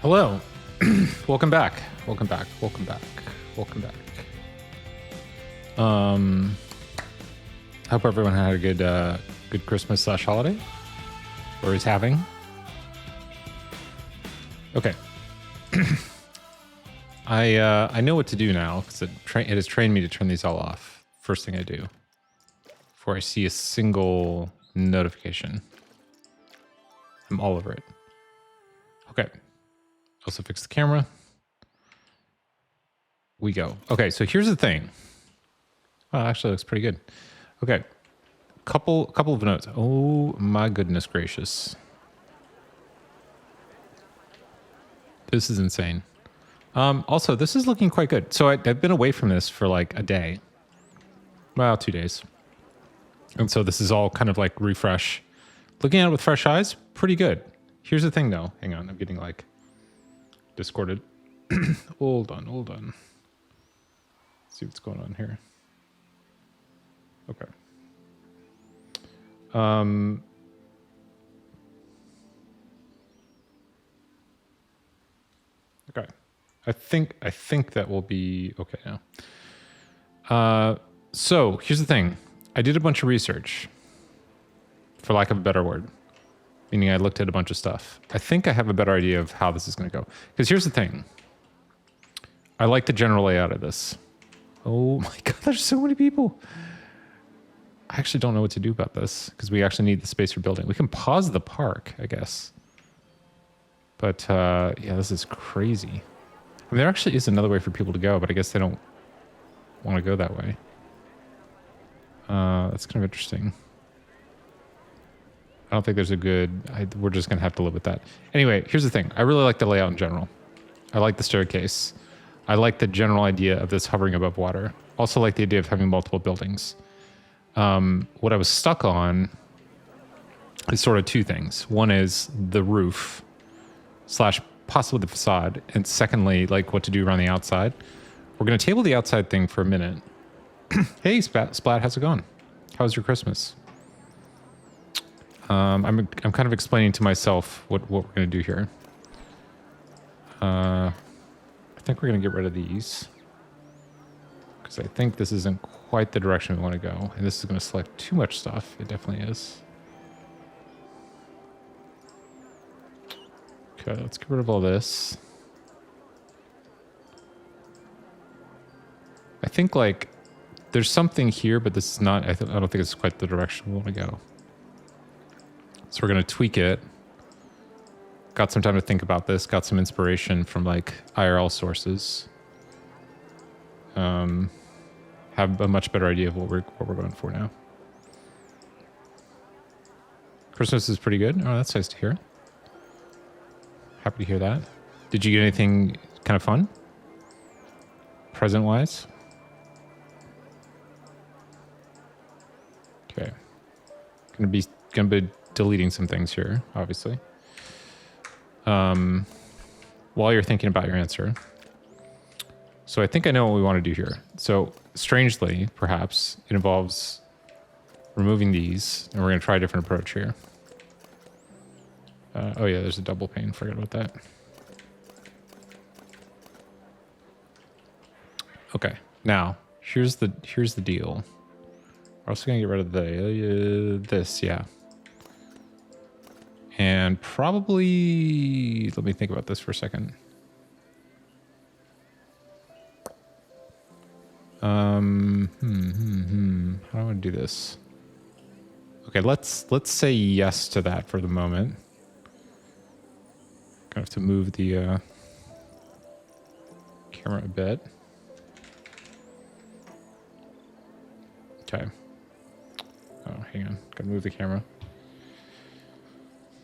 Hello. Welcome back. Welcome back. Welcome back. Welcome back. Hope everyone had a good Christmas / holiday, or is having. Okay. I know what to do now because it has trained me to turn these all off. First thing I do before I see a single notification. I'm all over it. Okay. Also fix the camera. We go. Okay, so here's the thing. Well, actually, it looks pretty good. Okay, couple of notes. Oh my goodness gracious, this is insane. Also, this is looking quite good. So I've been away from this for like a day, well, 2 days, and so this is all kind of like refresh. Looking at it with fresh eyes, pretty good. Here's the thing, though. Hang on, I'm getting like discorded. Hold on. Let's see what's going on here. Okay. Okay. I think that will be okay now. So here's the thing. I did a bunch of research, for lack of a better word, meaning I looked at a bunch of stuff. I think I have a better idea of how this is going to go. Because here's the thing. I like the general layout of this. Oh my God, there's so many people. I actually don't know what to do about this because we actually need the space for building. We can pause the park, I guess. But yeah, this is crazy. I mean, there actually is another way for people to go, but I guess they don't want to go that way. That's kind of interesting. I don't think there's a good... we're just going to have to live with that. Anyway, here's the thing. I really like the layout in general. I like the staircase. I like the general idea of this hovering above water. Also like the idea of having multiple buildings. What I was stuck on is sort of two things. One is the roof / possibly the facade. And secondly, like what to do around the outside. We're going to table the outside thing for a minute. Hey, Splat, how's it going? How was your Christmas? I'm kind of explaining to myself what we're going to do here. I think we're going to get rid of these. Because I think this isn't quite the direction we want to go. And this is going to select too much stuff. It definitely is. Okay, let's get rid of all this. I think, like, there's something here, but this is not... I don't think it's quite the direction we want to go. So we're going to tweak it. Got some time to think about this. Got some inspiration from, like, IRL sources. Have a much better idea of what we're going for now. Christmas is pretty good. Oh, that's nice to hear. Happy to hear that. Did you get anything kind of fun? Present-wise? Okay. Gonna be deleting some things here, obviously. While you're thinking about your answer. So I think I know what we want to do here. So strangely, perhaps, it involves removing these, and we're going to try a different approach here. Oh yeah, there's a double pane. Forget about that. Okay, now here's the deal. We're also going to get rid of this, yeah. And probably, let me think about this for a second. How do I want to do this? Okay, let's say yes to that for the moment. Gonna have to move the camera a bit. Okay. Oh, hang on. Gotta move the camera.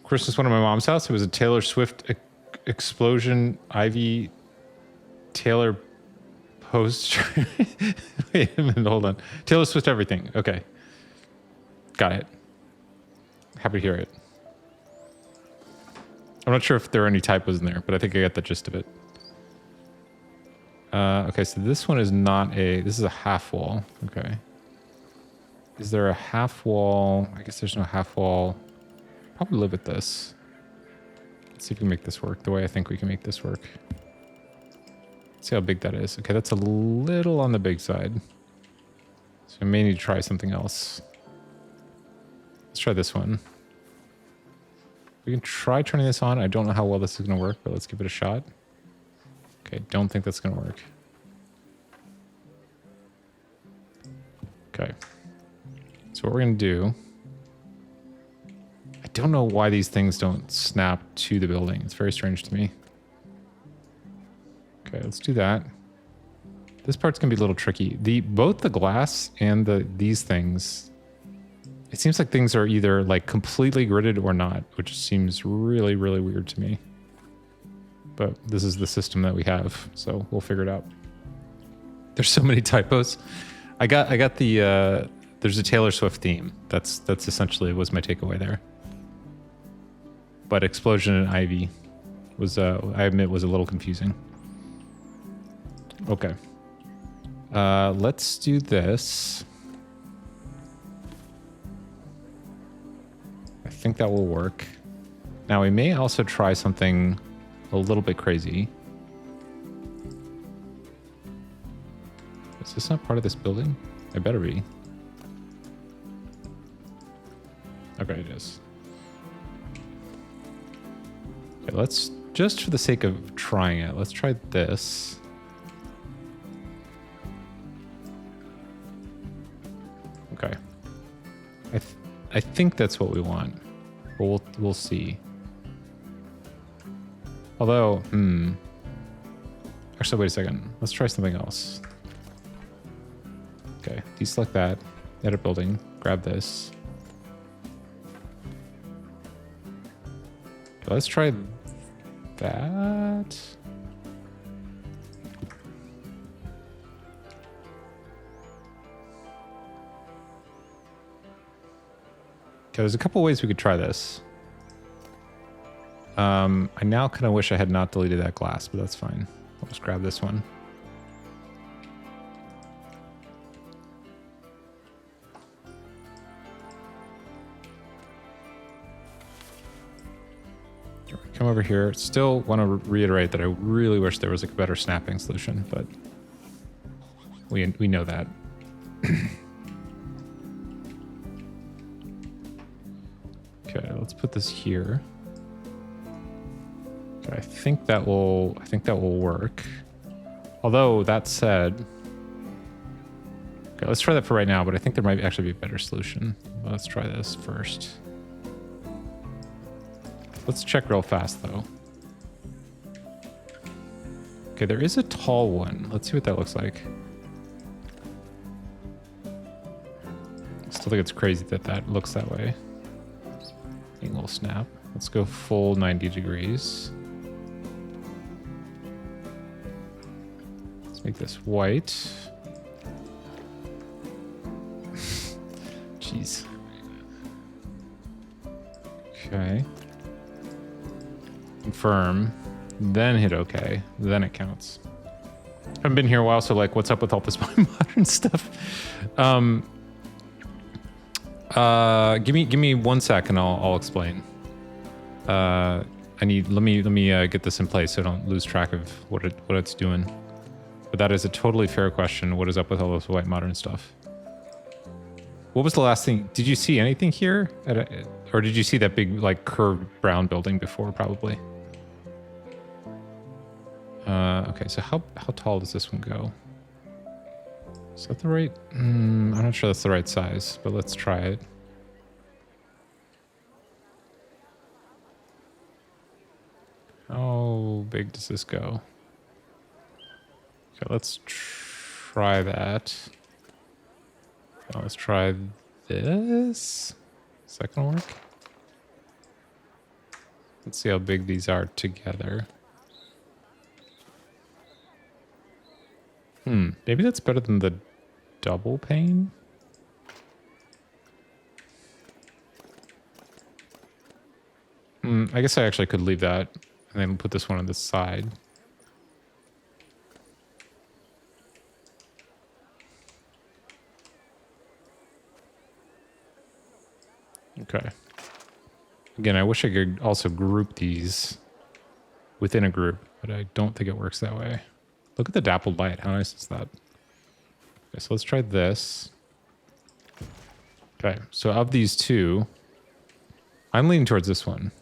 Christmas one at my mom's house. It was a Taylor Swift explosion. Ivy Taylor post. Wait a minute. Hold on. Taylor Swift everything. Okay. Got it. Happy to hear it. I'm not sure if there are any typos in there, but I think I got the gist of it. Okay, so this one is not this is a half wall. Okay. Is there a half wall? I guess there's no half wall. Probably live with this. Let's see if we can make this work the way I think we can make this work. Let's see how big that is. Okay, that's a little on the big side. So I may need to try something else. Let's try this one. We can try turning this on. I don't know how well this is going to work, but let's give it a shot. Okay, don't think that's going to work. Okay. So what we're going to do... I don't know why these things don't snap to the building. It's very strange to me. Okay, let's do that. This part's going to be a little tricky. Both the glass and these things... It seems like things are either like completely gridded or not, which seems really, really weird to me. But this is the system that we have, so we'll figure it out. There's so many typos. I got the there's a Taylor Swift theme. That's essentially was my takeaway there. But Explosion and Ivy was I admit was a little confusing. Okay. Let's do this. I think that will work. Now we may also try something a little bit crazy. Is this not part of this building? It better be. Okay, it is. Okay, let's, just for the sake of trying it, let's try this. Okay. I think that's what we want. But we'll see. Although, actually, wait a second. Let's try something else. Okay, deselect that. Edit building. Grab this. Okay, let's try that. Okay, there's a couple ways we could try this. I now kind of wish I had not deleted that glass, but that's fine. I'll just grab this one. Come over here. Still want to reiterate that I really wish there was like a better snapping solution, but we know that. Okay, let's put this here. Okay, I think that will work. Although that said, okay, let's try that for right now, but I think there might actually be a better solution. Let's try this first. Let's check real fast though. Okay, there is a tall one. Let's see what that looks like. I still think it's crazy that that looks that way. Angle snap. Let's go full 90 degrees. Let's make this white. Jeez. Okay. Confirm. Then hit OK. Then it counts. Haven't been here a while, so like, what's up with all this modern stuff? Give me 1 sec and I'll explain. Let me get this in place so I don't lose track of what it's doing. But that is a totally fair question. What is up with all this white modern stuff? What was the last thing? Did you see anything here? Or did you see that big like curved brown building before? Probably. Okay, so how tall does this one go? Is that the right? I'm not sure that's the right size, but let's try it. How big does this go? Okay, let's try that. Okay, let's try this. Is that gonna work? Let's see how big these are together. Maybe that's better than the double pane. I guess I actually could leave that and then put this one on the side. Okay. Again, I wish I could also group these within a group, but I don't think it works that way. Look at the dappled light. How nice is that? Okay, so let's try this. Okay, so of these two, I'm leaning towards this one.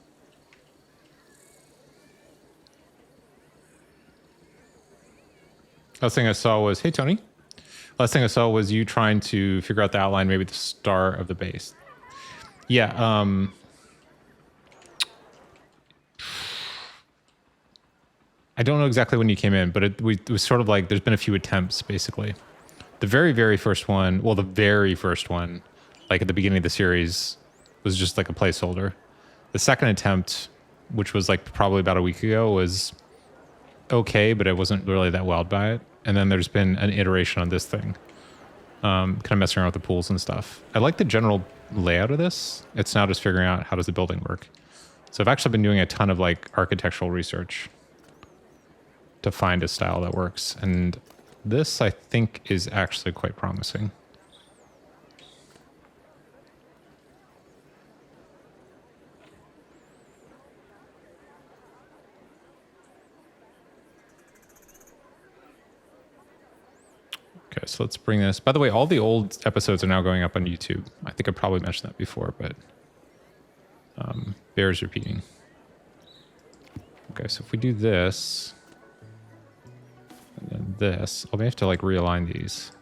Last thing I saw was, hey, Tony. Last thing I saw was you trying to figure out the outline, maybe the star of the base. Yeah, I don't know exactly when you came in, but it was sort of like there's been a few attempts, basically. The very, very first one, well, the very first one, like at the beginning of the series, was just like a placeholder. The second attempt, which was like probably about a week ago, was okay, but I wasn't really that wowed by it. And then there's been an iteration on this thing. Kind of messing around with the pools and stuff. I like the general layout of this. It's now just figuring out how does the building work. So I've actually been doing a ton of like architectural research to find a style that works. And this, I think, is actually quite promising. Okay, so let's bring this. By the way, all the old episodes are now going up on YouTube. I think I probably mentioned that before, but bears repeating. Okay, so if we do this, and then this, I'll have to like realign these.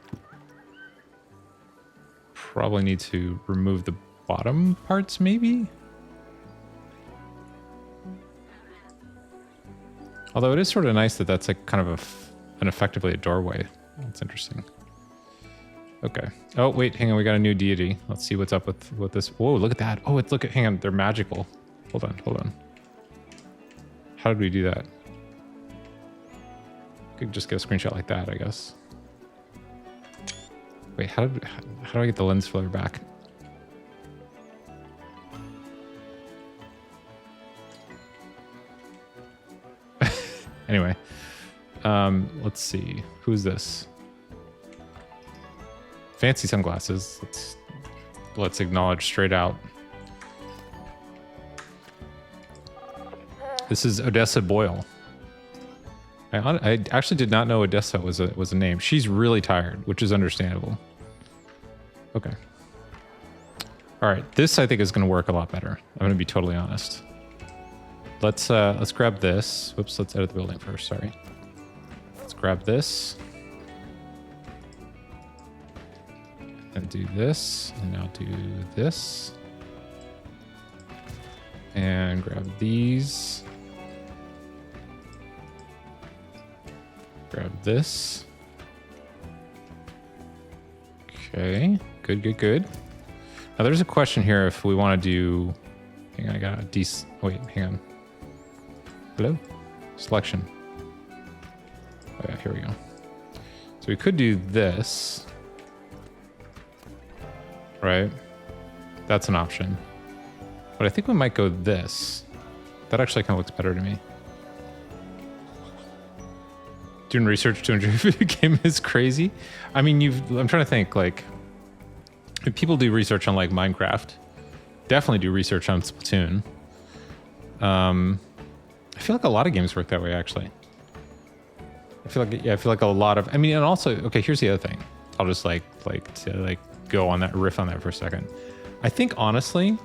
Probably need to remove the bottom parts, maybe? Although it is sort of nice that that's like kind of an effectively a doorway. That's interesting. Okay. Oh, wait, hang on. We got a new deity. Let's see what's up with this. Whoa, look at that. Oh, look at, hang on. They're magical. Hold on. How did we do that? Could just get a screenshot like that, I guess. Wait, how do I get the lens flare back? Anyway, let's see. Who's this? Fancy sunglasses. Let's acknowledge straight out. This is Odessa Boyle. I actually did not know Odessa was a name. She's really tired, which is understandable. Okay. All right, this I think is going to work a lot better. I'm going to be totally honest. Let's grab this. Whoops, let's edit the building first. Sorry. Let's grab this. And do this. And now do this. And grab these. Grab this. Okay. Good. Now there's a question here if we want to do... Hang on, I got a decent... Wait, hang on. Hello? Selection. Oh yeah, here we go. So we could do this. Right? That's an option. But I think we might go this. That actually kind of looks better to me. Doing research to enjoy a video game is crazy. I mean, I'm trying to think, like, if people do research on, like, Minecraft, definitely do research on Splatoon. I feel like a lot of games work that way, actually. I feel like a lot of, I mean, and also, okay, here's the other thing. I'll just go on that, riff on that for a second. I think, honestly,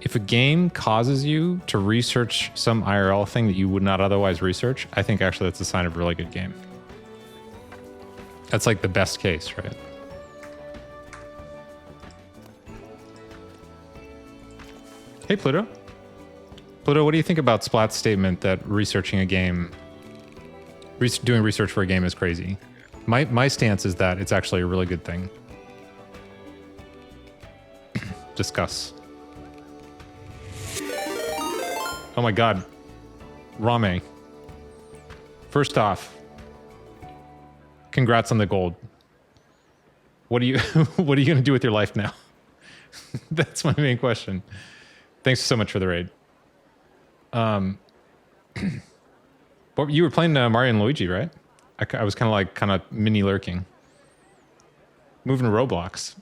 if a game causes you to research some IRL thing that you would not otherwise research, I think actually that's a sign of a really good game. That's like the best case, right? Hey, Pluto. Pluto, what do you think about Splat's statement that researching a game, doing research for a game is crazy? My stance is that it's actually a really good thing. Discuss. Oh my God. Rame. First off, congrats on the gold. What are you what are you gonna do with your life now? That's my main question. Thanks so much for the raid. But you were playing Mario and Luigi, right? I was kind of mini lurking. Moving to Roblox.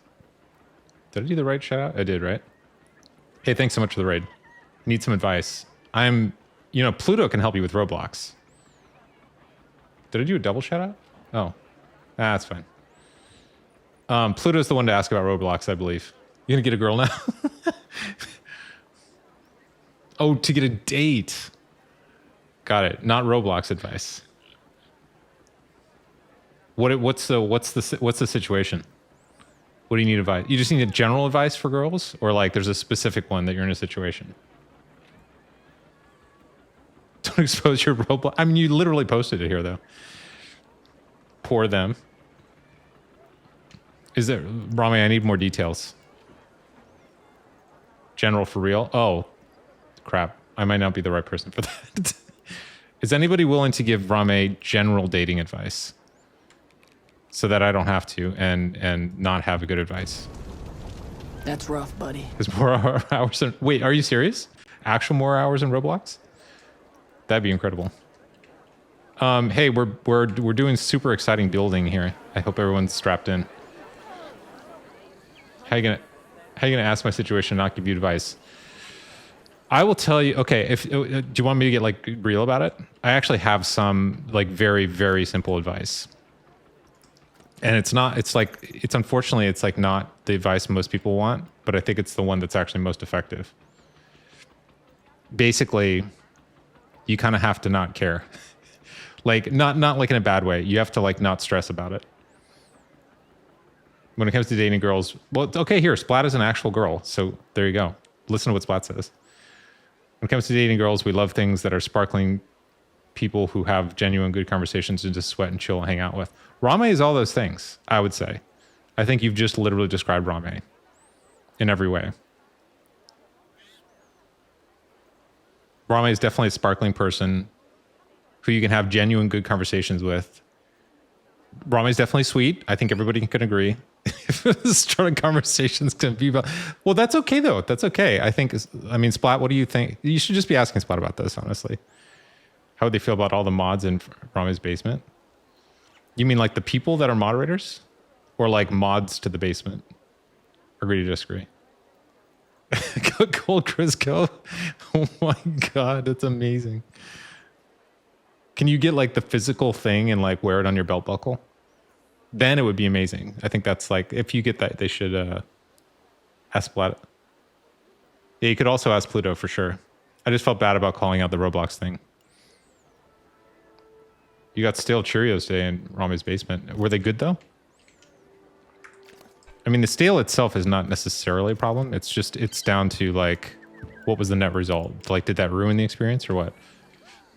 Did I do the right shout out? I did, right? Hey, thanks so much for the raid. Need some advice. I'm You know, Pluto can help you with Roblox. Did I do a double shout out? Oh, that's fine. Pluto's the one to ask about Roblox, I believe. You gonna get a girl now? Oh, to get a date. Got it. Not Roblox advice. What's the situation? What do you need advice? You just need a general advice for girls, or like there's a specific one that you're in a situation? Don't expose your Roblox. I mean, you literally posted it here though. Poor them. Is there, Rami? I need more details. General for real? Oh, crap. I might not be the right person for that. Is anybody willing to give Rame general dating advice so that I don't have to and not have a good advice? That's rough, buddy. There's more hours. Wait, are you serious? Actual more hours in Roblox? That'd be incredible. Hey, we're doing super exciting building here. I hope everyone's strapped in. How you gonna ask my situation and not give you advice? I will tell you. Okay, if do you want me to get like real about it? I actually have some like very, very simple advice, and it's unfortunately it's like not the advice most people want, but I think it's the one that's actually most effective. Basically, you kind of have to not care. Like not like in a bad way. You have to like not stress about it. When it comes to dating girls, well, okay, here, Splat is an actual girl, so there you go. Listen to what Splat says. When it comes to dating girls, we love things that are sparkling, people who have genuine good conversations and just sweat and chill and hang out with. Rame is all those things, I would say. I think you've just literally described Rame in every way. Rame is definitely a sparkling person who you can have genuine good conversations with. Rame is definitely sweet. I think everybody can agree. If starting conversations can be about, well, that's okay though. That's okay. I mean, Splat, what do you think? You should just be asking Splat about this, honestly. How would they feel about all the mods in Rame's basement? You mean like the people that are moderators, or like mods to the basement? Agree to disagree. Cold Crisco. Oh my god, it's amazing. Can you get like the physical thing and like wear it on your belt buckle? Then it would be amazing. I think that's like, if you get that, they should ask Splat. Yeah, you could also ask Pluto for sure. I just felt bad about calling out the Roblox thing. You got stale Cheerios today in Rame's basement. Were they good though? I mean, the stale itself is not necessarily a problem. It's down to like, what was the net result? Like, did that ruin the experience or what?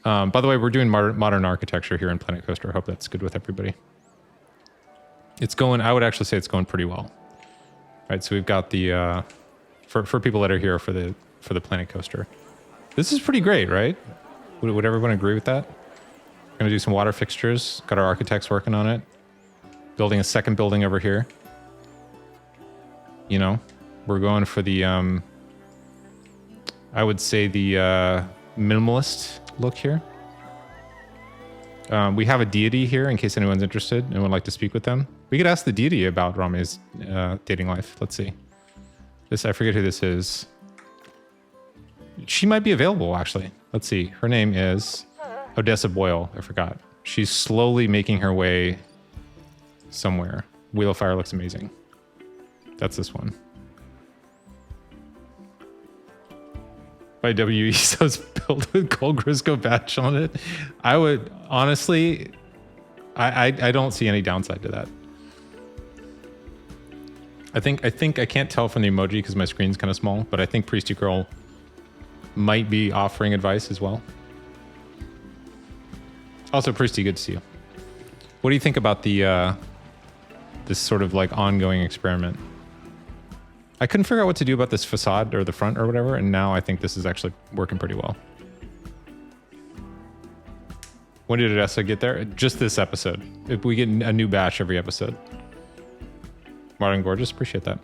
By the way, we're doing modern architecture here in Planet Coaster. I hope that's good with everybody. It's going, I would actually say it's going pretty well. Right, so we've got the, for people that are here for the Planet Coaster. This is pretty great, right? Would everyone agree with that? We're gonna do some water fixtures. Got our architects working on it. Building a second building over here. You know, we're going for the, I would say the minimalist look here. We have a deity here in case anyone's interested and would like to speak with them. We could ask the deity about Rame's dating life. Let's see. I forget who this is. She might be available, actually. Let's see. Her name is Odessa Boyle. I forgot. She's slowly making her way somewhere. Wheel of Fire looks amazing. That's this one. By WE, so it's built with Cold Crisco batch on it. I would honestly, I don't see any downside to that. I think I can't tell from the emoji because my screen's kind of small, but I think Priesty Girl might be offering advice as well. Also, Priesty, good to see you. What do you think about the this sort of like ongoing experiment? I couldn't figure out what to do about this facade or the front or whatever, and now I think this is actually working pretty well. When did Odessa get there? Just this episode. If we get a new batch every episode. Martin Gorgeous, appreciate that.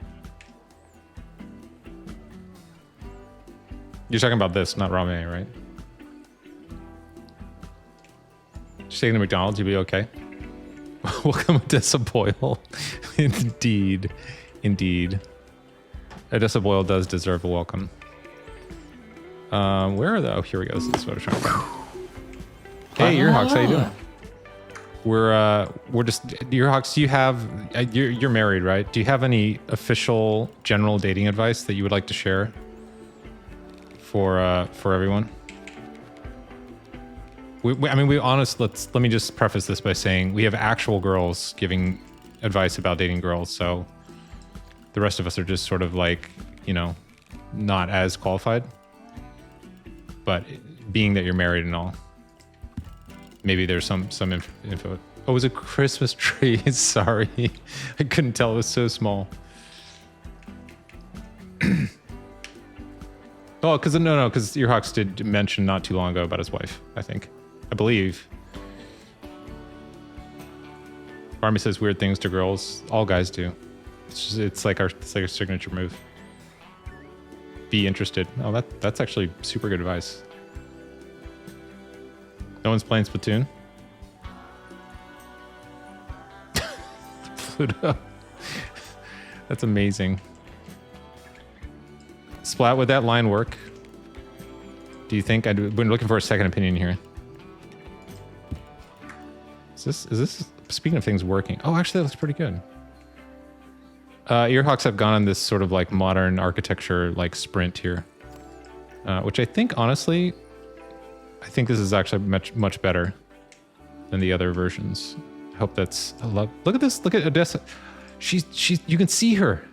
You're talking about this, not Rame, right? Just taking to McDonald's, you'll be okay. Welcome, Odessa Boyle. Indeed. Indeed. Odessa Boyle does deserve a welcome. Where are the? Oh, here we go. This is what I'm trying to find. Hey, Earhawks, how you doing? We're just Earhawks. Do you have? You're married, right? Do you have any official general dating advice that you would like to share for everyone? I mean, let me just preface this by saying we have actual girls giving advice about dating girls, so the rest of us are just sort of like, you know, not as qualified. But being that you're married and all, maybe there's some info. Oh, it was a Christmas tree. Sorry, I couldn't tell. It was so small. Oh, because Earhawks did mention not too long ago about his wife. I believe. Army says weird things to girls. All guys do. It's like our signature move. Be interested. Oh, that's actually super good advice. No one's playing Splatoon. Pluto. That's amazing. Splat, would that line work? Do you think? I've been looking for a second opinion here. Is this speaking of things working? Oh, actually, that looks pretty good. Earhawks have gone on this sort of like modern architecture like sprint here, which I think honestly, this is actually much better than the other versions. I hope that's a lot. Look at this. Look at Odessa. You can see her.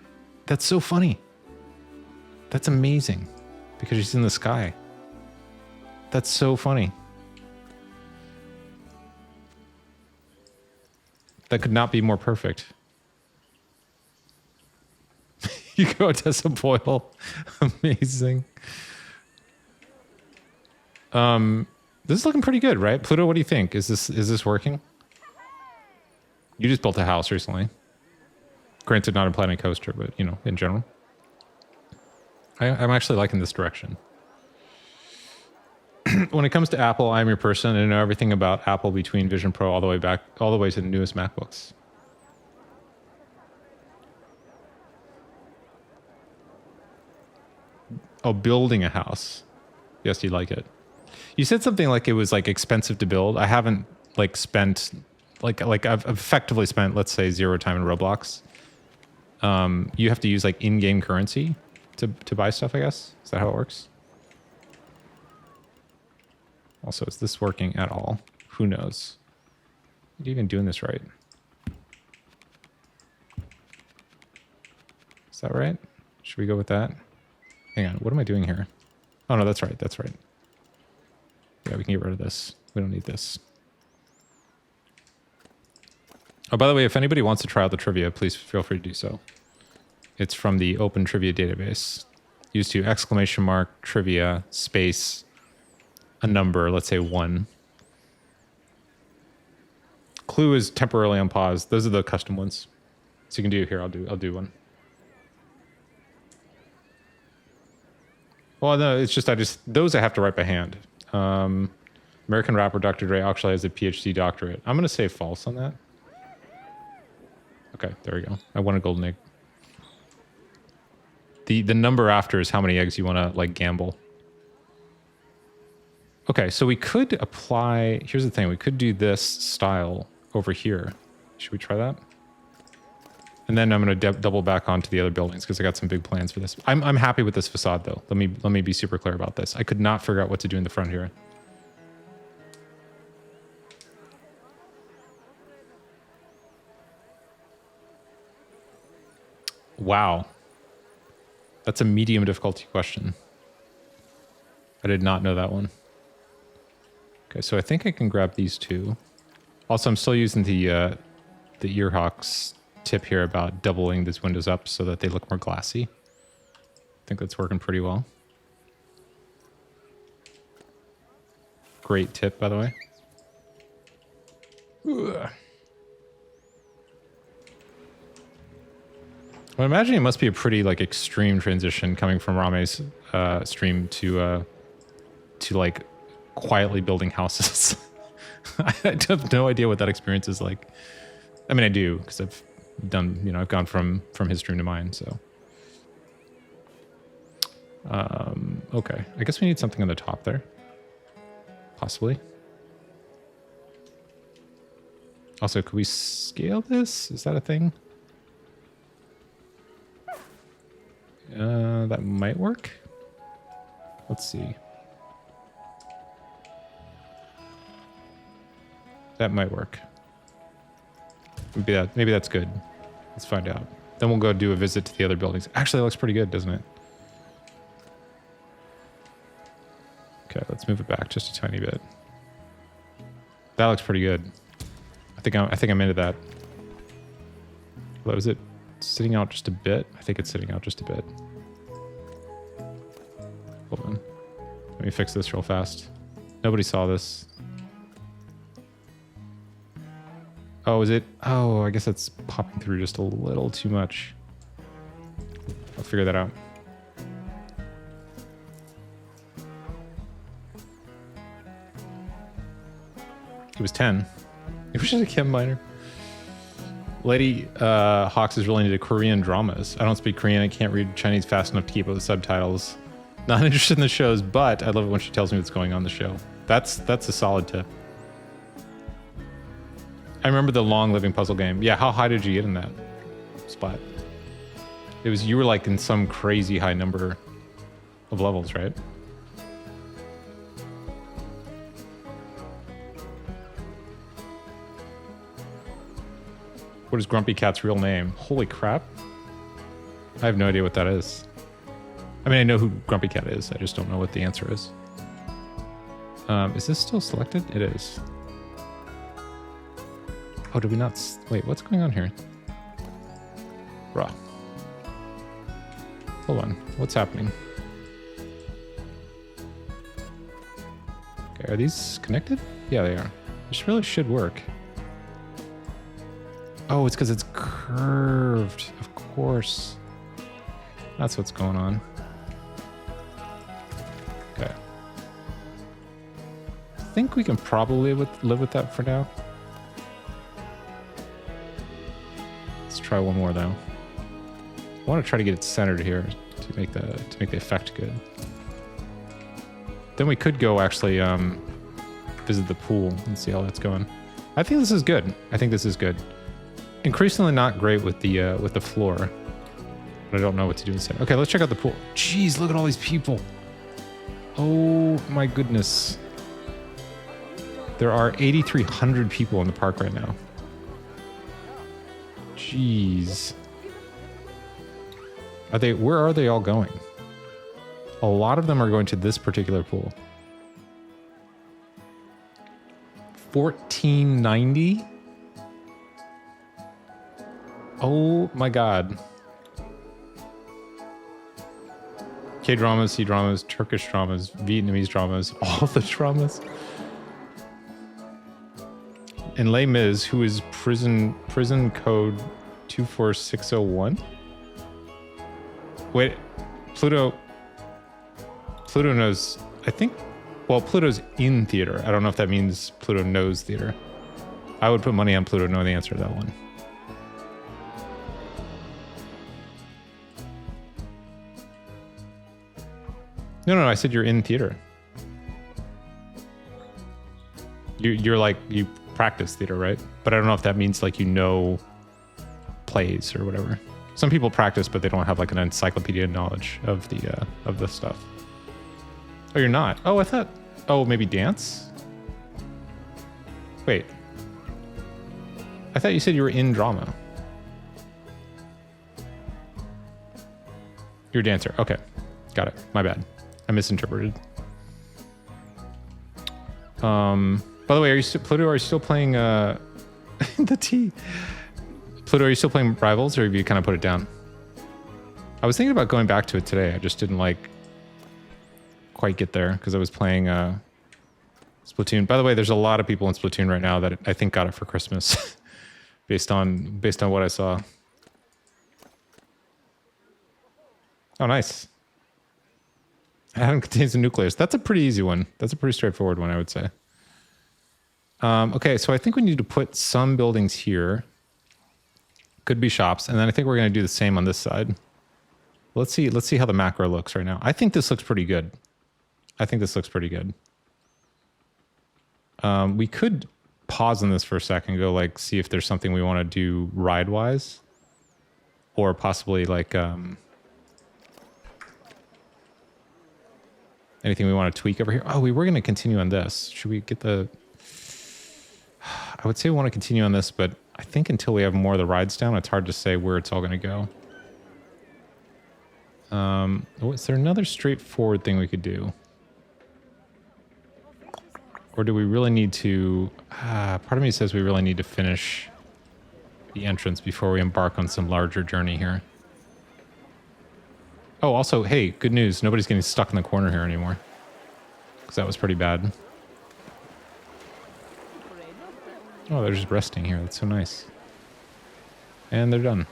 That's so funny. That's amazing because she's in the sky. That's so funny. That could not be more perfect. You go Odessa Boyle. Amazing. This is looking pretty good, right? Pluto, what do you think? Is this working? You just built a house recently. Granted, not in Planet Coaster, but you know, in general. I'm actually liking this direction. When it comes to Apple, I'm your person and I know everything about Apple between Vision Pro all the way to the newest MacBooks. Oh, building a house. Yes, you like it. You said something like it was like expensive to build. I haven't like spent like I've effectively spent, let's say, 0 time in Roblox. You have to use like in-game currency to buy stuff, I guess. Is that how it works? Also, is this working at all? Who knows? Are you even doing this right? Is that right? Should we go with that? Hang on, what am I doing here? Oh no, that's right, that's right. Yeah, we can get rid of this. We don't need this. Oh, by the way, if anybody wants to try out the trivia, please feel free to do so. It's from the Open Trivia database. Use to ! Trivia space a number, let's say 1. Clue is temporarily on pause. Those are the custom ones. So you can do here. I'll do one. Well, no, it's just those I have to write by hand. American rapper Dr. Dre actually has a PhD doctorate. I'm gonna say false on that. Okay, there we go. I won a golden egg. The number after is how many eggs you want to like gamble. Okay, so we could apply. Here's the thing: we could do this style over here. Should we try that? And then I'm going to double back onto the other buildings because I got some big plans for this. I'm happy with this facade though. Let me be super clear about this. I could not figure out what to do in the front here. Wow. That's a medium difficulty question. I did not know that one. Okay, so I think I can grab these two. Also, I'm still using the Earhawks tip here about doubling these windows up so that they look more glassy. I think that's working pretty well. Great tip, by the way. Ugh. I'm imagining it must be a pretty like extreme transition coming from Rame's stream to like quietly building houses. I have no idea what that experience is like. I mean, I do because I've done, I've gone from his stream to mine. So Okay. I guess we need something on the top there. Possibly. Also, could we scale this? Is that a thing? That might work. Let's see. That might work. Maybe that's good. Let's find out. Then we'll go do a visit to the other buildings. Actually, that looks pretty good, doesn't it? Okay, let's move it back just a tiny bit. That looks pretty good. I think I'm into that. Well, is it sitting out just a bit? I think it's sitting out just a bit. Hold on. Let me fix this real fast. Nobody saw this. Oh, is it? Oh, I guess it's popping through just a little too much. I'll figure that out. It was 10. It was just a chem minor. Lady Hawks is really into Korean dramas. I don't speak Korean. I can't read Chinese fast enough to keep up with subtitles. Not interested in the shows, but I love it when she tells me what's going on in the show. That's a solid tip. I remember the long living puzzle game. Yeah, how high did you get in that spot? It was, you were like in some crazy high number of levels, right? What is Grumpy Cat's real name? Holy crap. I have no idea what that is. I mean, I know who Grumpy Cat is. I just don't know what the answer is. Is this still selected? It is. Oh, did we not... Wait, what's going on here? Bruh. Hold on. What's happening? Okay, are these connected? Yeah, they are. This really should work. Oh, it's because it's curved. Of course. That's what's going on. Okay. I think we can probably live with that for now. Let's try one more though. I want to try to get it centered here to make the effect good. Then we could go actually visit the pool and see how that's going. I think this is good. I think this is good. Increasingly not great with the floor. But I don't know what to do instead. Okay, let's check out the pool. Jeez, look at all these people. Oh my goodness. There are 8,300 people in the park right now. Jeez. Where are they all going? A lot of them are going to this particular pool. 1490? Oh my god. K-dramas, C-dramas, Turkish dramas, Vietnamese dramas, all the dramas. And Les Mis, who is prison code 24601? Wait, Pluto knows, I think, well, Pluto's in theater. I don't know if that means Pluto knows theater. I would put money on Pluto knowing the answer to that one. No, I said you're in theater. You're like, you practice theater, right? But I don't know if that means like you know plays or whatever. Some people practice, but they don't have like an encyclopedia knowledge of the stuff. Oh, you're not? Oh, I thought, oh, maybe dance? Wait. I thought you said you were in drama. You're a dancer. Okay. Got it. My bad. I misinterpreted. By the way, Pluto, are you still playing the T? Pluto, are you still playing Rivals, or have you kind of put it down? I was thinking about going back to it today. I just didn't like quite get there because I was playing Splatoon. By the way, there's a lot of people in Splatoon right now that I think got it for Christmas, based on what I saw. Oh, nice. Atom contains a nucleus. That's a pretty easy one. That's a pretty straightforward one, I would say. Okay, so I think we need to put some buildings here. Could be shops, and then I think we're going to do the same on this side. Let's see how the macro looks right now. I think this looks pretty good. We could pause on this for a second and go like see if there's something we want to do ride wise, or possibly like anything we want to tweak over here. Oh, we were going to continue on this. Should we get the... I would say we want to continue on this, but I think until we have more of the rides down, it's hard to say where it's all going to go. Is there another straightforward thing we could do? Or do we really need to... part of me says we really need to finish the entrance before we embark on some larger journey here. Oh, also, hey, good news. Nobody's getting stuck in the corner here anymore. Because that was pretty bad. Oh, they're just resting here. That's so nice. And they're done.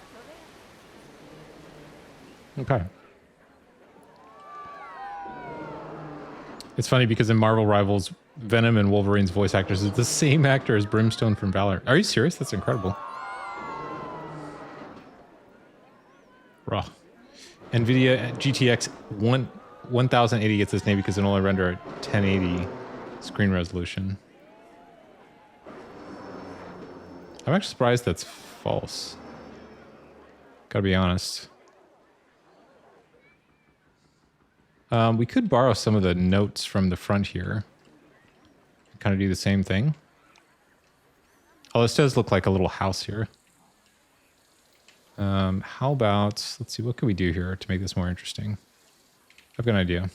Okay. It's funny because in Marvel Rivals, Venom and Wolverine's voice actors is the same actor as Brimstone from Valor. Are you serious? That's incredible. Raw. NVIDIA GTX 1080 gets this name because it only render at 1080 screen resolution. I'm actually surprised that's false. Gotta be honest. We could borrow some of the notes from the front here. Kind of do the same thing. Oh, this does look like a little house here. How about, let's see, what can we do here to make this more interesting? I've got an idea.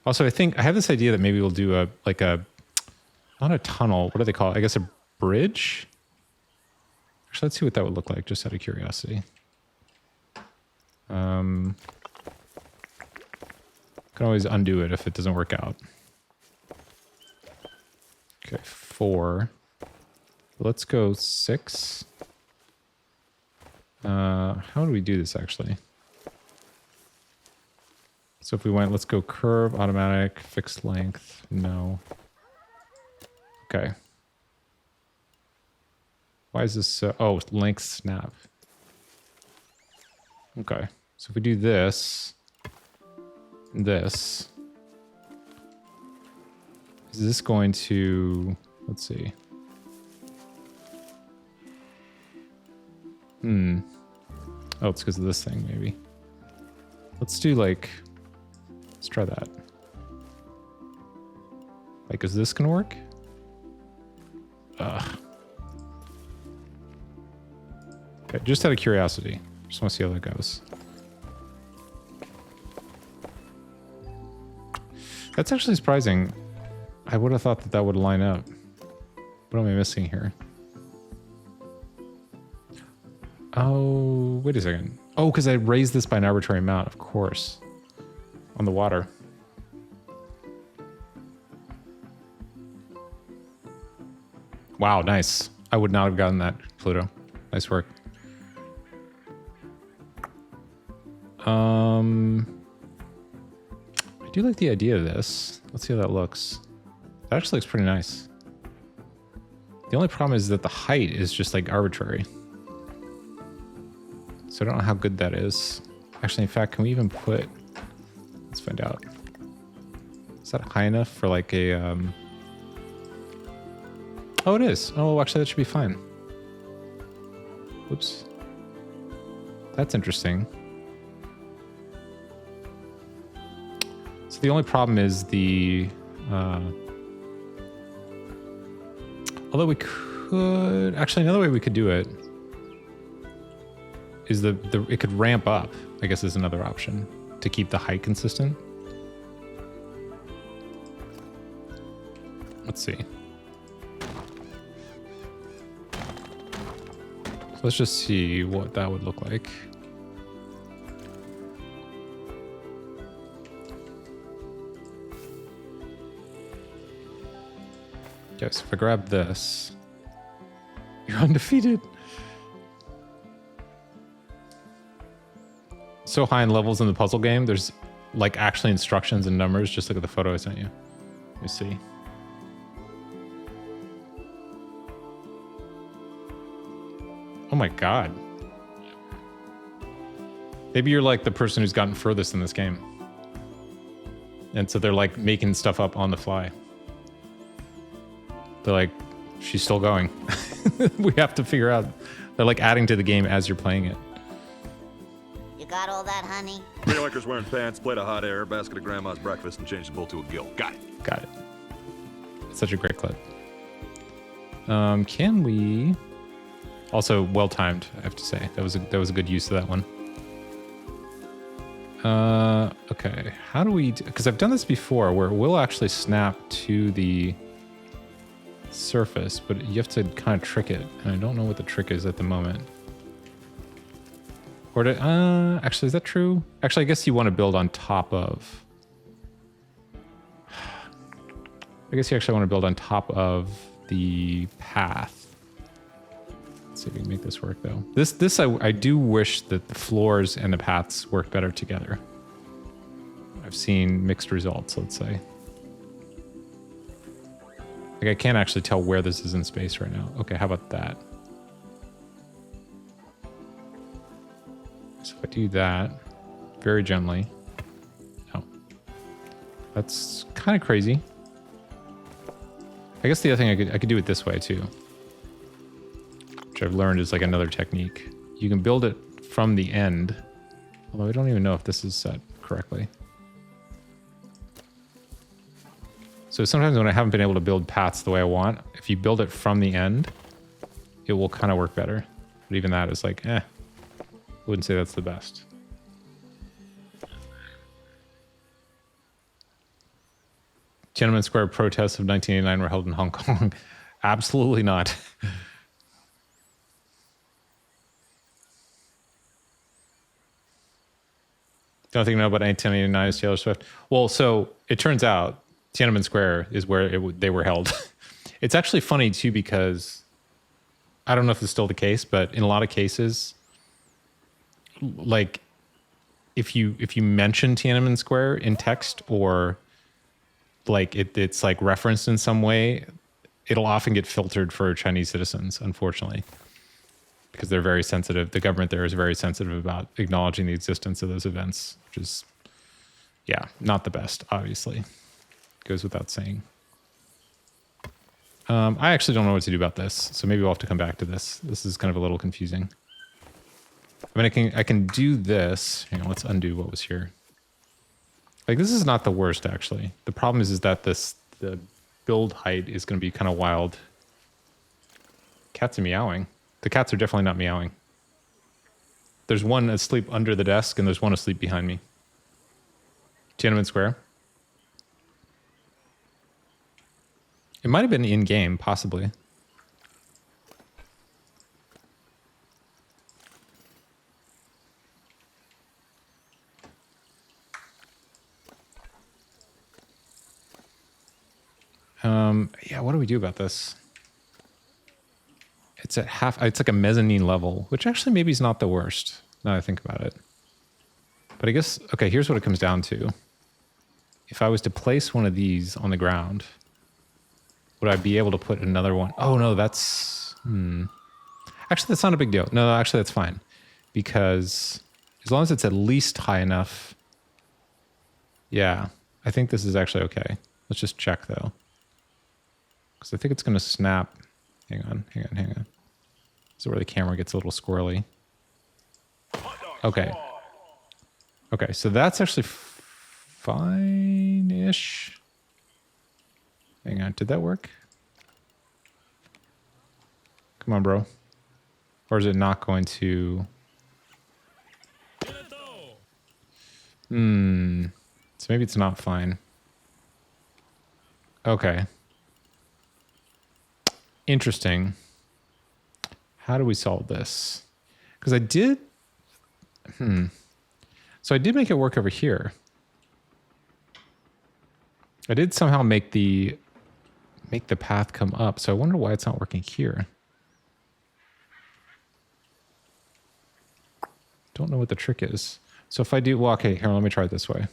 Also, I think I have this idea that maybe we'll do not a tunnel, what do they call it? I guess a bridge? Actually, let's see what that would look like, just out of curiosity. Can always undo it if it doesn't work out. Okay, 4. Let's go 6. How do we do this actually? So if we went, let's go curve, automatic, fixed length. No. Okay. Why is this? Oh, length snap. Okay. So if we do this, is this going to, let's see. Oh, it's because of this thing, maybe. Let's do like, let's try that. Like, is this gonna work? Ugh. Okay, just out of curiosity. Just want to see how that goes. That's actually surprising. I would have thought that that would line up. What am I missing here? Oh, wait a second. Oh, because I raised this by an arbitrary amount, of course. On the water. Wow, nice. I would not have gotten that, Pluto. Nice work. I do like the idea of this. Let's see how that looks. That actually looks pretty nice. The only problem is that the height is just like arbitrary. So I don't know how good that is. Actually, in fact, can we even put... Let's find out. Is that high enough for like a... Oh, it is. Oh, actually, that should be fine. Oops. That's interesting. So the only problem is the... although we could... Actually, another way we could do it is it could ramp up, I guess is another option, to keep the height consistent. Let's see. So let's just see what that would look like. Okay, so if I grab this, you're undefeated. So high in levels in the puzzle game, there's like actually instructions and numbers. Just look at the photo I sent you. Let me see. Oh my god. Maybe you're like the person who's gotten furthest in this game. And so they're like making stuff up on the fly. They're like, she's still going. We have to figure out. They're like adding to the game as you're playing it. You got all that, honey? 3 liquors wearing pants, plate of hot air, basket of grandma's breakfast, and change the bull to a gill. Got it. Got it. Such a great clip. Can we... Also, well-timed, I have to say. That was a good use of that one. Okay. How do we... Because I've done this before, where it will actually snap to the surface, but you have to kind of trick it. And I don't know what the trick is at the moment. Or to... actually, is that true? Actually, I guess you want to build on top of... I guess you actually want to build on top of the path. Let's see if we can make this work, though. This I do wish that the floors and the paths work better together. I've seen mixed results, let's say. Like, I can't actually tell where this is in space right now. Okay, how about that? So if I do that very gently. Oh. That's kind of crazy. I guess the other thing I could do it this way too, which I've learned is like another technique. You can build it from the end, although I don't even know if this is set correctly. So sometimes when I haven't been able to build paths the way I want, if you build it from the end, it will kind of work better. But even that is like, I wouldn't say that's the best. Tiananmen Square protests of 1989 were held in Hong Kong. Absolutely not. Don't think you know about 1989 is Taylor Swift. Well, so it turns out Tiananmen Square is where they were held. It's actually funny too, because I don't know if it's still the case, but in a lot of cases, like if you mention Tiananmen Square in text, or like it's like referenced in some way, it'll often get filtered for Chinese citizens, unfortunately, because they're very sensitive. The government there is very sensitive about acknowledging the existence of those events, which is, yeah, not the best, obviously. Goes without saying. I actually don't know what to do about this, so maybe we'll have to come back to this. This is kind of a little confusing. I mean, I can do this. Hang on, let's undo what was here. Like, this is not the worst, actually. The problem is that the build height is going to be kind of wild. Cats are meowing. The cats are definitely not meowing. There's one asleep under the desk, and there's one asleep behind me. Tiananmen Square. It might have been in-game, possibly. Yeah, what do we do about this? It's at half, it's like a mezzanine level, which actually maybe is not the worst, now that I think about it. But I guess, okay, here's what it comes down to. If I was to place one of these on the ground, would I be able to put another one? Oh, no, that's... Actually, that's not a big deal. No, actually, that's fine. Because as long as it's at least high enough... Yeah, I think this is actually okay. Let's just check, though. Because I think it's going to snap. Hang on. This is where the camera gets a little squirrely. Okay. Okay, so that's actually fine-ish. Hang on, did that work? Come on, bro. Or is it not going to... So maybe it's not fine. Okay. Interesting. How do we solve this? Because I did... So I did make it work over here. I did somehow make the path come up, so I wonder why it's not working here. Don't know what the trick is. So if I do... Well, okay, here, let me try it this way.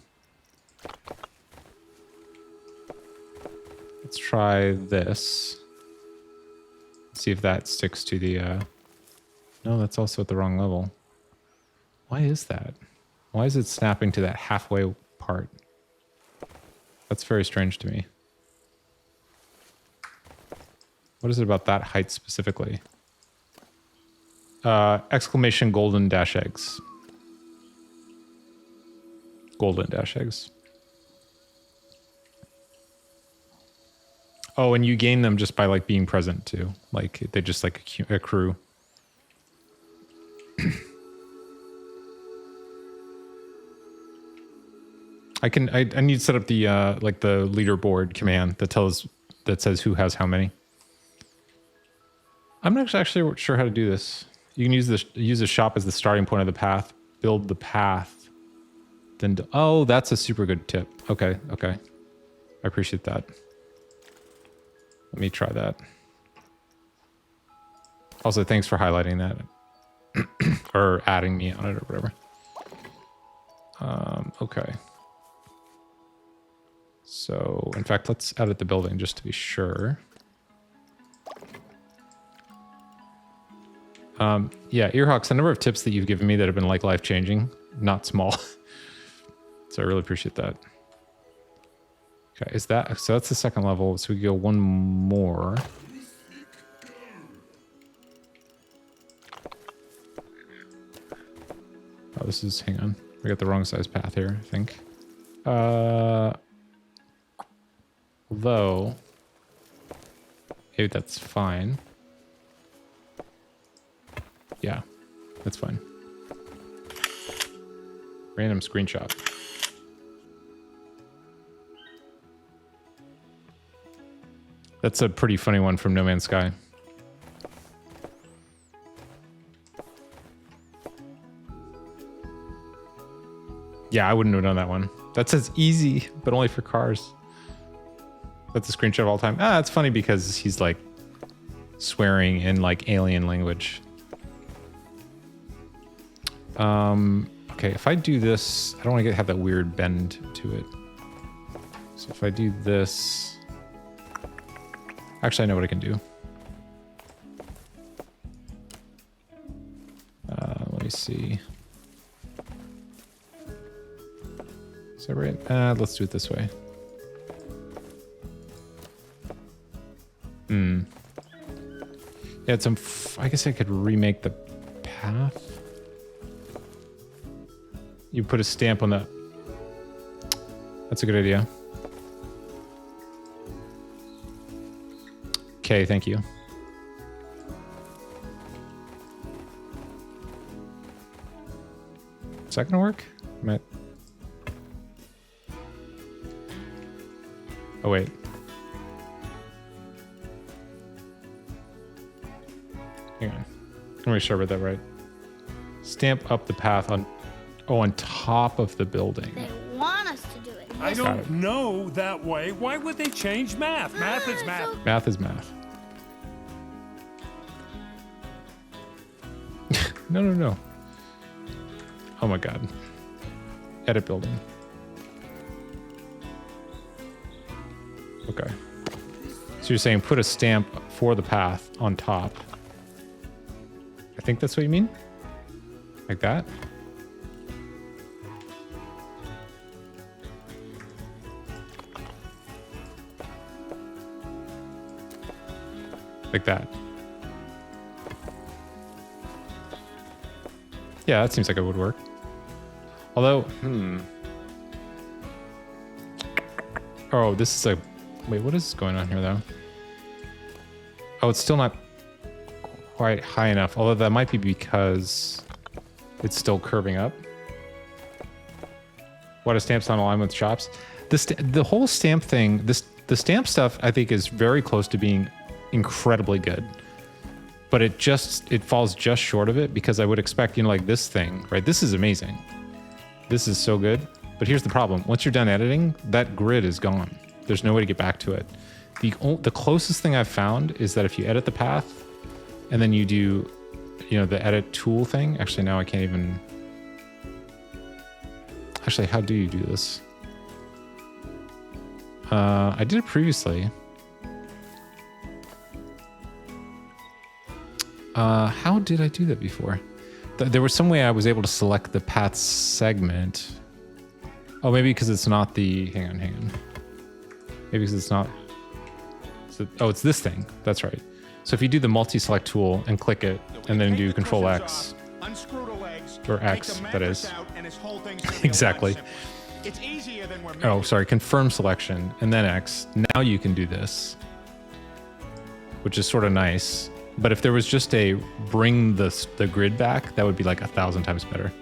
Let's try this. See if that sticks to the... No, that's also at the wrong level. Why is that? Why is it snapping to that halfway part? That's very strange to me. What is it about that height specifically? Exclamation golden dash eggs. Golden dash eggs. Oh, and you gain them just by like being present too. Like they just like accrue. I need to set up the like the leaderboard command that says who has how many. I'm not actually sure how to do this. You can use the shop as the starting point of the path, build the path, then oh, that's a super good tip. Okay, I appreciate that. Let me try that. Also, thanks for highlighting that or adding me on it or whatever. Okay. So, in fact, let's edit the building just to be sure. Yeah, Earhawks, the number of tips that you've given me that have been like life-changing, not small. So I really appreciate that. Okay, so that's the second level. So we go one more. Oh, this is, hang on. We got the wrong size path here, I think. Although, maybe that's fine. Yeah, that's fine. Random screenshot. That's a pretty funny one from No Man's Sky. Yeah, I wouldn't have done that one. That says easy, but only for cars. That's a screenshot of all time. Ah, it's funny because he's like swearing in like alien language. Okay, if I do this, I don't want to have that weird bend to it. So if I do this, actually I know what I can do. Let me see. Is that right? Let's do it this way. Yeah, it's I guess I could remake the path. You put a stamp on that. That's a good idea. Okay, thank you. Is that gonna work? Oh, wait. Hang on. Let me make sure I read that right. Stamp up the path on top of the building. They want us to do it. I don't know that way. Why would they change math? Math is math. Math is math. No. Oh my god. Edit building. Okay. So you're saying put a stamp for the path on top. I think that's what you mean? Like that? Like that. Yeah, that seems like it would work. Although, oh, this is a... Wait, what is going on here, though? Oh, it's still not quite high enough. Although that might be because it's still curving up. What, a stamp's not aligned with shops? The whole stamp thing, the stamp stuff, I think, is very close to being incredibly good. But it falls just short of it because I would expect, like this thing, right? This is amazing. This is so good. But here's the problem. Once you're done editing, that grid is gone. There's no way to get back to it. The closest thing I've found is that if you edit the path and then you do, the edit tool thing. Actually, now I can't even... Actually, how do you do this? I did it previously. How did I do that before? there was some way I was able to select the path segment. Oh, maybe because it's not the, hang on. Maybe because it's not, oh, it's this thing. That's right. So if you do the multi-select tool and click it and then do Control X, or X, that is. Exactly. It's easier than we're Oh, sorry, confirm selection and then X. Now you can do this, which is sort of nice. But if there was just a bring the grid back, that would be like 1,000 times better.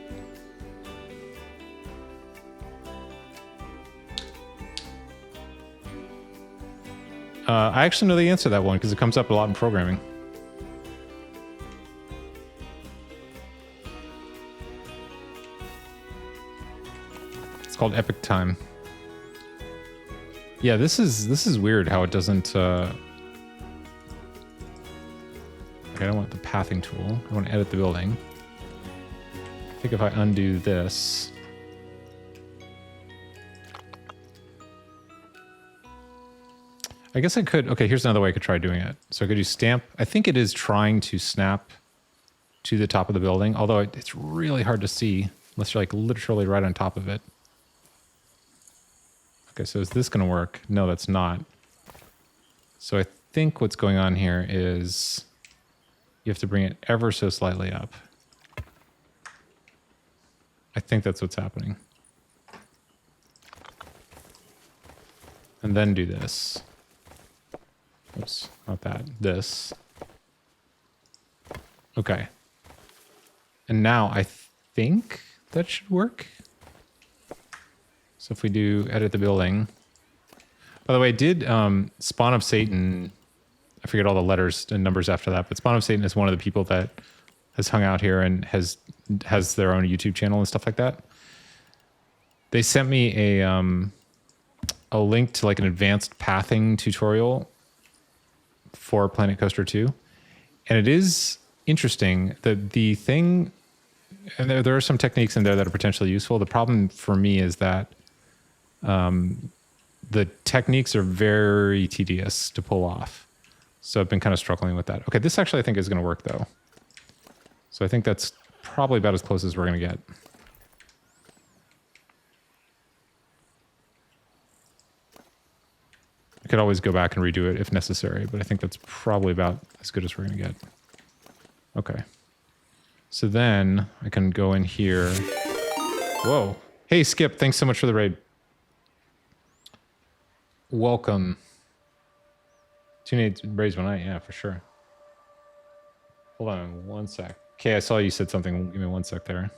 I actually know the answer to that one because it comes up a lot in programming. It's called Epic Time. Yeah, this is weird how it doesn't. Okay, I don't want the pathing tool. I want to edit the building. I think if I undo this. I guess I could. Okay, here's another way I could try doing it. So I could do stamp. I think it is trying to snap to the top of the building, although it's really hard to see unless you're like literally right on top of it. Okay, so is this going to work? No, that's not. So I think what's going on here is you have to bring it ever so slightly up. I think that's what's happening. And then do this. Oops, not that. This. Okay. And now I think that should work. So if we do edit the building. By the way, did Spawn of Satan, I forget all the letters and numbers after that, but Spawn of Satan is one of the people that has hung out here and has their own YouTube channel and stuff like that. They sent me a link to like an advanced pathing tutorial for Planet Coaster 2. And it is interesting that the thing, and there are some techniques in there that are potentially useful. The problem for me is that the techniques are very tedious to pull off. So I've been kind of struggling with that. Okay, this actually I think is going to work though. So I think that's probably about as close as we're going to get. I could always go back and redo it if necessary, but I think that's probably about as good as we're going to get. Okay. So then I can go in here. Whoa. Hey, Skip, thanks so much for the raid. Welcome. Teenage Braves one night, yeah, for sure. Hold on one sec. Okay, I saw you said something. Give me one sec there.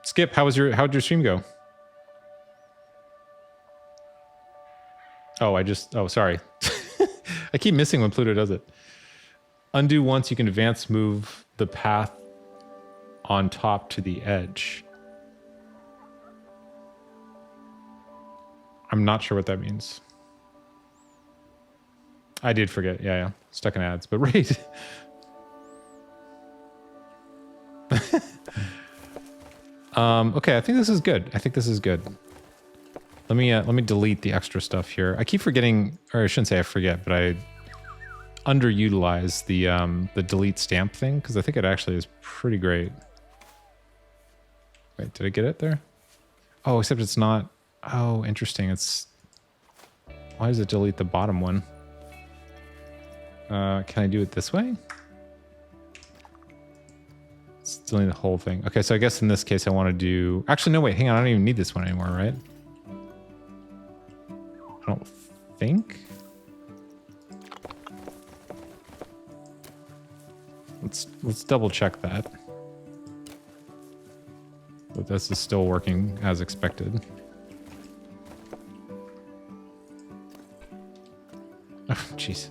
Skip, how'd your stream go? Oh, sorry. I keep missing when Pluto does it. Undo once, you can advance move the path on top to the edge. I'm not sure what that means. I did forget. Yeah. Stuck in ads, but right. Okay, I think this is good. Let me delete the extra stuff here. I keep forgetting, or I shouldn't say I forget, but I underutilize the delete stamp thing because I think it actually is pretty great. Wait, did I get it there? Oh, except it's not. Oh, interesting. Why does it delete the bottom one? Can I do it this way? It's deleting the whole thing. Okay, so I guess in this case I want to do... Actually, no, wait, hang on. I don't even need this one anymore, right? I don't think. Let's double check that. But this is still working as expected. Oh, jeez.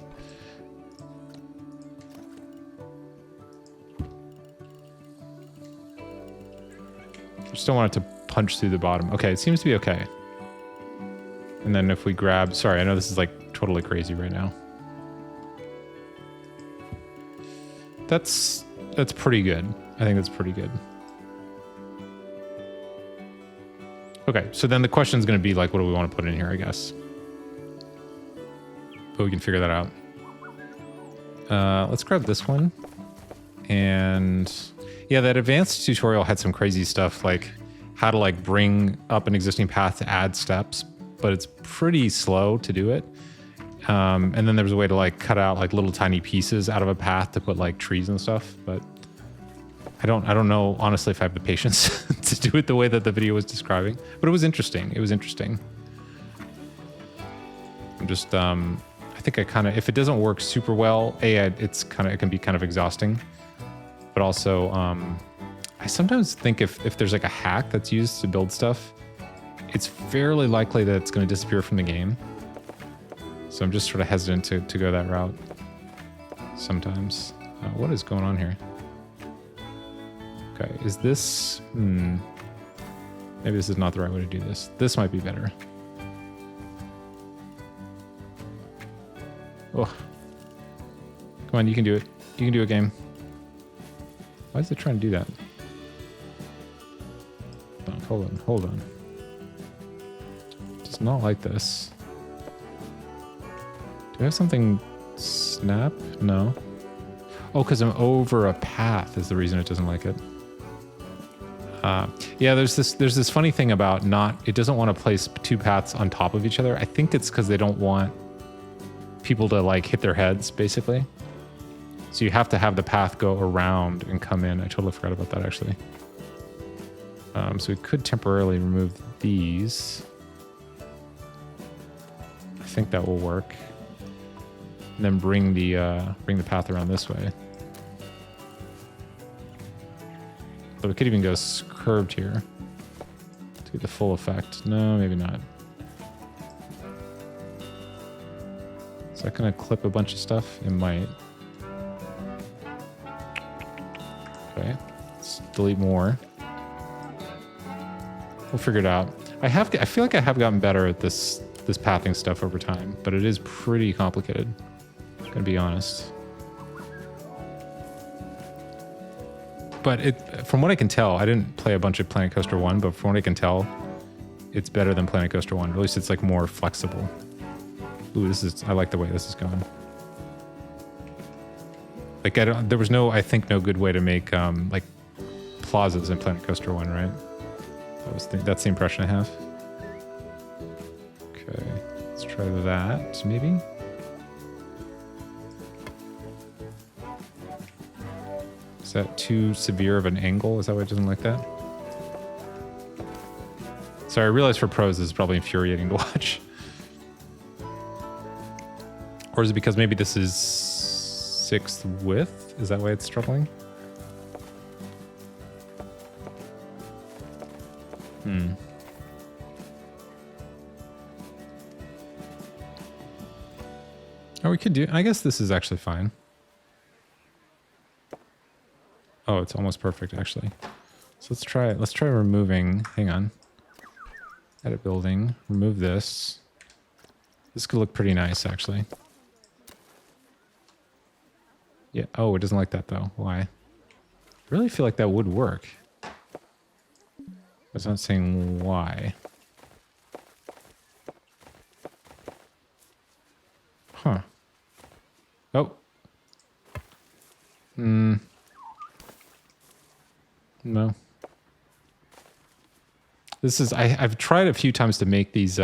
Just don't want it to punch through the bottom. Okay, it seems to be okay. And then if we grab... Sorry, I know this is like totally crazy right now. That's pretty good. I think that's pretty good. Okay, so then the question is going to be like, what do we want to put in here, I guess? But we can figure that out. Let's grab this one. And yeah, that advanced tutorial had some crazy stuff like how to like bring up an existing path to add steps, but it's pretty slow to do it. And then there was a way to like cut out like little tiny pieces out of a path to put like trees and stuff, but I don't know honestly if I have the patience to do it the way that the video was describing, but it was interesting. It was interesting. I'm just I think I kind of, if it doesn't work super well, it can be kind of exhausting, but also I sometimes think if there's like a hack that's used to build stuff, it's fairly likely that it's going to disappear from the game. So I'm just sort of hesitant to go that route sometimes. What is going on here? Okay, is this... maybe this is not the right way to do this. This might be better. Oh. Come on, you can do it. You can do a game. Why is it trying to do that? Hold on. It does not like this. Do I have something snap? No. Oh, because I'm over a path is the reason it doesn't like it. Yeah, there's this funny thing about it doesn't want to place two paths on top of each other. I think it's because they don't want people to like hit their heads, basically. So you have to have the path go around and come in. I totally forgot about that, actually. So we could temporarily remove these. I think that will work. And then bring the path around this way. So we could even go curved here to get the full effect. No, maybe not. Is that gonna clip a bunch of stuff? It might. Okay, let's delete more. We'll figure it out. I feel like I have gotten better at this pathing stuff over time, but it is pretty complicated. Gonna be honest. But from what I can tell, I didn't play a bunch of Planet Coaster 1, but from what I can tell, it's better than Planet Coaster 1. Or at least it's like more flexible. Ooh, I like the way this is going. Like there was no good way to make like plazas in Planet Coaster 1, right? That's the impression I have. Okay, let's try that maybe. Is that too severe of an angle? Is that why it doesn't like that? Sorry, I realize for pros this is probably infuriating to watch. Or is it because maybe this is 6th width? Is that why it's struggling? Oh, we could do... I guess this is actually fine. Oh, it's almost perfect, actually. So let's try it. Let's try removing... Hang on. Edit building. Remove this. This could look pretty nice, actually. Yeah. Oh, it doesn't like that, though. Why? I really feel like that would work. It's not saying why. Huh. Oh. No. This is... I've tried a few times to make these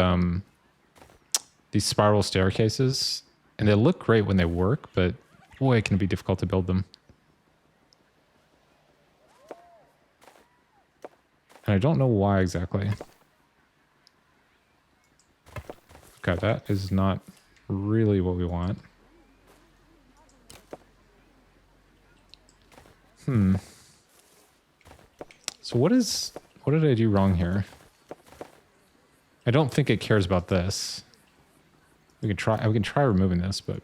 spiral staircases, and they look great when they work, but boy, it can be difficult to build them. And I don't know why exactly. Okay, that is not really what we want. So what did I do wrong here? I don't think it cares about this. We can try removing this, but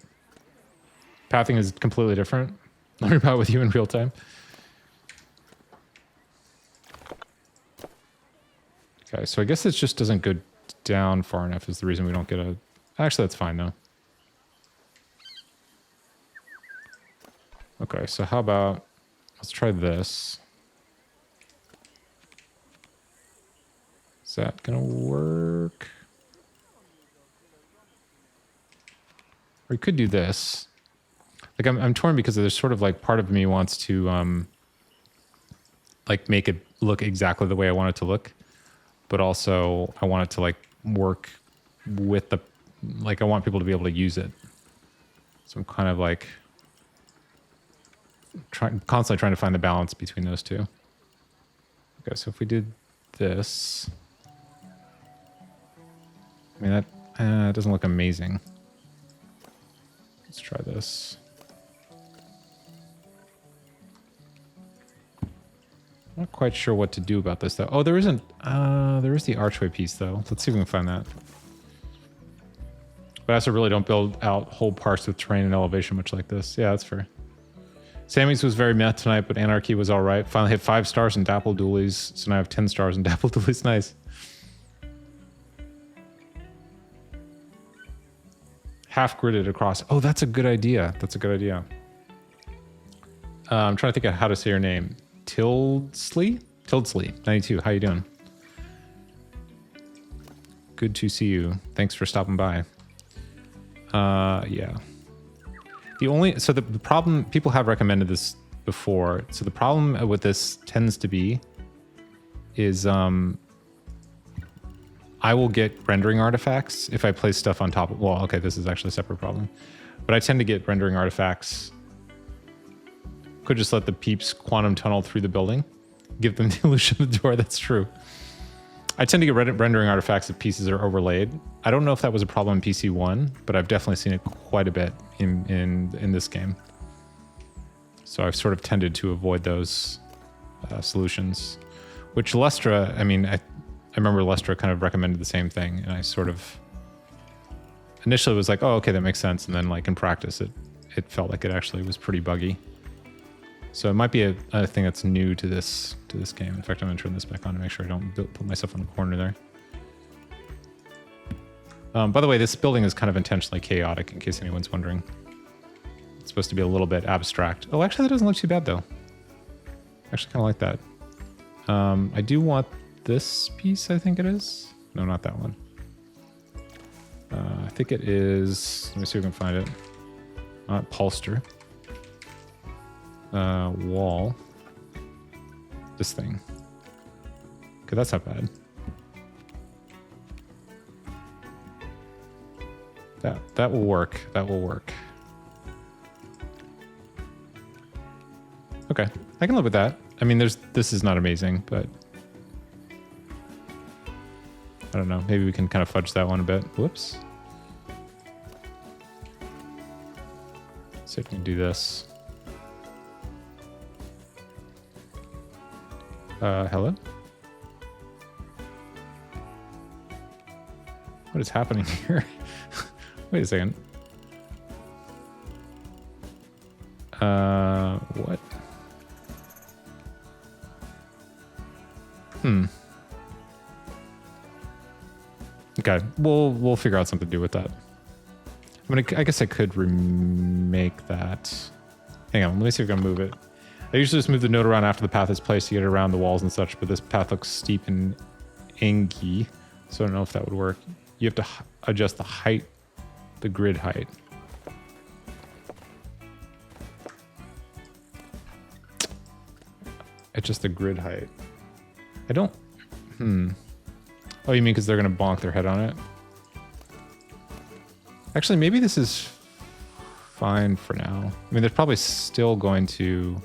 pathing is completely different. Learn about it with you in real time. Okay, so I guess this just doesn't go down far enough is the reason we don't get a... Actually, that's fine, though. Okay, so how about... Let's try this. Is that gonna work? Or we could do this. Like I'm torn because there's sort of like part of me wants to like make it look exactly the way I want it to look, but also I want it to like work with the, like I want people to be able to use it. So I'm kind of like constantly trying to find the balance between those two. Okay, so if we did this, I mean that doesn't look amazing. Let's try this. I'm not quite sure what to do about this though. Oh, there isn't. There is the archway piece though. Let's see if we can find that. But I also really don't build out whole parts with terrain and elevation much like this. Yeah, that's fair. Sammy's was very meh tonight, but Anarchy was all right. Finally hit 5 stars in Dapple Doolies, so now I have 10 stars in Dapple Doolies. Nice. Half gridded across. Oh, that's a good idea. That's a good idea. I'm trying to think of how to say your name. Tildesley? Tildesley, 92. How you doing? Good to see you. Thanks for stopping by. Yeah. So the problem, people have recommended this before. So the problem with this tends to be is I will get rendering artifacts if I place stuff on top of, well, okay, this is actually a separate problem. But I tend to get rendering artifacts. Could just let the peeps quantum tunnel through the building. Give them the illusion of the door, that's true. I tend to get rendering artifacts if pieces are overlaid. I don't know if that was a problem in PC1, but I've definitely seen it quite a bit in this game. So I've sort of tended to avoid those solutions. Which Lestra, I mean, I remember Lestra kind of recommended the same thing, and I sort of initially was like, oh, okay, that makes sense. And then like in practice, it felt like it actually was pretty buggy. So it might be a thing that's new to this game. In fact, I'm gonna turn this back on to make sure I don't put myself in a corner there. By the way, this building is kind of intentionally chaotic, in case anyone's wondering. It's supposed to be a little bit abstract. Oh, actually, that doesn't look too bad though. Actually, kind of like that. I do want this piece. I think it is. No, not that one. I think it is. Let me see if we can find it. Not Polster. Wall. This thing. Okay, that's not bad. That will work. That will work. Okay, I can live with that. I mean, this is not amazing, but I don't know. Maybe we can kind of fudge that one a bit. Whoops. Let's see if we can do this. Hello? What is happening here? Wait a second. What? Okay, we'll figure out something to do with that. I mean, I guess I could remake that. Hang on, let me see if I can move it. I usually just move the node around after the path is placed to get it around the walls and such, but this path looks steep and angy, so I don't know if that would work. You have to adjust the height, the grid height. Adjust the grid height. I don't... Oh, you mean because they're going to bonk their head on it? Actually, maybe this is fine for now. I mean, there's probably still going to...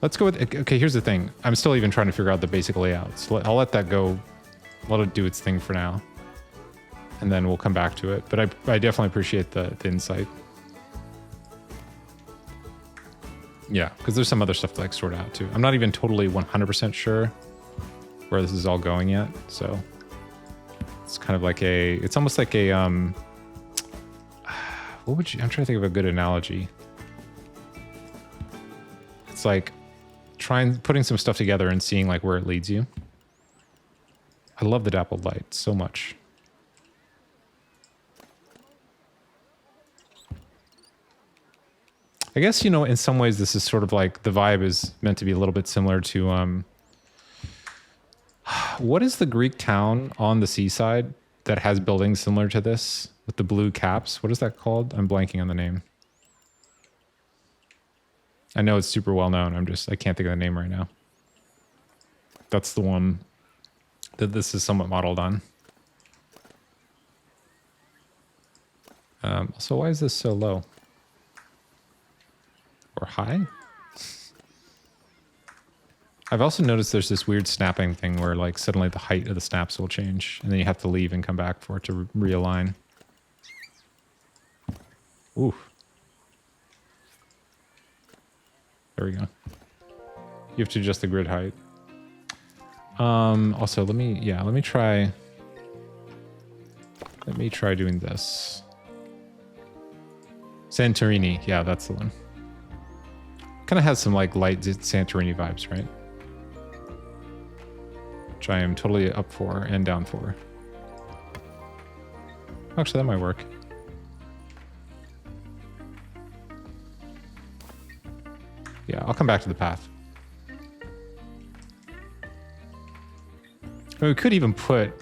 Let's go with... Okay, here's the thing. I'm still even trying to figure out the basic layout. So I'll let that go. Let it do its thing for now. And then we'll come back to it. But I definitely appreciate the insight. Yeah, because there's some other stuff to like sort out too. I'm not even totally 100% sure where this is all going yet. So it's kind of like it's almost like a, what would you, I'm trying to think of a good analogy. It's like putting some stuff together and seeing like where it leads you. I love the dappled light so much. I guess, you know, in some ways this is sort of like the vibe is meant to be a little bit similar to what is the Greek town on the seaside that has buildings similar to this with the blue caps. What is that called? I'm blanking on the name. I know it's super well known. I can't think of the name right now. That's the one that this is somewhat modeled on. Also, why is this so low? Or high? I've also noticed there's this weird snapping thing where like suddenly the height of the snaps will change and then you have to leave and come back for it to realign. Ooh. There we go. You have to adjust the grid height. Also, let me try doing this. Santorini, yeah, that's the one. Kind of has some like light Santorini vibes, right? Which I am totally up for and down for. Actually, that might work. Yeah, I'll come back to the path. I mean, we could even put...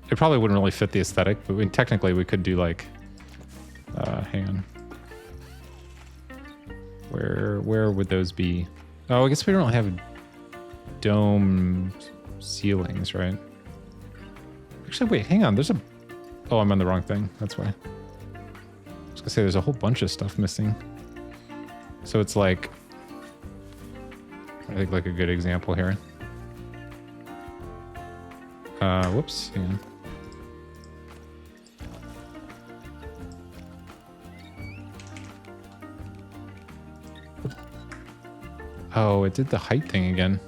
It probably wouldn't really fit the aesthetic, but technically we could do like... hang on. Where would those be? Oh, I guess we don't have dome ceilings, right? Actually, wait, hang on. There's a... Oh, I'm on the wrong thing. That's why. I was gonna say there's a whole bunch of stuff missing. So it's like... I think like a good example here. Whoops, hang on. Oh, it did the height thing again.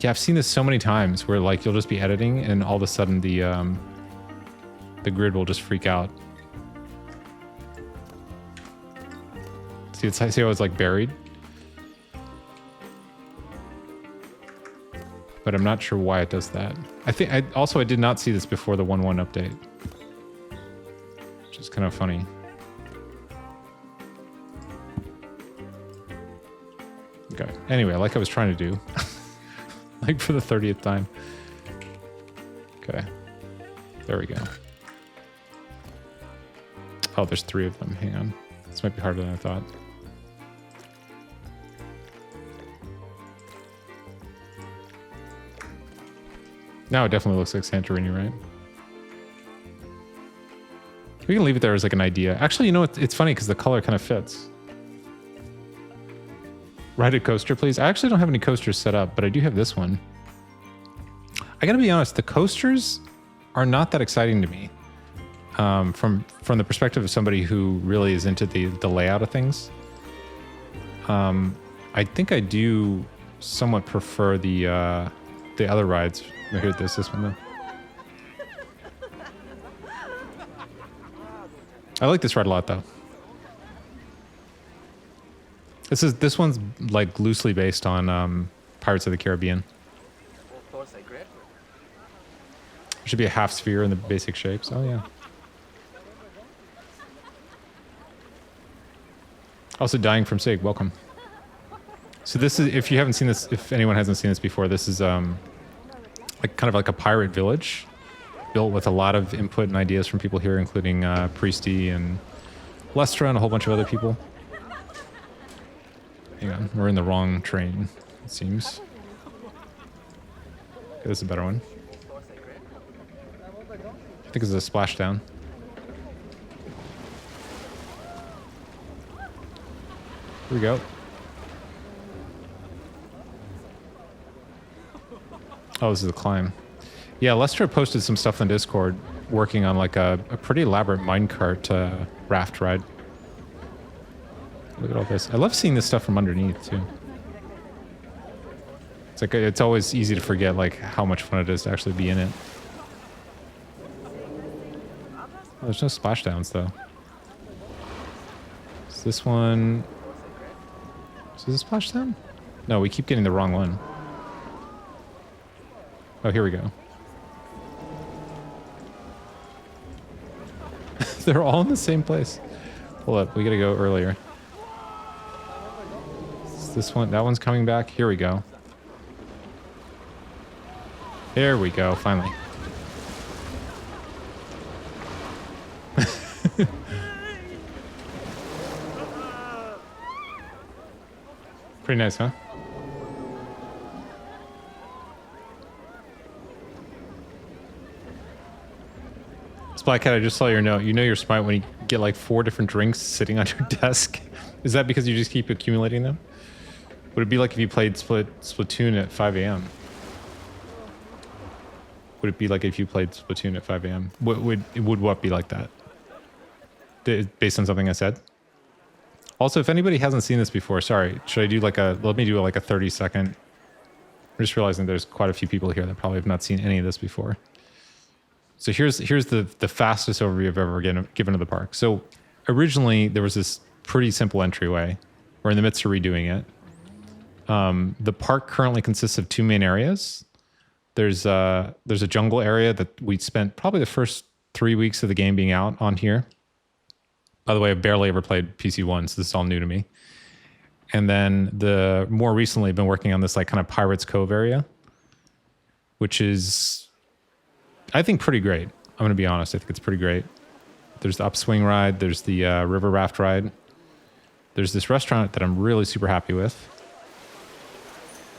Yeah, I've seen this so many times where like you'll just be editing and all of a sudden the grid will just freak out. See how it's like buried? But I'm not sure why it does that. I did not see this before the 1.1 update. Which is kind of funny. Okay. Anyway, like I was trying to do. Like for the 30th time. Okay. There we go. Oh, there's 3 of them. Hang on. This might be harder than I thought. Now it definitely looks like Santorini, right? We can leave it there as like an idea. Actually, you know what? It's funny because the color kind of fits. Ride a coaster, please. I actually don't have any coasters set up, but I do have this one. I gotta be honest, the coasters are not that exciting to me. From the perspective of somebody who really is into the layout of things. I think I do somewhat prefer the other rides. Here, this one though. I like this ride a lot though. This one's like loosely based on Pirates of the Caribbean. There should be a half sphere in the basic shapes. Oh yeah. Also, Dying from Sig, welcome. So this is, if you haven't seen this, if anyone hasn't seen this before, this is like kind of like a pirate village built with a lot of input and ideas from people here, including Priesty and Lestra and a whole bunch of other people. Hang on, we're in the wrong train, it seems. Okay, this is a better one. I think it's a splashdown. Here we go. Oh, this is a climb. Yeah, Lester posted some stuff on Discord working on like a pretty elaborate minecart raft ride. Look at all this. I love seeing this stuff from underneath too. It's like it's always easy to forget like how much fun it is to actually be in it. Oh, there's no splashdowns though. Is this one? Is this a splashdown? No, we keep getting the wrong one. Oh, here we go. They're all in the same place. Hold up, we gotta go earlier. Is this one? That one's coming back. Here we go. There we go, finally. Pretty nice, huh? Blackhead, I just saw your note. You know you're smart when you get like 4 different drinks sitting on your desk. Is that because you just keep accumulating them? Would it be like if you played Splatoon at 5 a.m.? Would it be like if you played Splatoon at 5 a.m.? Would what be like that? Based on something I said? Also, if anybody hasn't seen this before, sorry, should I do like let me do like a 30-second. I'm just realizing there's quite a few people here that probably have not seen any of this before. So here's the fastest overview I've ever given of the park. So originally there was this pretty simple entryway. We're in the midst of redoing it. The park currently consists of 2 main areas. There's a jungle area that we spent probably the first 3 weeks of the game being out on here. By the way, I've barely ever played PC1, so this is all new to me. And then more recently, I've been working on this like kind of Pirates Cove area, which is, I think, pretty great. I'm going to be honest. I think it's pretty great. There's the upswing ride. There's the river raft ride. There's this restaurant that I'm really super happy with.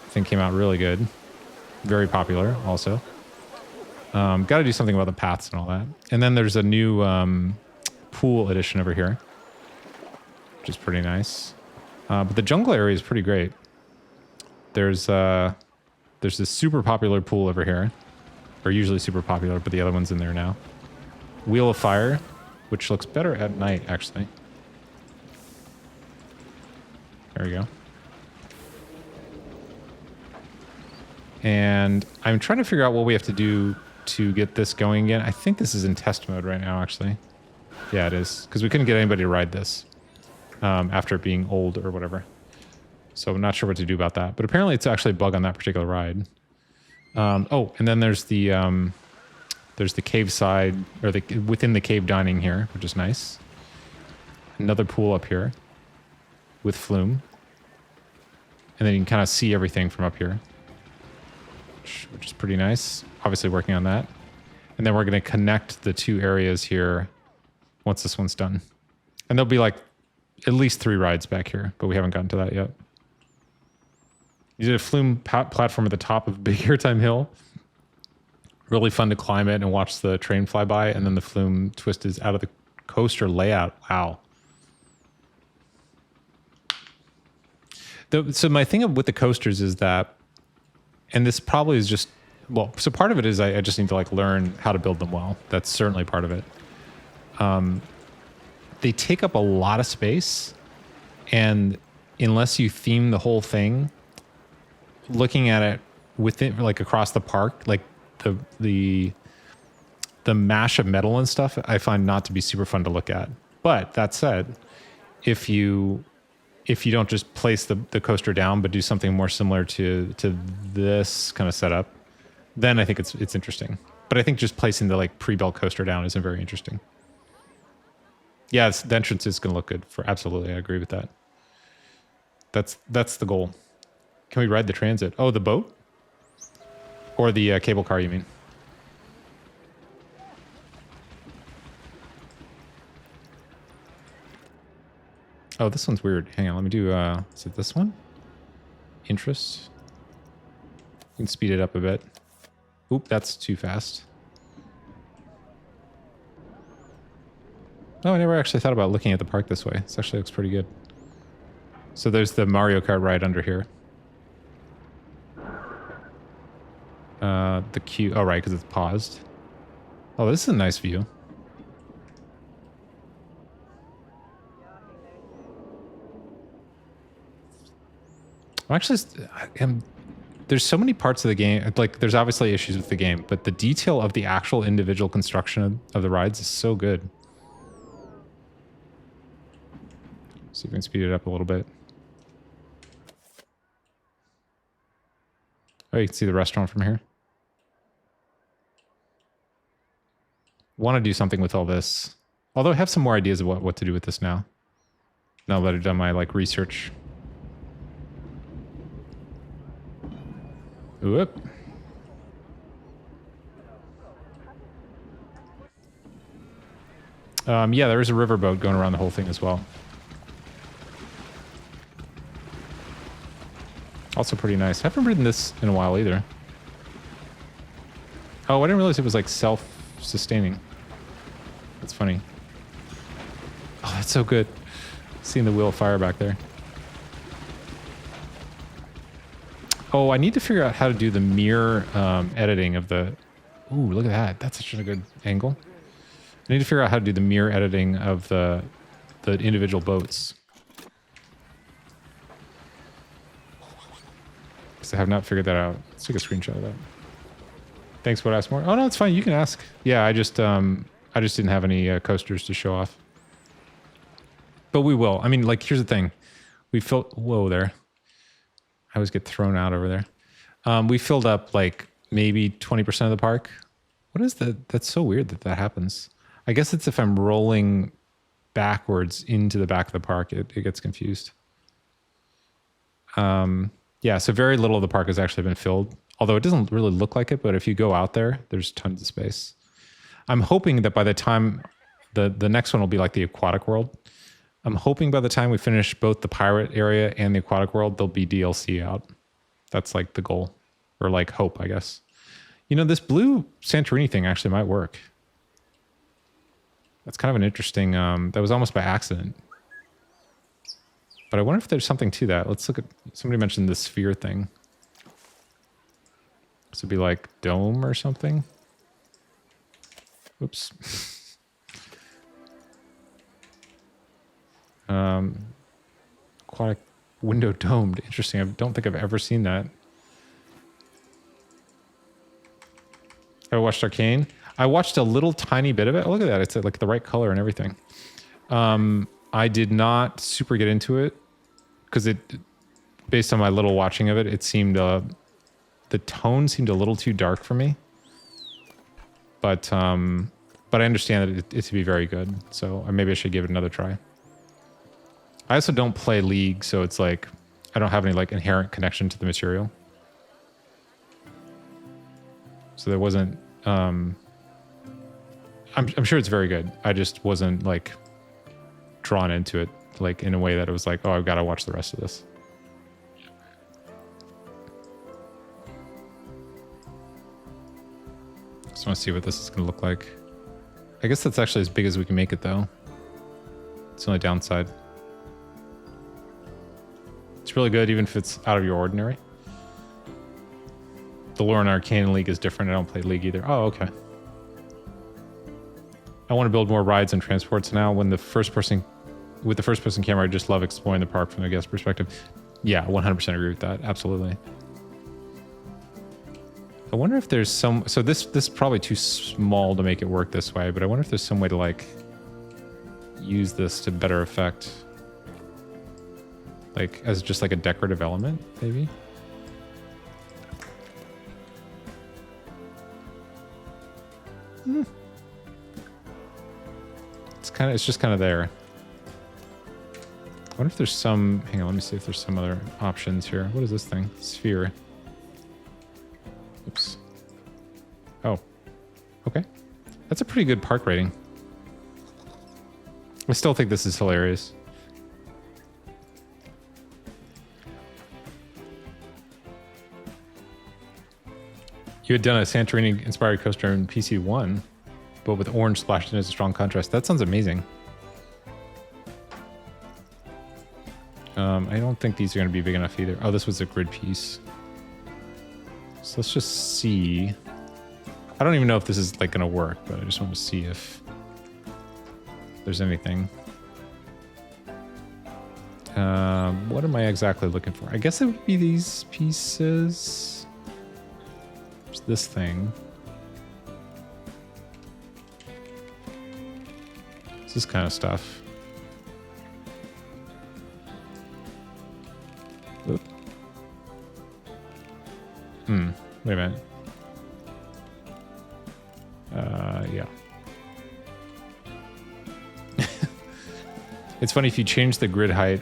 I think came out really good. Very popular also. Got to do something about the paths and all that. And then there's a new pool edition over here, which is pretty nice. But the jungle area is pretty great. There's this super popular pool over here. Or usually super popular, but the other one's in there now. Wheel of Fire, which looks better at night, actually. There we go. And I'm trying to figure out what we have to do to get this going again. I think this is in test mode right now, actually. Yeah, it is. Because we couldn't get anybody to ride this after it being old or whatever. So I'm not sure what to do about that. But apparently it's actually a bug on that particular ride. Oh, and then there's the cave side, or within the cave dining here, which is nice. Another pool up here with flume. And then you can kind of see everything from up here, which is pretty nice. Obviously working on that. And then we're going to connect the 2 areas here once this one's done. And there'll be like at least 3 rides back here, but we haven't gotten to that yet. You did a flume platform at the top of Big Airtime Hill. Really fun to climb it and watch the train fly by, and then the flume twist is out of the coaster layout. Wow. So my thing with the coasters is that, and this probably is just, well, so part of it is I just need to like learn how to build them well. That's certainly part of it. They take up a lot of space, and unless you theme the whole thing, looking at it within, like across the park, like the mash of metal and stuff, I find not to be super fun to look at. But that said, if you don't just place the coaster down, but do something more similar to this kind of setup, then I think it's interesting. But I think just placing the like pre-built coaster down isn't very interesting. Yeah, the entrance is going to look good for absolutely. I agree with that. That's the goal. Can we ride the transit? Oh, the boat? Or the cable car, you mean? Oh, this one's weird. Hang on, let me do, is it this one? Interest. You can speed it up a bit. Oop, that's too fast. Oh, I never actually thought about looking at the park this way. This actually looks pretty good. So there's the Mario Kart ride under here. The queue. Oh, right, because it's paused. Oh, this is a nice view. There's so many parts of the game. Like, there's obviously issues with the game, but the detail of the actual individual construction of the rides is so good. See if we can speed it up a little bit. Oh, you can see the restaurant from here. Want to do something with all this. Although I have some more ideas of what to do with this now. Now that I've done my like research. Whoop. Yeah, there is a riverboat going around the whole thing as well. Also pretty nice. I haven't ridden this in a while either. Oh, I didn't realize it was like self-sustaining. That's funny. Oh, that's so good. Seeing the wheel of fire back there. Oh, I need to figure out how to do the mirror editing of the... Ooh, look at that. That's such a good angle. I need to figure out how to do the mirror editing of the individual boats. Because I have not figured that out. Let's take a screenshot of that. Thanks, what ask more? Oh, no, it's fine. You can ask. Yeah, I just didn't have any coasters to show off. But we will. I mean, like, here's the thing. We filled... Whoa, there. I always get thrown out over there. We filled up, like, maybe 20% of the park. What is that? That's so weird that that happens. I guess it's if I'm rolling backwards into the back of the park, it gets confused. Yeah, so very little of the park has actually been filled. Although it doesn't really look like it, but if you go out there, there's tons of space. I'm hoping that by the time the next one will be like the aquatic world. I'm hoping by the time we finish both the pirate area and the aquatic world, there'll be DLC out. That's like the goal, or like hope, I guess. You know, this blue Santorini thing actually might work. That's kind of an interesting, that was almost by accident. But I wonder if there's something to that. Let's look at, somebody mentioned the sphere thing. This would be like dome or something. Whoops. Aquatic window domed. Interesting. I don't think I've ever seen that. I watched Arcane. I watched a little tiny bit of it. Oh, look at that. It's like the right color and everything. I did not super get into it because based on my little watching of it, it seemed, the tone seemed a little too dark for me. But I understand that it to be very good. So maybe I should give it another try. I also don't play League, so it's like, I don't have any like inherent connection to the material. So there wasn't, I'm sure it's very good. I just wasn't like drawn into it like in a way that it was like, oh, I've got to watch the rest of this. Just want to see what this is going to look like. I guess that's actually as big as we can make it though. It's the only downside. It's really good even if it's out of your ordinary. The lore in Arcane League is different. I don't play League either. Oh, okay. I want to build more rides and transports now. With the first person camera, I just love exploring the park from the guest perspective. Yeah, 100% agree with that. Absolutely. I wonder if there's some... So this is probably too small to make it work this way, but I wonder if there's some way to like use this to better effect. Like as just like a decorative element, maybe? It's just kind of there. I wonder if there's some... Hang on, let me see if there's some other options here. What is this thing? Sphere. Oops. Oh. Okay. That's a pretty good park rating. I still think this is hilarious. You had done a Santorini-inspired coaster in PC1, but with orange splashed in as a strong contrast. That sounds amazing. I don't think these are going to be big enough either. Oh, this was a grid piece. So let's just see. I don't even know if this is like going to work, but I just want to see if there's anything. What am I exactly looking for? I guess it would be these pieces. There's this thing. It's this kind of stuff. Oop. Wait a minute. Yeah. It's funny, if you change the grid height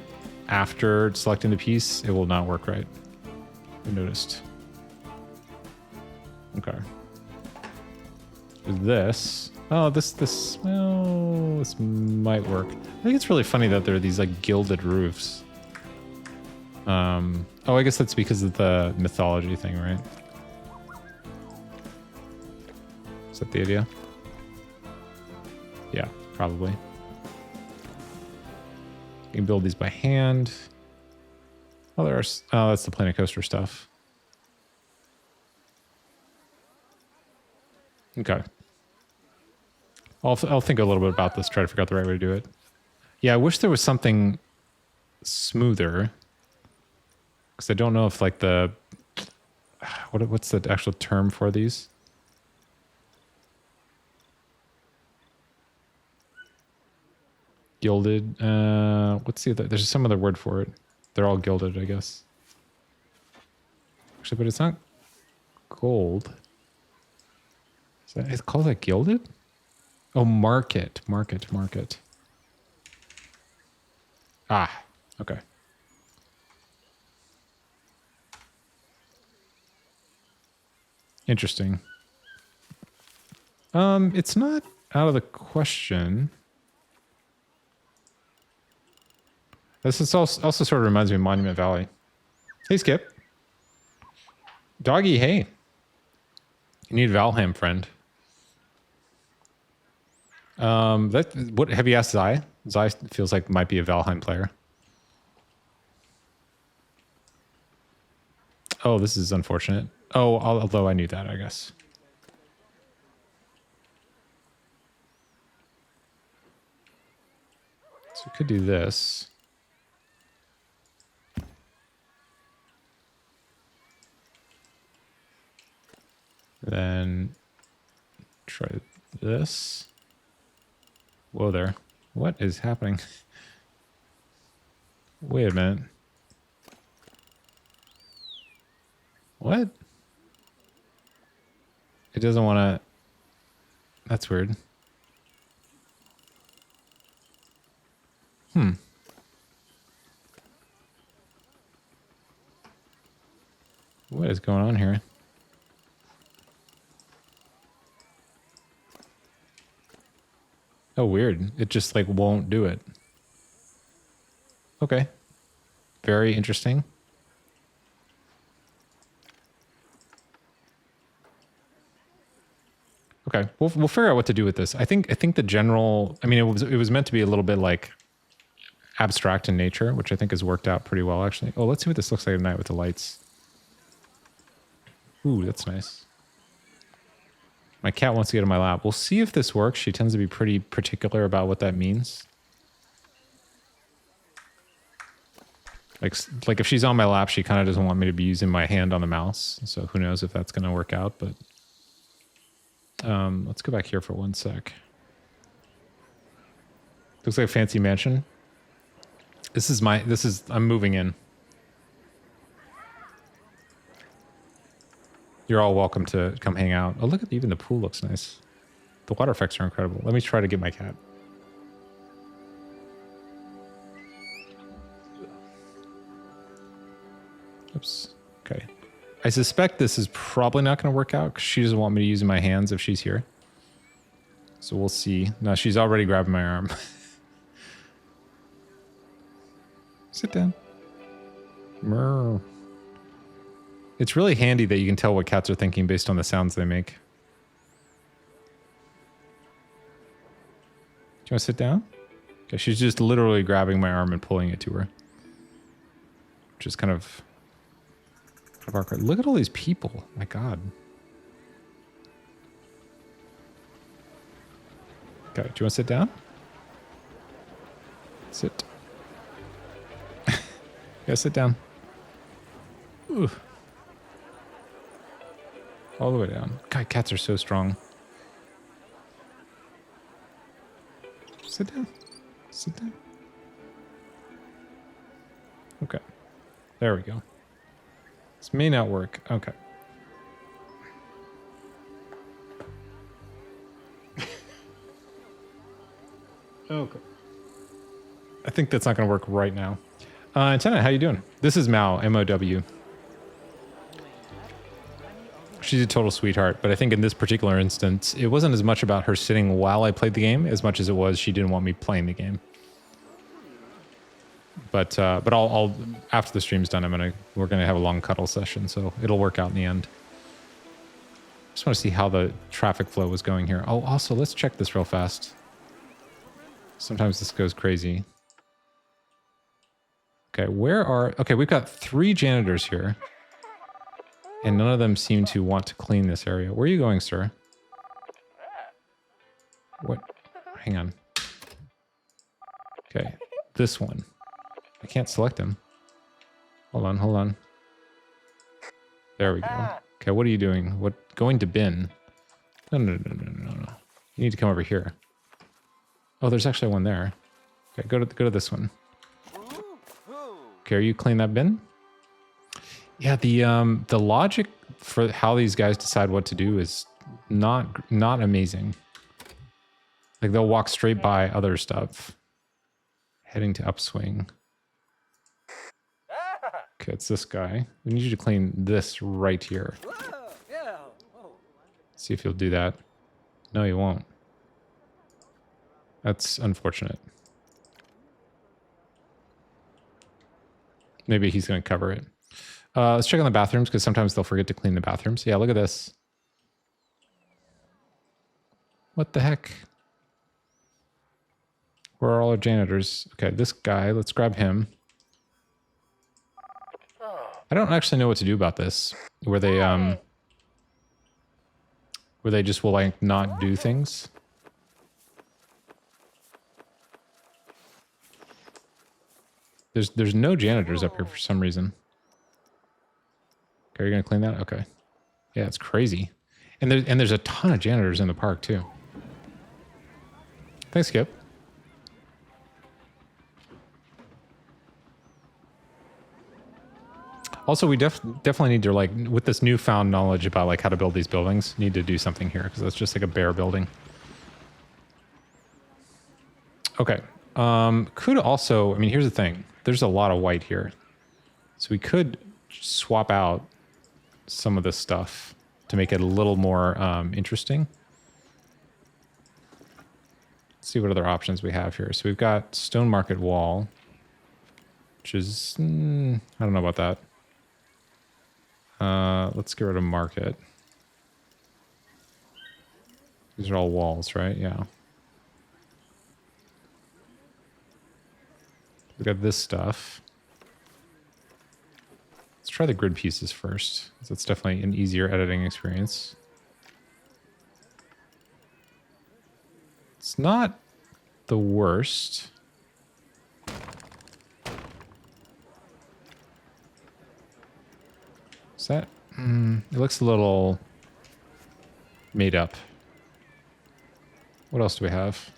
after selecting the piece, it will not work right. I noticed. Okay. This. Oh, this might work. I think it's really funny that there are these like gilded roofs. Oh, I guess that's because of the mythology thing, right? Is that the idea? Yeah, probably. You can build these by hand. Oh, there's... Oh, that's the Planet Coaster stuff. Okay. I'll think a little bit about this, try to figure out the right way to do it. Yeah, I wish there was something smoother. Because I don't know if, like, the... What's the actual term for these? Gilded. What's the other? There's some other word for it. They're all gilded, I guess. Actually, but it's not gold. Is it called that gilded? Oh, market. Market. Ah, okay. Interesting. It's not out of the question. This is also sort of reminds me of Monument Valley. Hey, Skip. Doggy, hey. You need Valheim, friend. What have you asked Zai? Zai feels like might be a Valheim player. Oh, this is unfortunate. Oh, although I knew that, I guess. So we could do this. Then try this. Whoa there. What is happening? Wait a minute. What? It doesn't want to... That's weird. What is going on here? Oh, weird. It just, like, won't do it. Okay. Very interesting. Okay, we'll figure out what to do with this. I think the general... I mean, it was meant to be a little bit, like, abstract in nature, which I think has worked out pretty well, actually. Oh, let's see what this looks like at night with the lights. Ooh, that's nice. My cat wants to get in my lap. We'll see if this works. She tends to be pretty particular about what that means. Like if she's on my lap, she kind of doesn't want me to be using my hand on the mouse. So who knows if that's going to work out, but... let's go back here for 1 sec. Looks like a fancy mansion. I'm moving in. You're all welcome to come hang out. Oh, look at even the pool looks nice. The water effects are incredible. Let me try to get my cat. Oops. Okay. I suspect this is probably not going to work out because she doesn't want me to use my hands if she's here. So we'll see. No, she's already grabbing my arm. Sit down. Murr. It's really handy that you can tell what cats are thinking based on the sounds they make. Do you want to sit down? Okay, she's just literally grabbing my arm and pulling it to her. Which is kind of awkward. Look at all these people. My God. Okay, do you want to sit down? Sit. Yeah, sit down. Ooh. All the way down. God, cats are so strong. Sit down. Sit down. Okay. There we go. This may not work. Okay. Okay. I think that's not going to work right now. Antenna, how you doing? This is Mao, M-O-W. She's a total sweetheart, but I think in this particular instance, it wasn't as much about her sitting while I played the game as much as it was she didn't want me playing the game. But I'll after the stream's done, we're gonna have a long cuddle session, so it'll work out in the end. Just want to see how the traffic flow was going here. Oh, also let's check this real fast. Sometimes this goes crazy. Okay, we've got 3 janitors here. And none of them seem to want to clean this area. Where are you going, sir? What? Hang on. Okay, this one. I can't select him. Hold on. There we go. Okay, what are you doing? Going to bin? No. You need to come over here. Oh, there's actually one there. Okay, go to this one. Okay, are you clean that bin? Yeah, the logic for how these guys decide what to do is not amazing. Like they'll walk straight by other stuff. Heading to upswing. Okay, it's this guy. We need you to clean this right here. See if you'll do that. No, you won't. That's unfortunate. Maybe he's going to cover it. Let's check on the bathrooms because sometimes they'll forget to clean the bathrooms. Yeah, look at this. What the heck? Where are all our janitors? Okay, this guy, let's grab him. I don't actually know what to do about this. Where they just will like not do things. There's no janitors up here for some reason. Okay, you're gonna clean that? Okay. Yeah, it's crazy. And there's a ton of janitors in the park too. Thanks, Skip. Also, we definitely need to, like, with this newfound knowledge about like how to build these buildings, need to do something here because that's just like a bare building. Okay. Could also, I mean, here's the thing. There's a lot of white here. So we could swap out some of this stuff to make it a little more interesting. Let's see what other options we have here. So we've got Stone Market Wall, which is, I don't know about that. Let's get rid of Market. These are all walls, right? Yeah. We got this stuff. Let's try the grid pieces first. That's definitely an easier editing experience. It's not the worst. Is that? It looks a little made up. What else do we have?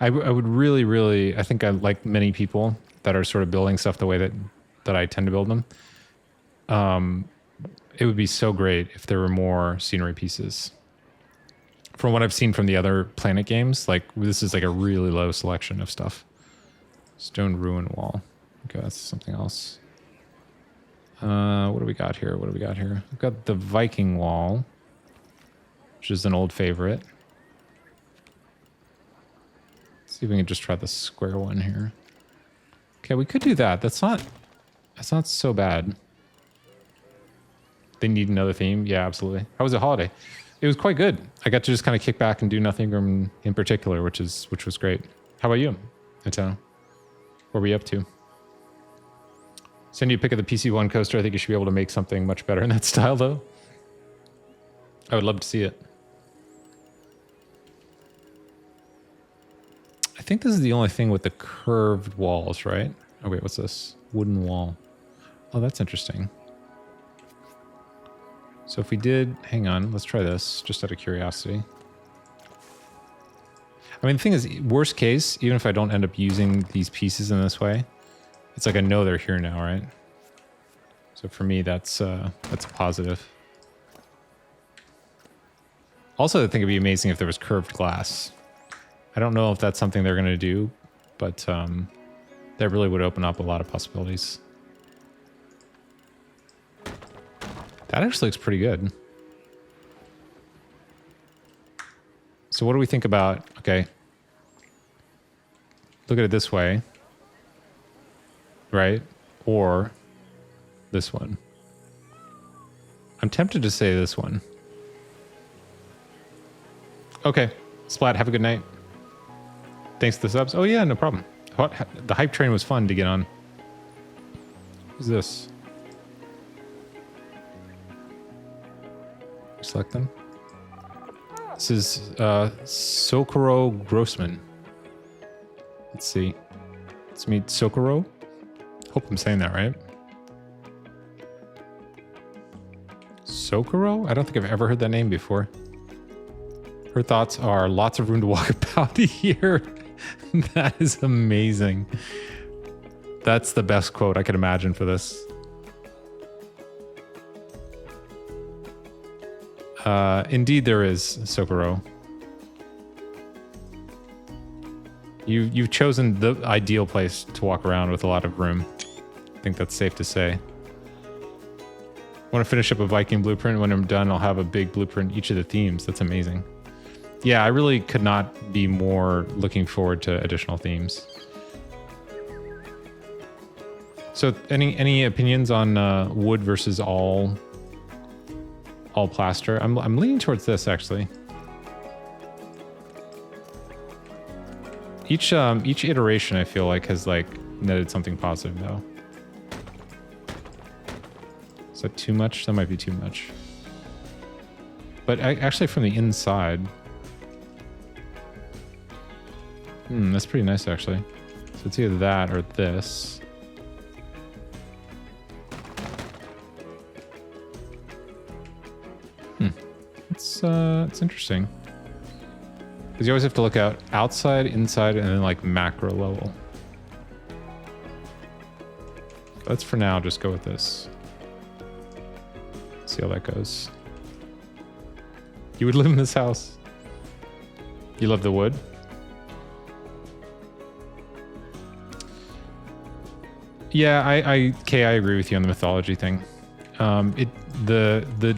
I would really, I think I like many people that are sort of building stuff the way that I tend to build them. It would be so great if there were more scenery pieces. From what I've seen from the other Planet games, like this is like a really low selection of stuff. Stone Ruin Wall. Okay, that's something else. What do we got here? We've got the Viking Wall, which is an old favorite. See if we can just try the square one here. Okay, we could do that. That's not so bad. They need another theme. Yeah, absolutely. How was the holiday? It was quite good. I got to just kind of kick back and do nothing in particular, which was great. How about you, Antonio? What were you up to? Send you a pic of the PC1 coaster. I think you should be able to make something much better in that style, though. I would love to see it. I think this is the only thing with the curved walls, right? Oh, wait, what's this? Wooden wall. Oh, that's interesting. So if we did... Hang on, let's try this, just out of curiosity. I mean, the thing is, worst case, even if I don't end up using these pieces in this way, it's like I know they're here now, right? So for me, that's a positive. Also, I think it'd be amazing if there was curved glass. I don't know if that's something they're going to do, but that really would open up a lot of possibilities. That actually looks pretty good. So what do we think about... Okay. Look at it this way. right? Or this one. I'm tempted to say this one. Okay. Splat, have a good night. Thanks for the subs. Oh, yeah, no problem. The hype train was fun to get on. Who's this? Select them. This is Socorro Grossman. Let's see. Let's meet Socorro. Hope I'm saying that right. Socorro? I don't think I've ever heard that name before. Her thoughts are lots of room to walk about here. That is amazing. That's the best quote I could imagine for this. Indeed there is, Socorro. You've chosen the ideal place to walk around with a lot of room. I think that's safe to say. I want to finish up a Viking blueprint. When I'm done, I'll have a big blueprint each of the themes. That's amazing. Yeah, I really could not be more looking forward to additional themes. So, any opinions on wood versus all plaster? I'm leaning towards this actually. Each iteration I feel like has like netted something positive though. Is that too much? That might be too much. But actually from the inside, that's pretty nice actually. So it's either that or this. It's interesting. Because you always have to look out outside, inside, and then like macro level. Let's for now just go with this. See how that goes. You would live in this house. You love the wood? Yeah, I agree with you on the mythology thing. The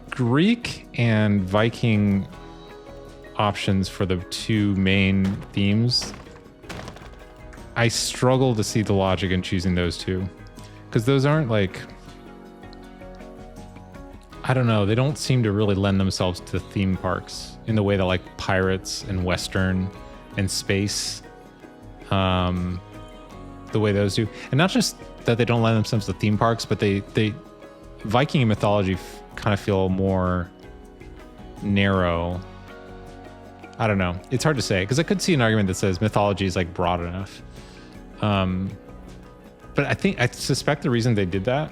Greek and Viking options for the two main themes, I struggle to see the logic in choosing those two. Because those aren't like... I don't know, they don't seem to really lend themselves to theme parks in the way that like pirates and Western and space, the way those do. And not just that they don't lend themselves to theme parks, but they Viking and mythology kind of feel more narrow. I don't know. It's hard to say because I could see an argument that says mythology is like broad enough. But I suspect the reason they did that.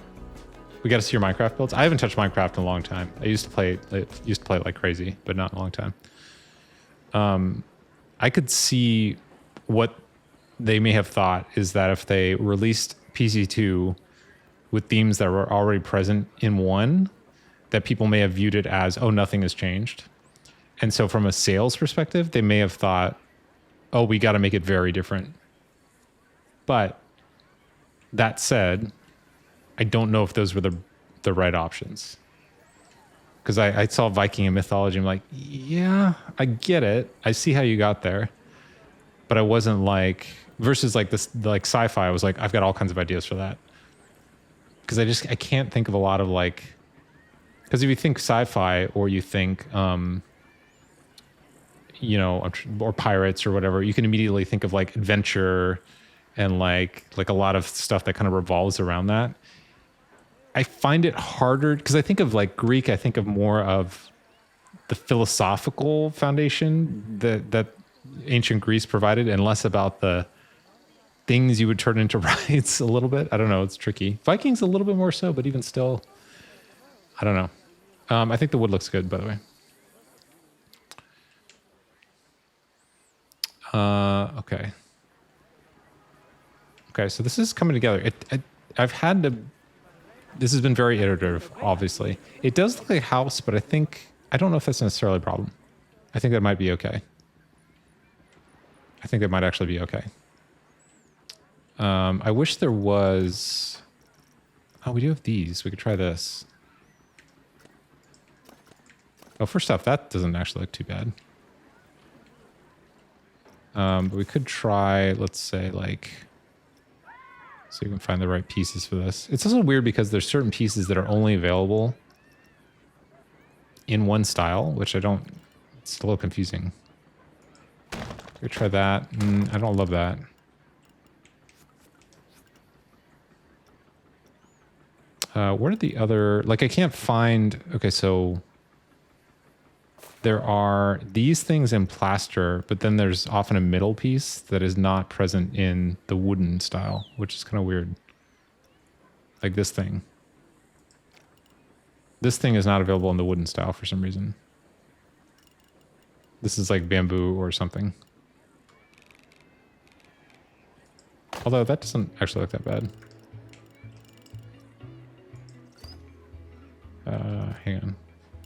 We got to see your Minecraft builds. I haven't touched Minecraft in a long time. I used to play it like crazy, but not in a long time. I could see what they may have thought is that if they released PC2 with themes that were already present in 1, that people may have viewed it as, oh, nothing has changed. And so from a sales perspective, they may have thought, oh, we got to make it very different. But that said, I don't know if those were the right options. Because I saw Viking and mythology, I'm like, yeah, I get it. I see how you got there. But I wasn't like, versus like this, like sci-fi, I was like, I've got all kinds of ideas for that. Because I can't think of a lot of like, because if you think sci-fi or you think, you know, or pirates or whatever, you can immediately think of like adventure and like a lot of stuff that kind of revolves around that. I find it harder because I think of like Greek, I think of more of the philosophical foundation that ancient Greece provided and less about the things you would turn into rites a little bit. I don't know. It's tricky. Vikings a little bit more so, but even still, I don't know. I think the wood looks good, by the way. Okay. Okay, so this is coming together. I've had to... This has been very iterative, obviously. It does look like a house, but I don't know if that's necessarily a problem. I think that might be okay. I think that might actually be okay. I wish there was... Oh, we do have these. We could try this. Oh, first off, that doesn't actually look too bad. But we could try, let's say, like... so you can find the right pieces for this. It's also weird because there's certain pieces that are only available in one style, which I don't, it's a little confusing. We try that. I don't love that. Where are the other, like I can't find, okay, so there are these things in plaster, but then there's often a middle piece that is not present in the wooden style, which is kind of weird. Like this thing. This thing is not available in the wooden style for some reason. This is like bamboo or something. Although that doesn't actually look that bad. Hang on.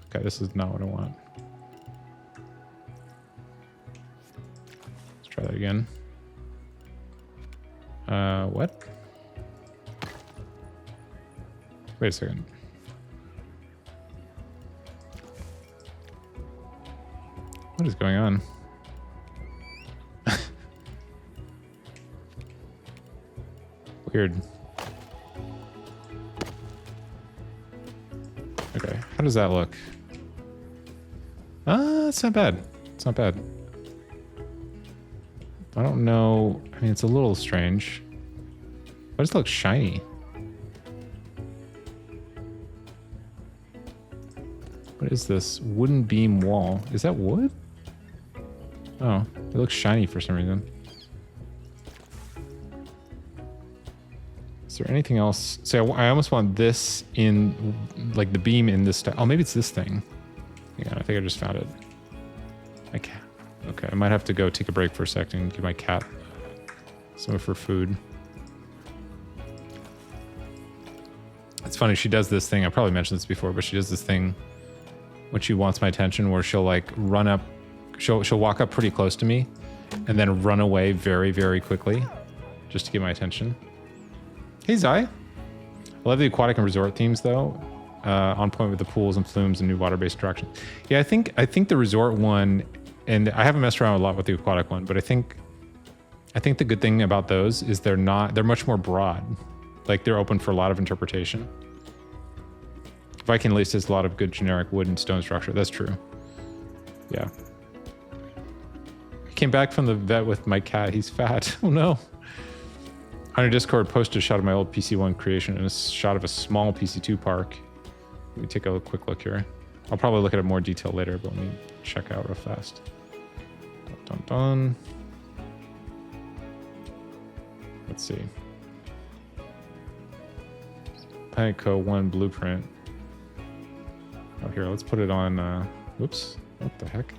Okay, this is not what I want. Let's try that again. What? Wait a second. What is going on? Weird. Okay, how does that look? It's not bad. It's not bad. I don't know. I mean, it's a little strange. Why does it look shiny? What is this? Wooden beam wall. Is that wood? Oh, it looks shiny for some reason. Is there anything else? So I almost want this in, like the beam in this style. Oh, maybe it's this thing. Hang on, I think I just found it. My cat. Okay, I might have to go take a break for a second and give my cat some of her food. It's funny, she does this thing. I probably mentioned this before, but she does this thing when she wants my attention where she'll like run up, she'll walk up pretty close to me and then run away very, very quickly just to get my attention. Hey, Zai. I love the aquatic and resort themes, though. On point with the pools and flumes and new water-based attractions. Yeah, I think the resort one, and I haven't messed around a lot with the aquatic one, but I think the good thing about those is they're much more broad. Like they're open for a lot of interpretation. Viking at least has a lot of good generic wood and stone structure. That's true. Yeah. I came back from the vet with my cat. He's fat. Oh no. On your Discord, post a shot of my old PC1 creation and a shot of a small PC2 park. Let me take a quick look here. I'll probably look at it in more detail later, but let me check out real fast. Dun, dun, dun. Let's see. Pineco 1 blueprint. Oh, here, let's put it on. Whoops. What the heck?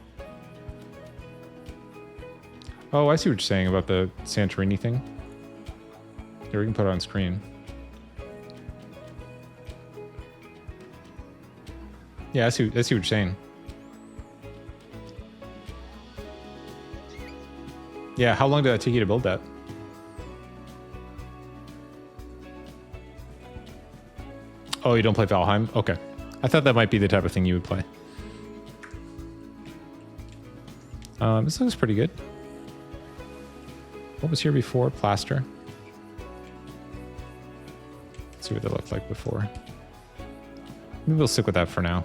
Oh, I see what you're saying about the Santorini thing. Here, we can put it on screen. Yeah, I see what you're saying. Yeah, how long did that take you to build that? Oh, you don't play Valheim? Okay. I thought that might be the type of thing you would play. This looks pretty good. What was here before? Plaster. Let's see what that looked like before. Maybe we'll stick with that for now.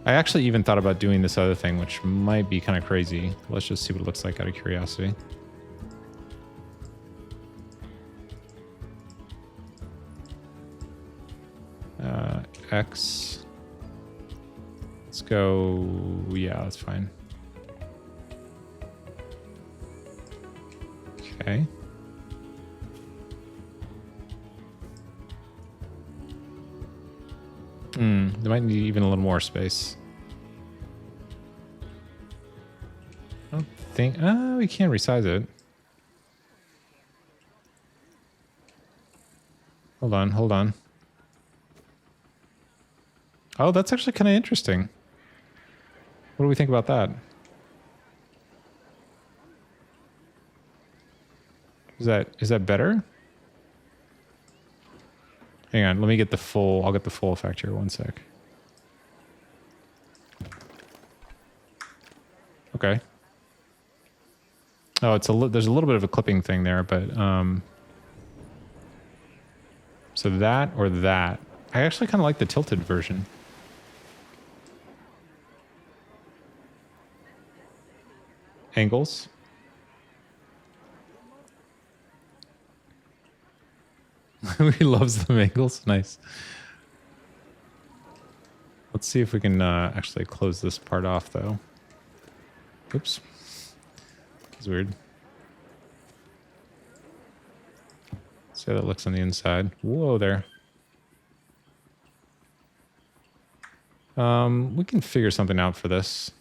I actually even thought about doing this other thing, which might be kind of crazy. Let's just see what it looks like out of curiosity. X. Let's go. Yeah, that's fine. Okay. They might need even a little more space. I don't think. We can't resize it. Hold on, hold on. Oh, that's actually kind of interesting. What do we think about that? Is that better? Hang on, let me get the full. I'll get the full effect here. One sec. Okay. Oh, there's a little bit of a clipping thing there, but so that or that. I actually kind of like the tilted version. Angles. He loves the angles. Nice. Let's see if we can actually close this part off, though. Oops. It's weird. See how that looks on the inside. Whoa there. We can figure something out for this.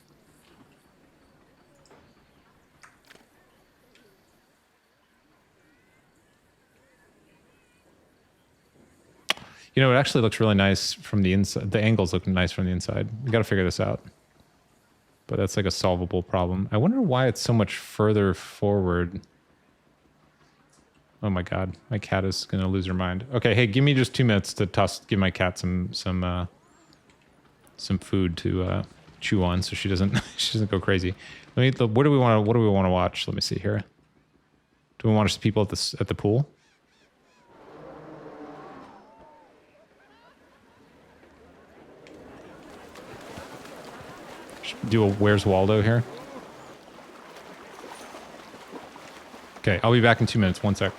You know, it actually looks really nice from the inside. The angles look nice from the inside. We got to figure this out. But that's like a solvable problem. I wonder why it's so much further forward. Oh my god, my cat is gonna lose her mind. Okay, hey, give me just 2 minutes to give my cat some food to chew on, so she doesn't go crazy. What do we want to watch? Let me see here. Do we want to see people at the pool? Do a Where's Waldo here? Okay, I'll be back in 2 minutes. 1 sec.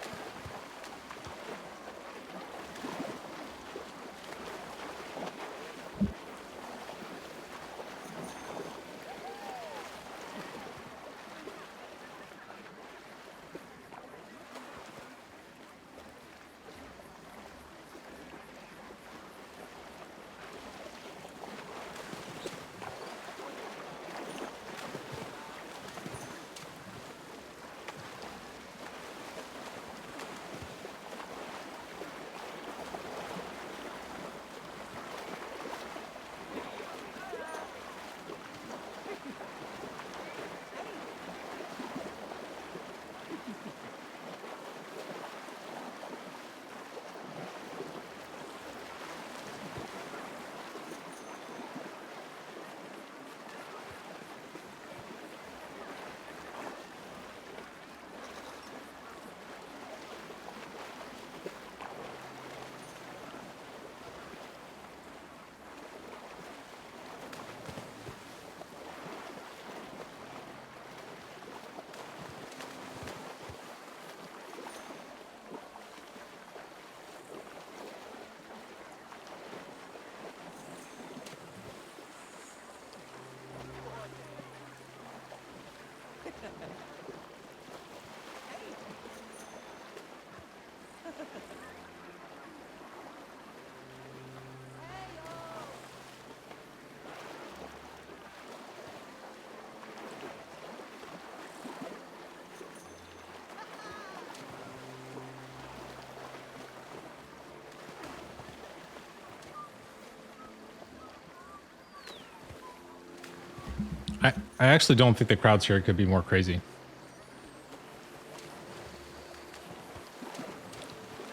I actually don't think the crowds here could be more crazy.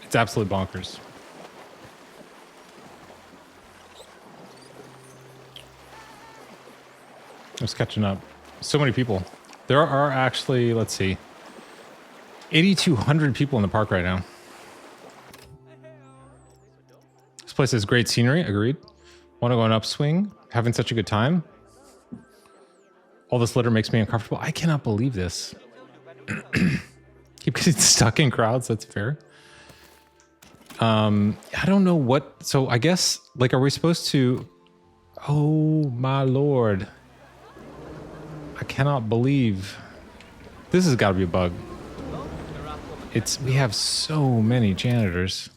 It's absolute bonkers. I was catching up. So many people. There are actually, let's see, 8,200 people in the park right now. This place has great scenery, agreed. Want to go on upswing? Having such a good time? All this litter makes me uncomfortable. I cannot believe this. Keep getting stuck in crowds, that's fair. I don't know what, so I guess, like, are we supposed to, oh my lord. I cannot believe, this has got to be a bug. We have so many janitors.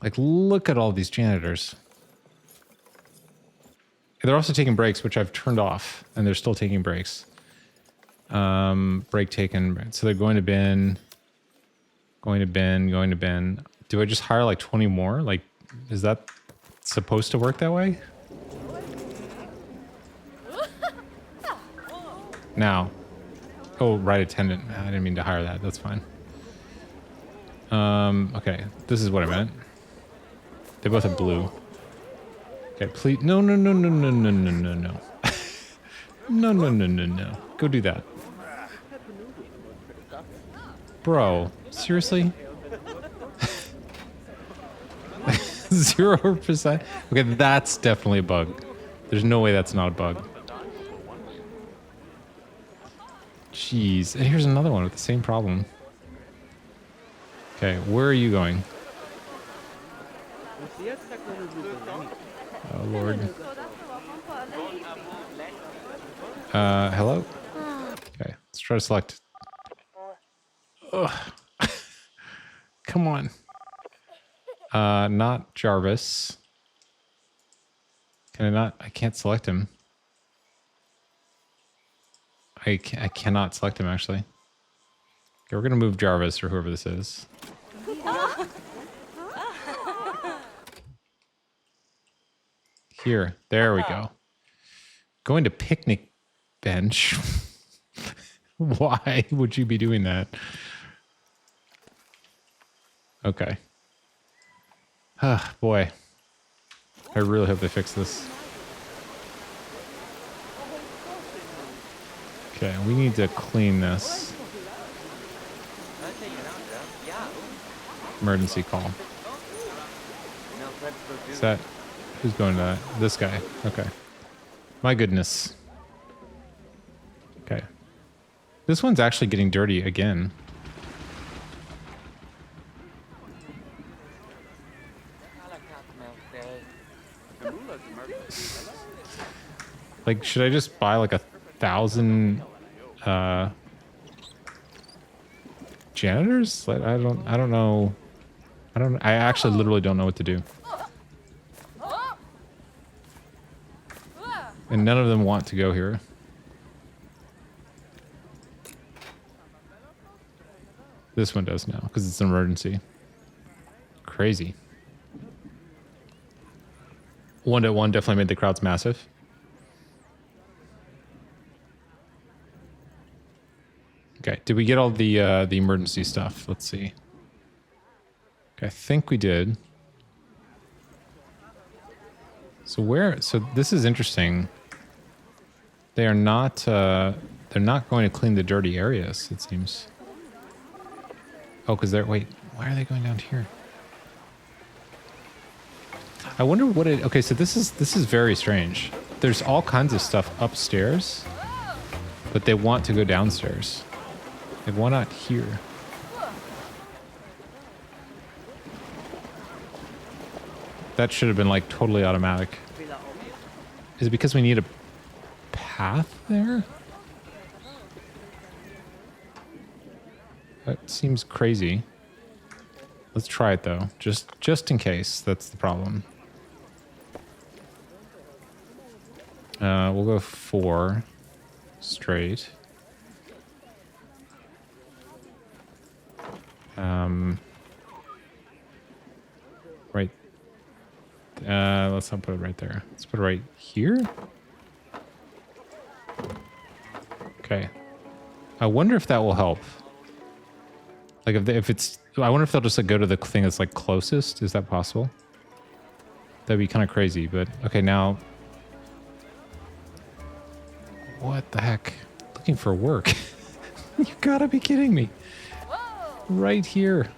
Like, look at all these janitors. They're also taking breaks, which I've turned off, and they're still taking breaks. Break taken. So they're going to bin, going to bin, going to bin. Do I just hire like 20 more? Like, is that supposed to work that way? Now. Oh, right attendant. I didn't mean to hire that. That's fine. Okay. This is what I meant. They both have blue. Okay, please. No, no, no, no, no, no, no, no, no. No, no, no, no, no. Go do that. Bro, seriously? 0%? Okay, that's definitely a bug. There's no way that's not a bug. Jeez. And here's another one with the same problem. Okay, where are you going? Oh, Lord. Hello? Okay, let's try to select. Ugh. Come on. Not Jarvis. Can I not? I can't select him. I cannot select him, actually. Okay, we're going to move Jarvis or whoever this is. Here. There we go. Going to picnic bench. Why would you be doing that? Okay. Ah, boy. I really hope they fix this. Okay, we need to clean this. Emergency call. Is that... Who's going to that? This guy. Okay. My goodness. Okay. This one's actually getting dirty again. Like, should I just buy like 1,000 janitors? Like, I don't know. I actually literally don't know what to do. And none of them want to go here. This one does now, because it's an emergency. Crazy. 1-1 definitely made the crowds massive. Okay, did we get all the emergency stuff? Let's see. Okay, I think we did. So this is interesting. They are not, they're not going to clean the dirty areas, it seems. Oh, because wait, why are they going down here? I wonder what okay, so this is very strange. There's all kinds of stuff upstairs, but they want to go downstairs. Like, why not here? That should have been like totally automatic. Is it because we need a path there? That seems crazy. Let's try it though, just in case that's the problem. We'll go 4 straight. Right. Let's not put it right there. Let's put it right here. Okay. I wonder if that will help. Like if it's, I wonder if they'll just like go to the thing that's like closest. Is that possible? That'd be kind of crazy, but okay, now. What the heck? Looking for work. You gotta be kidding me. Right here.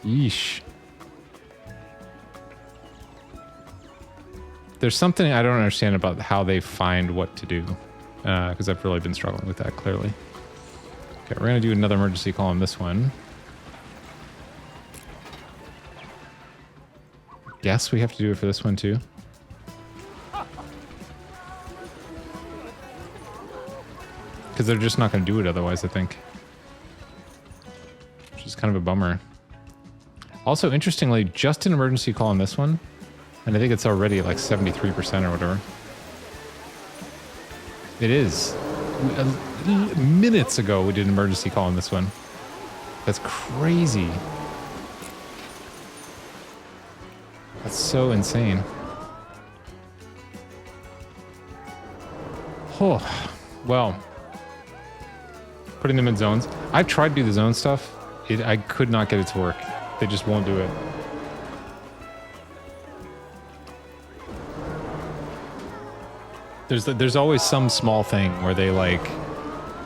Yeesh. There's something I don't understand about how they find what to do. Because I've really been struggling with that, clearly. Okay, we're going to do another emergency call on this one. Guess we have to do it for this one, too. Because they're just not going to do it otherwise, I think. Which is kind of a bummer. Also, interestingly, just an emergency call on this one. And I think it's already at like 73% or whatever. It is. Minutes ago, we did an emergency call on this one. That's crazy. That's so insane. Oh, well. Putting them in zones. I've tried to do the zone stuff. I could not get it to work. They just won't do it. There's always some small thing where they like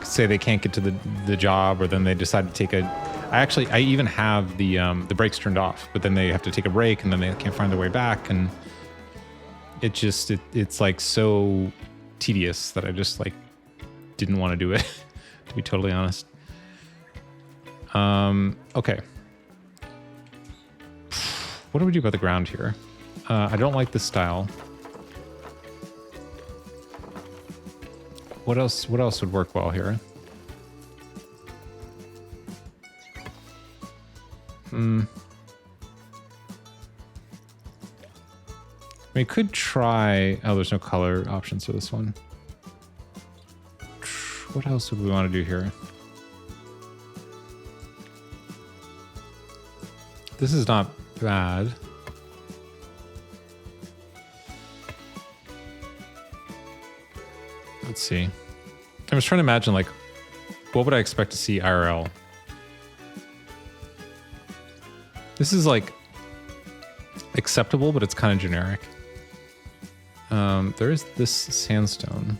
say they can't get to the job, or then they decide to take a. I even have the brakes turned off, but then they have to take a break, and then they can't find their way back, and it's like so tedious that I just like didn't want to do it, to be totally honest. Okay. What do we do about the ground here? I don't like this style. What else would work well here? We could try... Oh, there's no color options for this one. What else would we want to do here? This is not bad. Let's see. I was trying to imagine, like, what would I expect to see IRL? This is, like, acceptable, but it's kind of generic. There is this sandstone,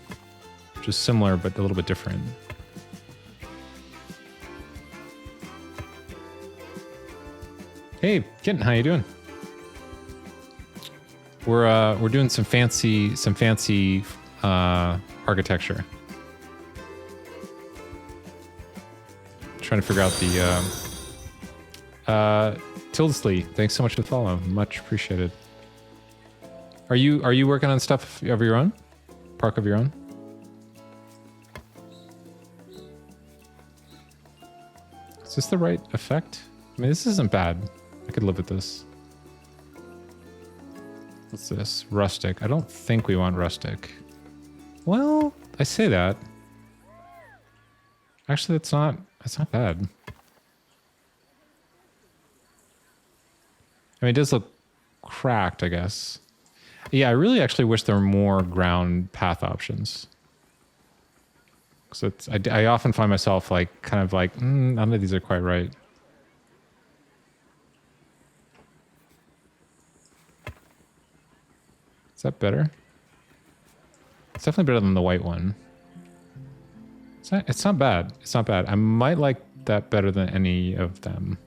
which is similar, but a little bit different. Hey, Kitten, how you doing? We're doing some fancy architecture. Trying to figure out the Tildesley, thanks so much for the follow. Much appreciated. Are you working on stuff of your own? Park of your own? Is this the right effect? I mean, this isn't bad. I could live with this. What's this? Rustic. I don't think we want rustic. Well, I say that. Actually, that's not bad. I mean, it does look cracked, I guess. Yeah, I really actually wish there were more ground path options. Because I often find myself like, kind of like, none of these are quite right. Is that better? It's definitely better than the white one. It's not bad. It's not bad. I might like that better than any of them.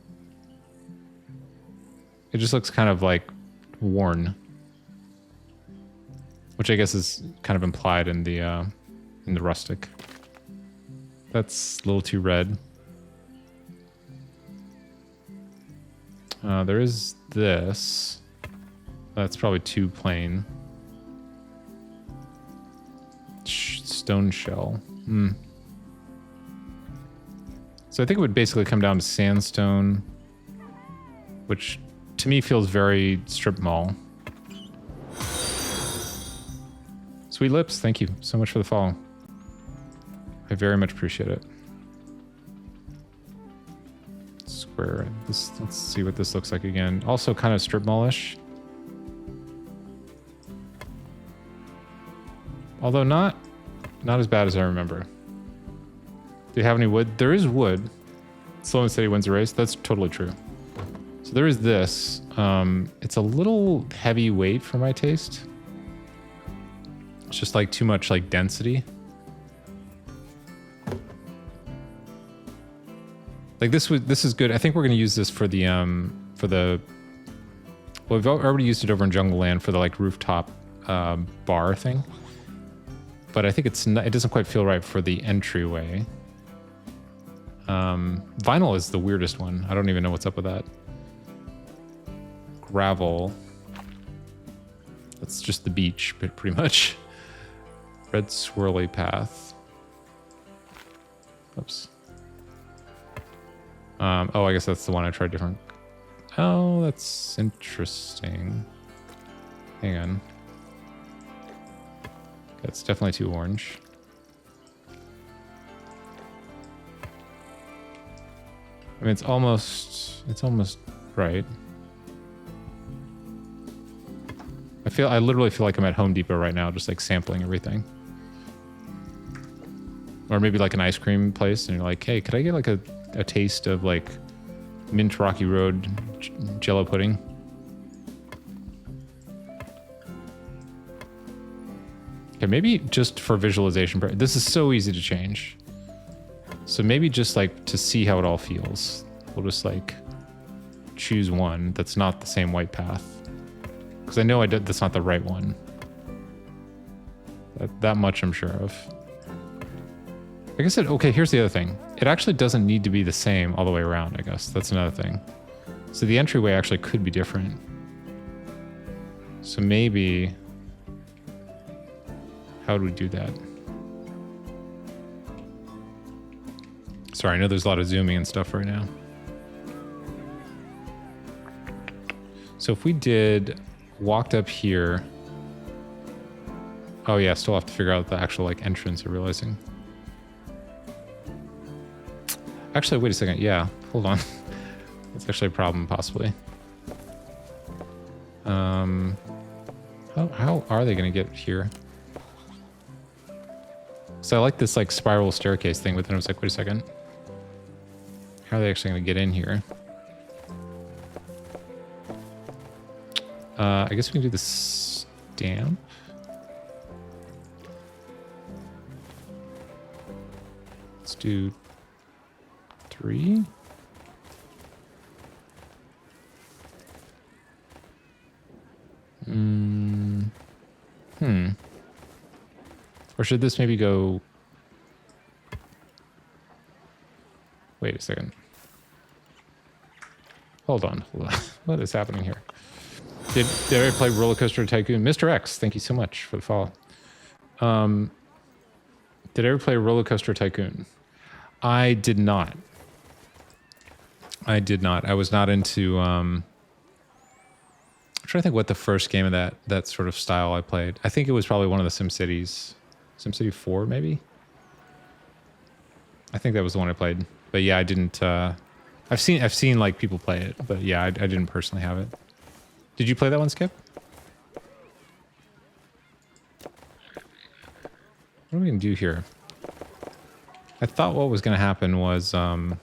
It just looks kind of like worn, which I guess is kind of implied in the rustic. That's a little too red. There is this. That's probably too plain. Stone shell. So I think it would basically come down to sandstone, which to me feels very strip mall. Sweet Lips, thank you so much for the follow. I very much appreciate it. Square. Let's see what this looks like again. Also kind of strip mallish. Although not as bad as I remember. Do you have any wood? There is wood. Sloan said he wins a race. That's totally true. So there is this. It's a little heavyweight for my taste. It's just like too much like density. Like this is good. I think we're gonna use this for the well, we've already used it over in Jungle Land for the like rooftop bar thing. But I think it doesn't quite feel right for the entryway. Vinyl is the weirdest one. I don't even know what's up with that. Gravel. That's just the beach, but pretty much. Red swirly path. Oops. Oh, I guess that's the one I tried different. Oh, that's interesting. Hang on. It's definitely too orange. I mean, it's almost right. I literally feel like I'm at Home Depot right now, just like sampling everything. Or maybe like an ice cream place, and you're like, hey, could I get like a taste of like Mint Rocky Road Jello pudding? Okay, maybe just for visualization. This is so easy to change. So maybe just like to see how it all feels, we'll just like choose one that's not the same white path. Because I know that's not the right one. That much I'm sure of. Like I said, okay, here's the other thing. It actually doesn't need to be the same all the way around, I guess. That's another thing. So the entryway actually could be different. So maybe... How would we do that? Sorry, I know there's a lot of zooming and stuff right now. So if we walked up here... Oh yeah, still have to figure out the actual like entrance you're realizing. Actually, wait a second. Yeah, hold on. That's actually a problem, possibly. How are they going to get here? So I like this like spiral staircase thing, but then I was like, wait a second. How are they actually going to get in here? I guess we can do the stamp. Let's do 3. Or should this maybe go... Wait a second. Hold on. What is happening here? Did I play Roller Coaster Tycoon? Mr. X, thank you so much for the follow. Did I ever play Roller Coaster Tycoon? I did not. I was not into... I'm trying to think what the first game of that sort of style I played. I think it was probably one of the SimCities. SimCity 4, maybe? I think that was the one I played. But yeah, I didn't... I've seen like people play it, but yeah, I didn't personally have it. Did you play that one, Skip? What are we gonna do here? I thought what was gonna happen was what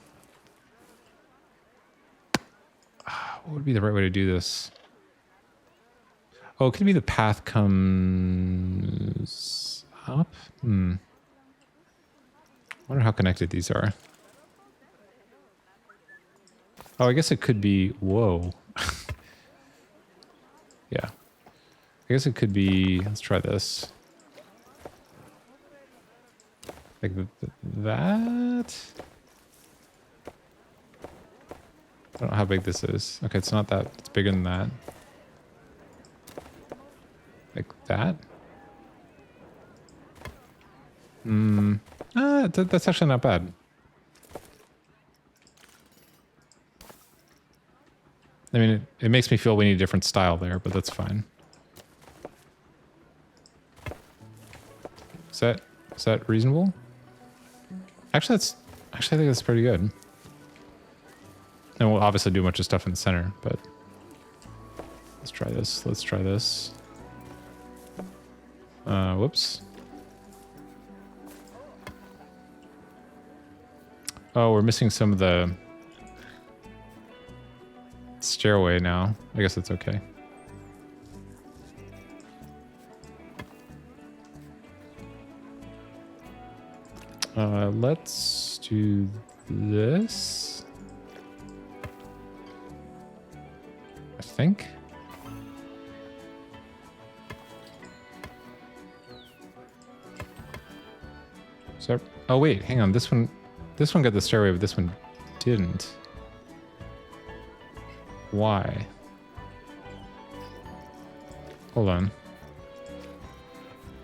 would be the right way to do this? Oh, it could be the path comes up? I wonder how connected these are. Oh, I guess it could be... Whoa. Yeah. I guess it could be... Let's try this. Like that? I don't know how big this is. Okay, it's not that. It's bigger than that. Like that? That's actually not bad. I mean, it makes me feel we need a different style there, but that's fine. Is that reasonable? Actually, I think that's pretty good. And we'll obviously do a bunch of stuff in the center, but let's try this. Let's try this. Whoops. Oh, we're missing some of the stairway now. I guess that's okay. Let's do this. I think. So, oh wait, hang on. This one got the stairway, but this one didn't. Why? Hold on.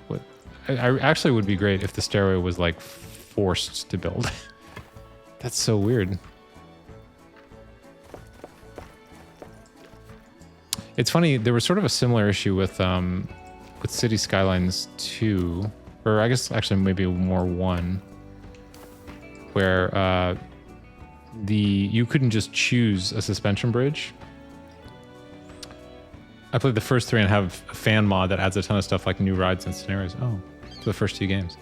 What? I actually would be great if the stairway was like forced to build. That's so weird. It's funny, there was sort of a similar issue with City Skylines 2, or I guess actually maybe more 1, where you couldn't just choose a suspension bridge. I played the first 3 and have a fan mod that adds a ton of stuff like new rides and scenarios. Oh, for the first 2 games.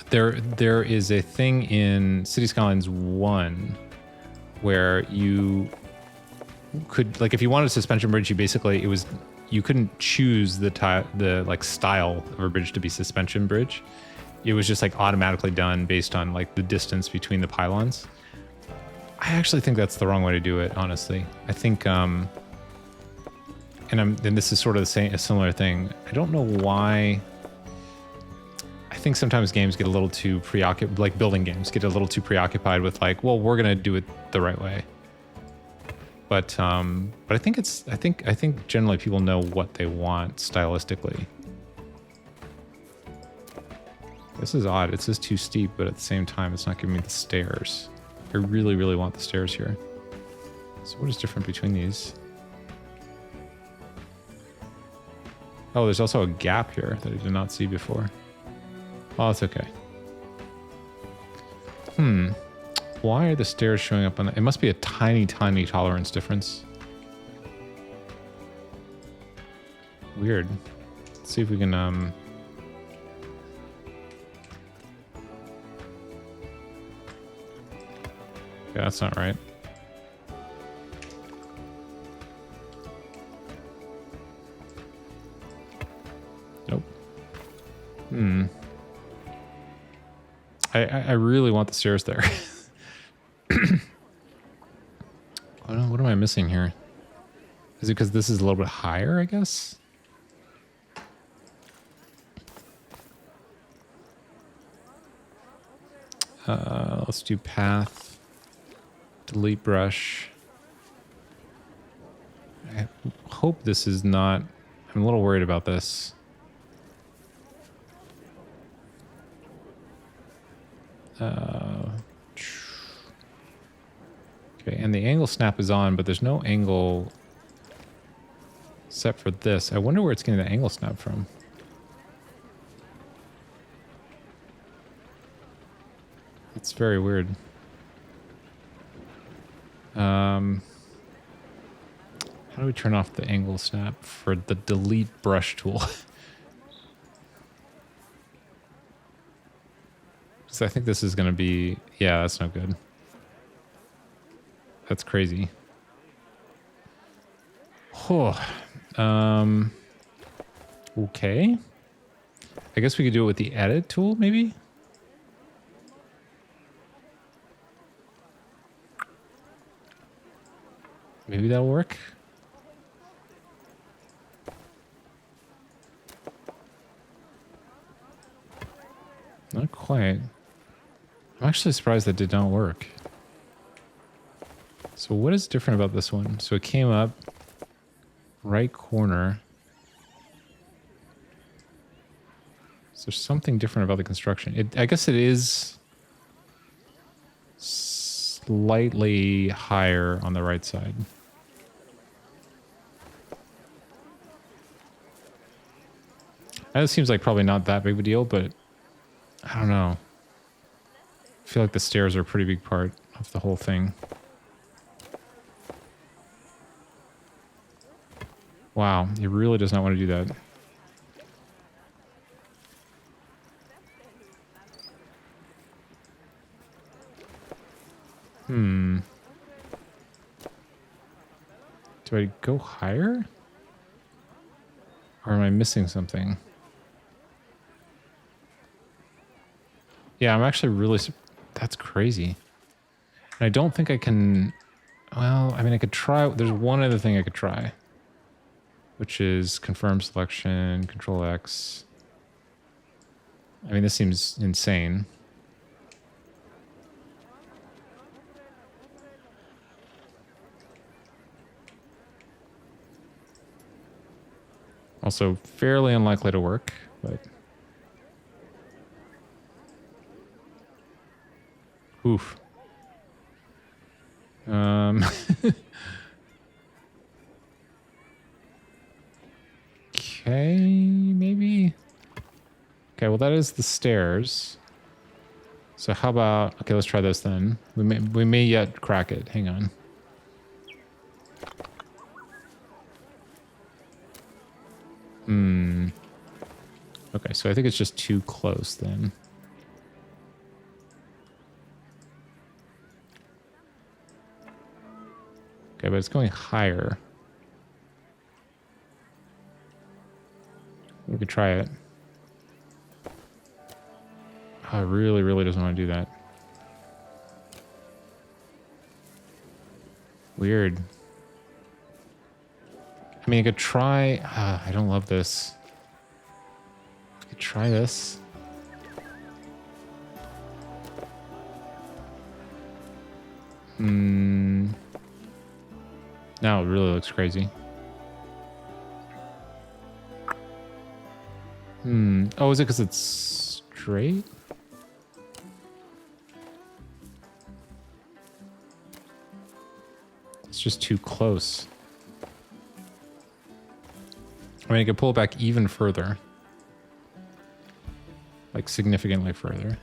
There is a thing in City Skylines 1 where you could, like, if you wanted a suspension bridge, you couldn't choose the like style of a bridge to be suspension bridge. It was just like automatically done based on like the distance between the pylons. I actually think that's the wrong way to do it, honestly. I think and this is sort of a similar thing. I don't know why. I think sometimes games get a little too preoccupied, like building games get a little too preoccupied with like, well, we're gonna do it the right way. But I think I think generally people know what they want stylistically. This is odd. It says too steep, but at the same time, it's not giving me the stairs. I really, really want the stairs here. So what is different between these? Oh, there's also a gap here that I did not see before. Oh, that's okay. Why are the stairs showing up on the... It must be a tiny, tiny tolerance difference. Weird. Let's see if we can... Yeah, that's not right. Nope. I really want the stairs there. What am I missing here? Is it because this is a little bit higher, I guess? Let's do path. Delete brush. I hope this is not... I'm a little worried about this. Okay, and the angle snap is on, but there's no angle set for this. I wonder where it's getting the angle snap from. It's very weird. How do we turn off the angle snap for the delete brush tool? So I think this is going to be... Yeah, that's no good. That's crazy. Oh, okay. I guess we could do it with the edit tool, maybe? Maybe that'll work. Not quite. I'm actually surprised that did not work. So what is different about this one? So it came up right corner. So there's something different about the construction. I guess it is slightly higher on the right side. That seems like probably not that big of a deal, but I don't know. I feel like the stairs are a pretty big part of the whole thing. Wow, he really does not want to do that. Do I go higher? Or am I missing something? Yeah, I'm actually really... That's crazy. And I don't think I can... Well, I mean, I could try... There's one other thing I could try. Which is confirm selection, Control X. I mean, this seems insane. Also, fairly unlikely to work, but... Oof. Okay, maybe? Okay, well that is the stairs. So how about... Okay, let's try this then. We may yet crack it. Hang on. Okay, so I think it's just too close then. Okay, but it's going higher. could try it. Oh, it really, really doesn't want to do that. Weird. I mean, I could try... I don't love this. I could try this. Now it really looks crazy. Oh, is it because it's straight? It's just too close. I mean, I could pull it back even further. Like, significantly further.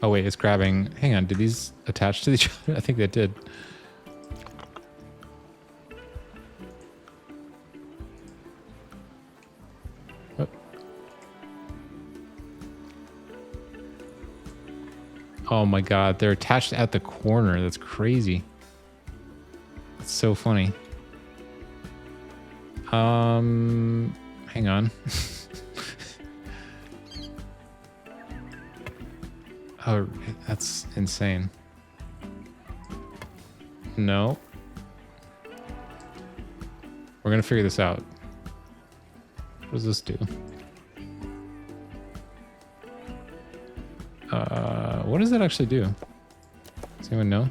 Oh, wait, it's grabbing... Hang on, did these attach to each other? I think they did. What? Oh my god, they're attached at the corner. That's crazy. That's so funny. Hang on. Oh, that's insane. No. We're gonna figure this out. What does this do? What does that actually do? Does anyone know?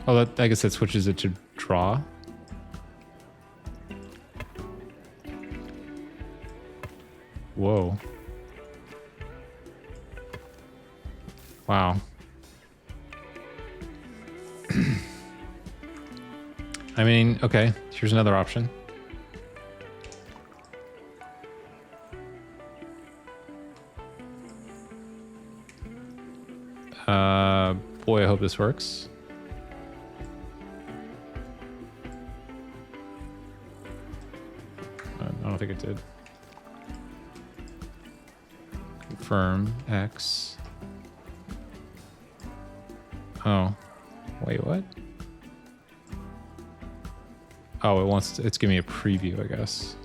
Oh, that, I guess that switches it to draw. Whoa. Wow. I mean, okay, here's another option. Boy, I hope this works. I don't think it did. Confirm X. Oh, wait, what? Oh, it wants to, it's giving me a preview, I guess.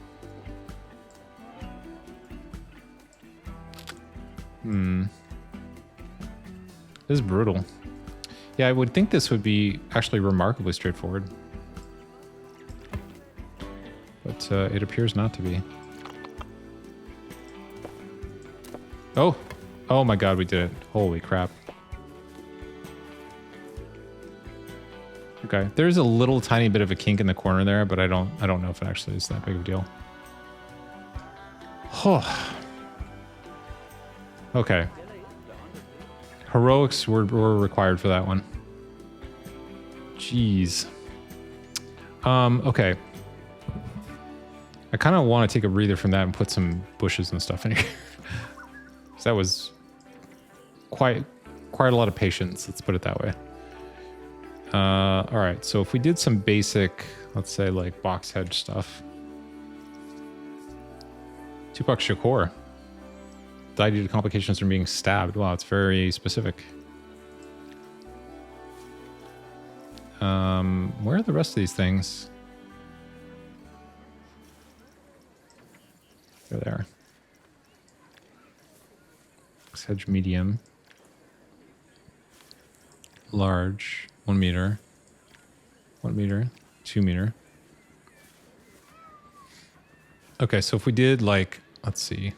This is brutal. Yeah, I would think this would be actually remarkably straightforward. But it appears not to be. Oh! Oh my god, we did it. Holy crap. Okay, there's a little tiny bit of a kink in the corner there, but I don't know if it actually is that big of a deal. Oh. Okay. Heroics were required for that one. Jeez. Okay. I kind of want to take a breather from that and put some bushes and stuff in here. That was quite a lot of patience, let's put it that way. All right, so if we did some basic, let's say like box hedge stuff. Tupac Shakur died due to complications from being stabbed. Wow, it's very specific. Where are the rest of these things? There they are. Box hedge medium. Large. 1 meter. 1 meter. 2 meter. Okay, so if we did like, let's see.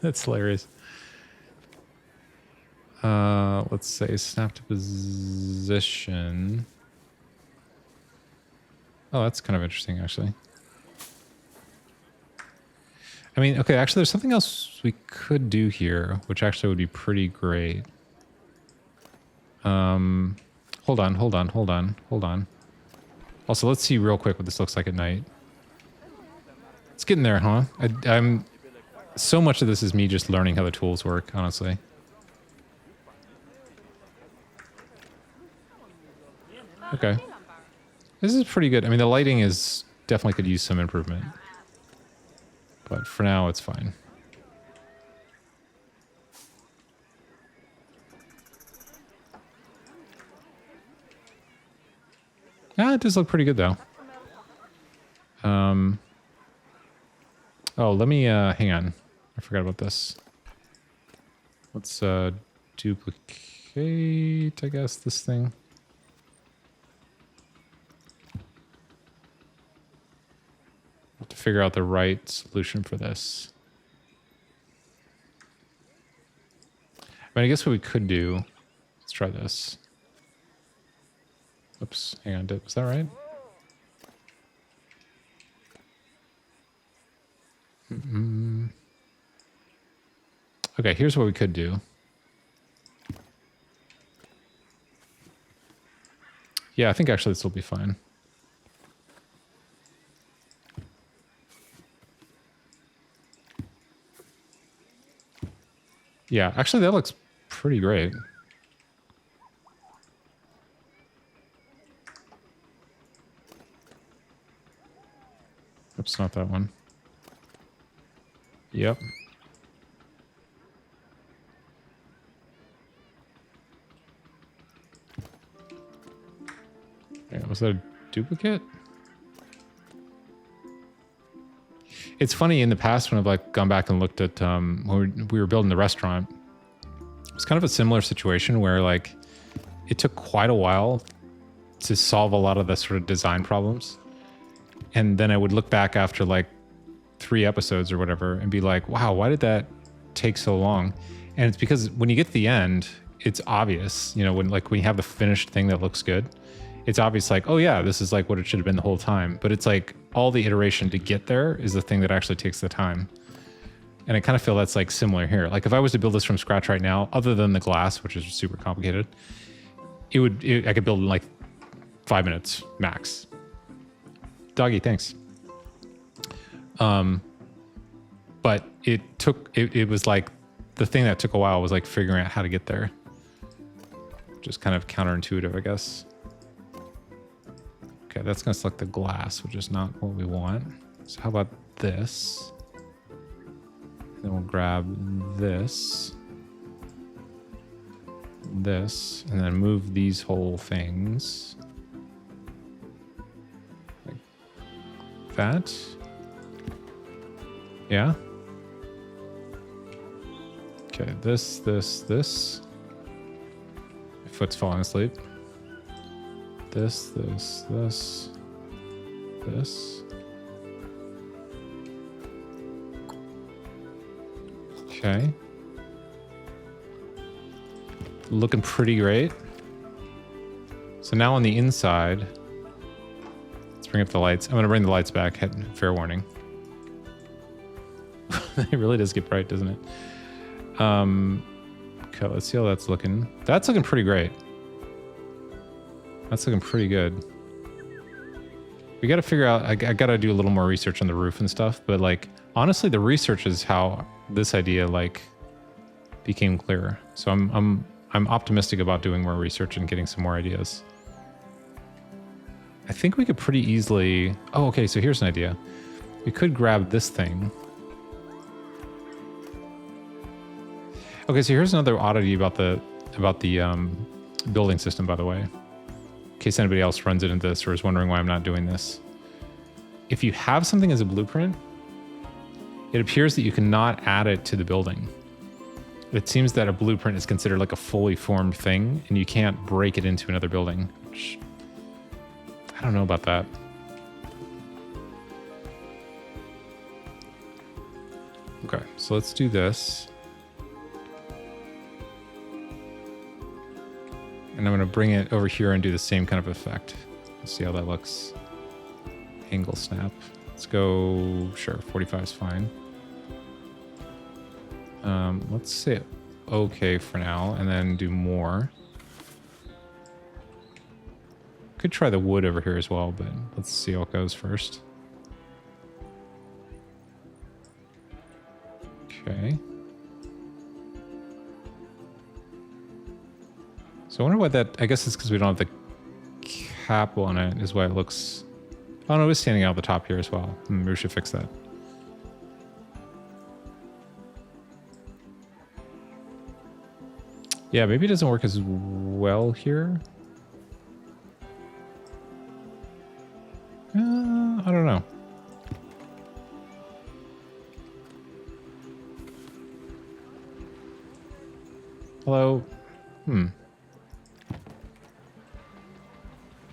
That's hilarious. Let's say snap to position. Oh, that's kind of interesting, actually. I mean, okay, actually, there's something else we could do here, which actually would be pretty great. Hold on. Also, let's see real quick what this looks like at night. It's getting there, huh? I'm... So much of this is me just learning how the tools work, honestly. Okay. This is pretty good. I mean, the lighting is definitely could use some improvement. But for now, it's fine. Yeah, it does look pretty good, though. Oh, let me hang on. I forgot about this. Let's duplicate, I guess, this thing. Have to figure out the right solution for this. I mean, I guess what we could do, let's try this. Oops, hang on, was that right? Okay, here's what we could do. Yeah, I think actually this will be fine. Yeah, actually that looks pretty great. Oops, not that one. Yep. Yeah, was that a duplicate? It's funny, in the past when I've like gone back and looked at when we were building the restaurant, it was kind of a similar situation where like it took quite a while to solve a lot of the sort of design problems. And then I would look back after like 3 episodes or whatever and be like, wow, why did that take so long? And it's because when you get to the end, it's obvious, you know, when you have the finished thing that looks good, it's obvious like, oh yeah, this is like what it should have been the whole time. But it's like all the iteration to get there is the thing that actually takes the time. And I kind of feel that's like similar here. Like if I was to build this from scratch right now, other than the glass, which is super complicated, I could build in like 5 minutes max. Doggy, thanks. But it was like the thing that took a while was like figuring out how to get there. Just kind of counterintuitive, I guess. Okay, that's gonna select the glass, which is not what we want. So how about this? And then we'll grab this, and then move these whole things like that. Yeah. Okay, this. My foot's falling asleep. This. Okay. Looking pretty great. So now on the inside, let's bring up the lights. I'm going to bring the lights back, fair warning. It really does get bright, doesn't it? Okay, let's see how that's looking. That's looking pretty great. That's looking pretty good. We got to figure out, I got to do a little more research on the roof and stuff, but like, honestly, the research is how this idea like became clearer. So I'm optimistic about doing more research and getting some more ideas. I think we could pretty easily, oh, okay, so here's an idea. We could grab this thing. Okay, so here's another oddity about the building system, by the way. In case anybody else runs into this or is wondering why I'm not doing this. If you have something as a blueprint, it appears that you cannot add it to the building. It seems that a blueprint is considered like a fully formed thing, and you can't break it into another building. Which, I don't know about that. Okay, so let's do this. And I'm going to bring it over here and do the same kind of effect. Let's see how that looks. Angle snap. Let's go, sure, 45 is fine. Let's say okay for now, and then do more. Could try the wood over here as well, but let's see how it goes first. Okay. So I wonder what that, I guess it's because we don't have the cap on it is why it looks, oh no, it's standing out the top here as well. We should fix that. Yeah, maybe it doesn't work as well here. I don't know. Although,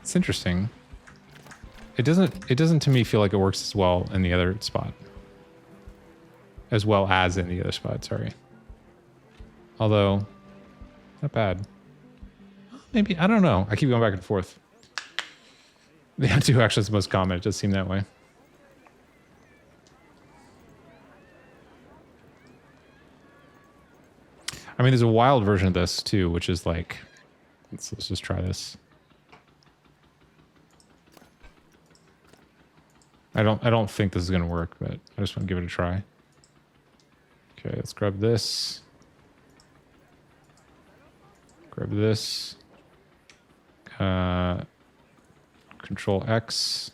it's interesting. It doesn't to me feel like it works as well in the other spot. As well as in the other spot, sorry. Although, not bad. Maybe, I don't know. I keep going back and forth. The M2 actually is the most common. It does seem that way. I mean, there's a wild version of this too, which is like, let's just try this. I don't think this is gonna work, but I just want to give it a try. Okay, let's grab this. Grab this. Control X.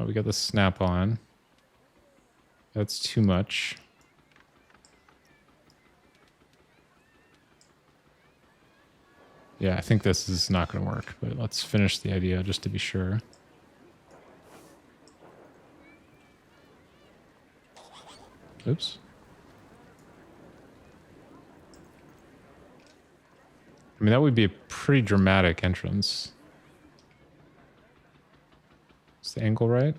We got the snap on. That's too much. Yeah, I think this is not going to work, but let's finish the idea just to be sure. Oops. I mean, that would be a pretty dramatic entrance. Is the angle right?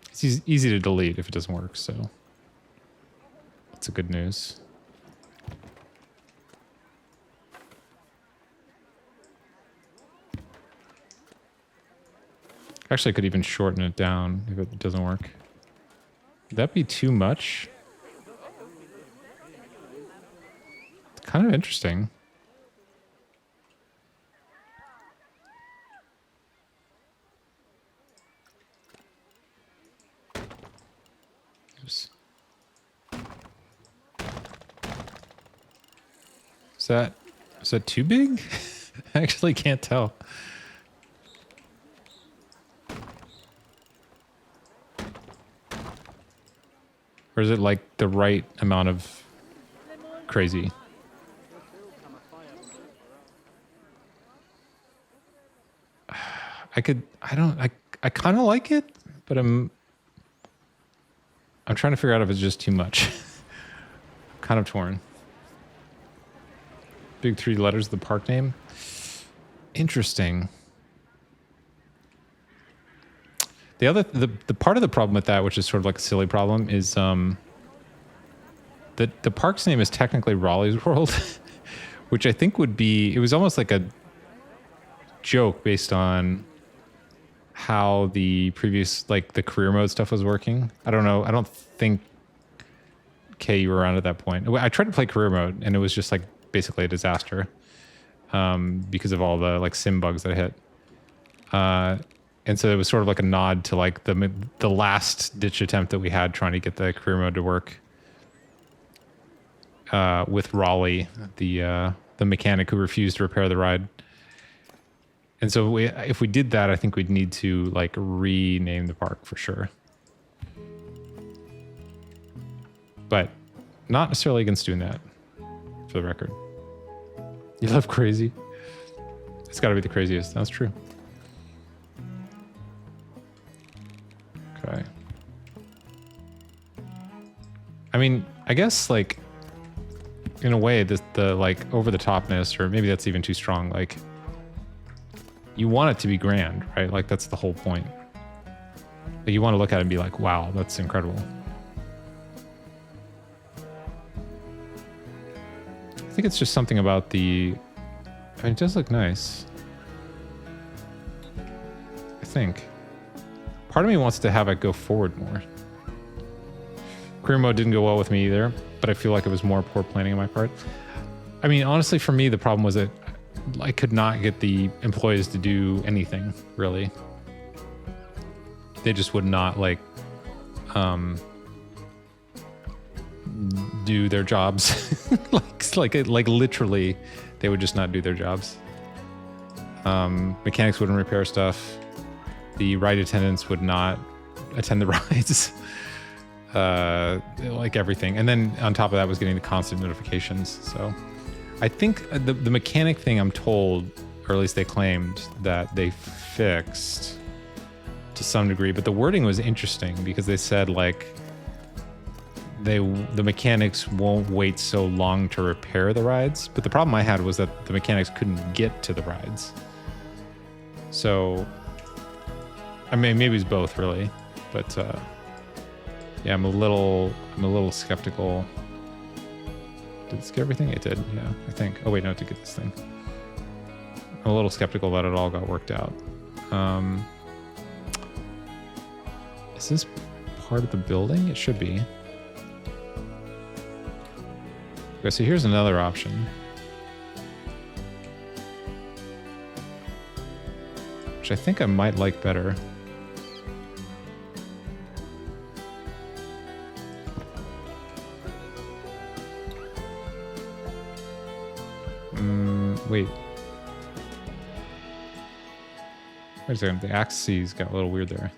It's easy to delete if it doesn't work, so that's a good news. Actually, I could even shorten it down if it doesn't work. Would that be too much? It's kind of interesting. Oops. Is that too big? I actually can't tell. Or is it like the right amount of crazy? I kind of like it, but I'm trying to figure out if it's just too much. Kind of torn. Big 3 letters, the park name. Interesting. The part of the problem with that, which is sort of like a silly problem, is the park's name is technically Raleigh's World, which I think would be, it was almost like a joke based on how the previous, like the career mode stuff was working. I don't know. I don't think, Kay, you were around at that point. I tried to play career mode and it was just like basically a disaster because of all the like sim bugs that I hit. And so it was sort of like a nod to like the last ditch attempt that we had trying to get the career mode to work with Raleigh, the mechanic who refused to repair the ride. And so if we did that, I think we'd need to like rename the park for sure. But not necessarily against doing that, for the record. You love crazy? It's got to be the craziest. That's true. Okay. I mean, I guess like in a way the like over the topness, or maybe that's even too strong, like you want it to be grand, right? Like that's the whole point. Like, you want to look at it and be like, wow, that's incredible. I think it's just something about the, I mean, it does look nice. I think. Part of me wants to have it go forward more. Career mode didn't go well with me either, but I feel like it was more poor planning on my part. I mean, honestly, for me, the problem was that I could not get the employees to do anything, really. They just would not, like, do their jobs. like literally, they would just not do their jobs. Mechanics wouldn't repair stuff. The ride attendants would not attend the rides. Like everything. And then on top of that was getting the constant notifications. So I think the mechanic thing, I'm told, or at least they claimed that they fixed to some degree, but the wording was interesting because they said like the mechanics won't wait so long to repair the rides. But the problem I had was that the mechanics couldn't get to the rides. So, I mean, maybe it's both really, but yeah, I'm a little skeptical. Did this get everything? It did, yeah, I think. Oh wait, no, to get this thing. I'm a little skeptical that it all got worked out. Is this part of the building? It should be. Okay, so here's another option. Which I think I might like better. Wait. Wait a second, the axes got a little weird there.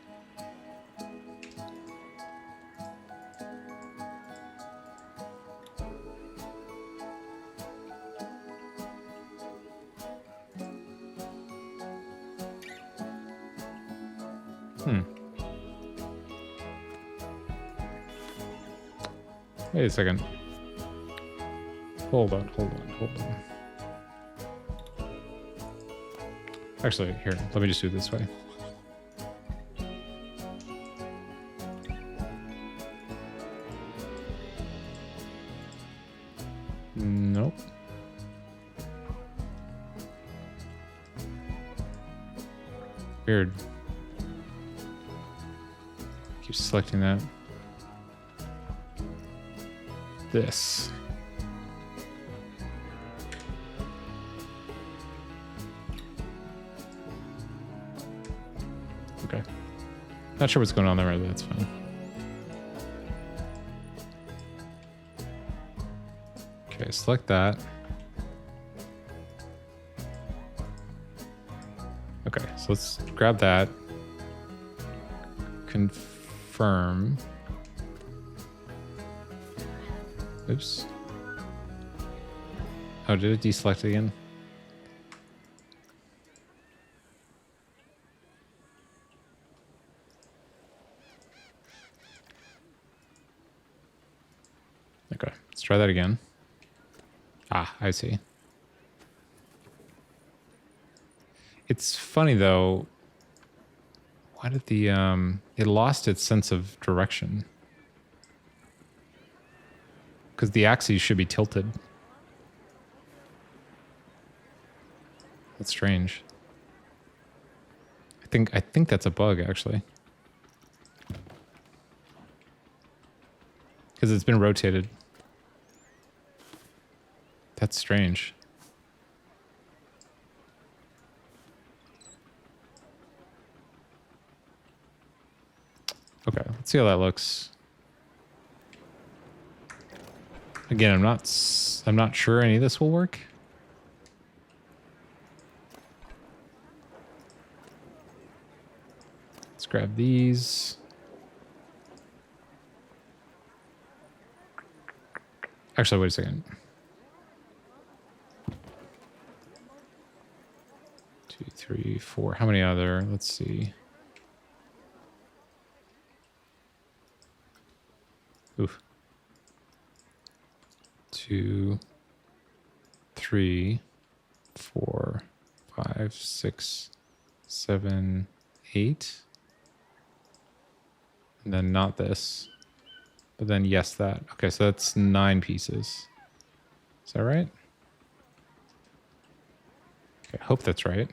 Wait a second. Hold on. Actually, here, let me just do it this way. Nope. Weird. Keep selecting that. This. Okay. Not sure what's going on there, but that's fine. Okay, select that. Okay, so let's grab that. Confirm. Oops. Oh, did it deselect again? Okay, let's try that again. Ah, I see. It's funny though. Why did the it lost its sense of direction? Because the axes should be tilted. That's strange. I think that's a bug actually. Because it's been rotated. That's strange. Okay, let's see how that looks. Again, I'm not sure any of this will work. Let's grab these. Actually, wait a second. 2, 3, 4. How many are there? Let's see. Oof. 2, 3, 4, 5, 6, 7, 8. And then not this. But then yes, that. Okay, so that's 9 pieces. Is that right? Okay, I hope that's right.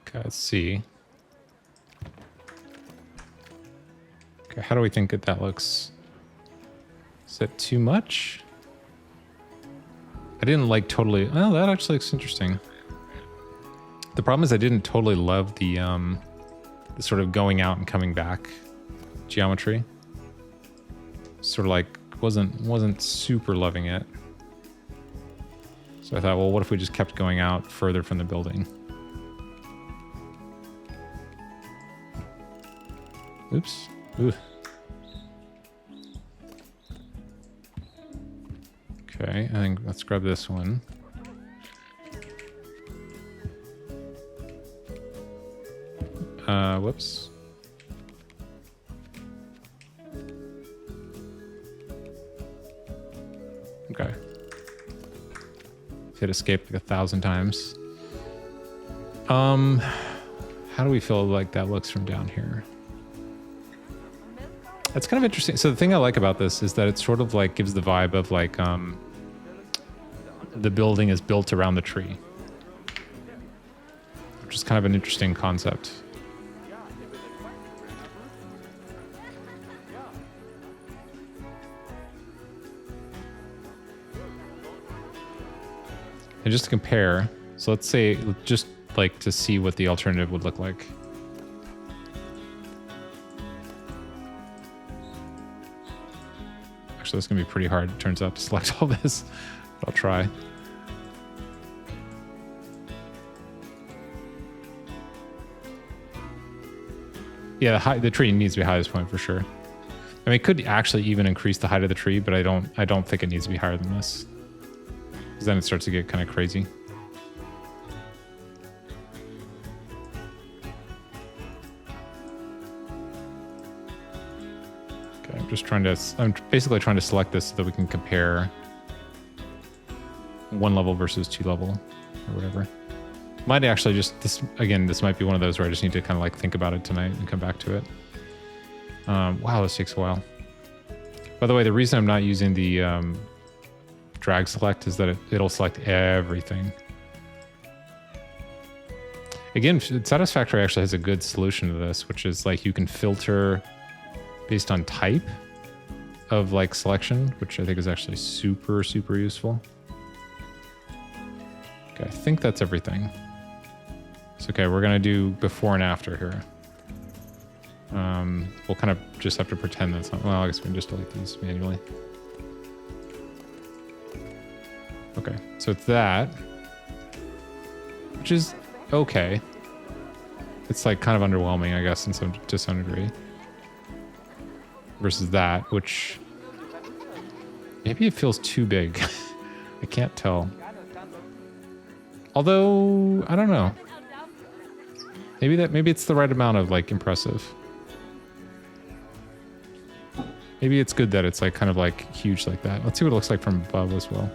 Okay, let's see. Okay, how do we think that looks? Is that too much? I didn't like totally. Oh, that actually looks interesting. The problem is I didn't totally love the sort of going out and coming back geometry. Sort of like wasn't super loving it. So I thought, well, what if we just kept going out further from the building? Oops. Ooh. Okay, I think let's grab this one. Whoops. Okay. Hit escape like 1,000 times. How do we feel like that looks from down here? That's kind of interesting. So the thing I like about this is that it sort of like gives the vibe of like the building is built around the tree, which is kind of an interesting concept. And just to compare, so let's say just like to see what the alternative would look like. Actually, that's gonna be pretty hard, it turns out, to select all this. But I'll try. Yeah, the tree needs to be highest point for sure. I mean, it could actually even increase the height of the tree, but I don't think it needs to be higher than this. Because then it starts to get kind of crazy. Okay, I'm basically trying to select this so that we can compare 1 level versus 2 level or whatever. Might actually just, this might be one of those where I just need to kind of like think about it tonight and come back to it. Wow, this takes a while. By the way, the reason I'm not using the drag select is that it'll select everything. Again, Satisfactory actually has a good solution to this, which is like you can filter based on type of like selection, which I think is actually super, super useful. Okay, I think that's everything. So, okay, we're gonna do before and after here. We'll kind of just have to pretend that's not, well, I guess we can just delete these manually. Okay, so it's that, which is okay. It's like kind of underwhelming, I guess, to some degree. Versus that, which maybe it feels too big. I can't tell. Although I don't know. Maybe it's the right amount of like impressive. Maybe it's good that it's like kind of like huge like that. Let's see what it looks like from above as well.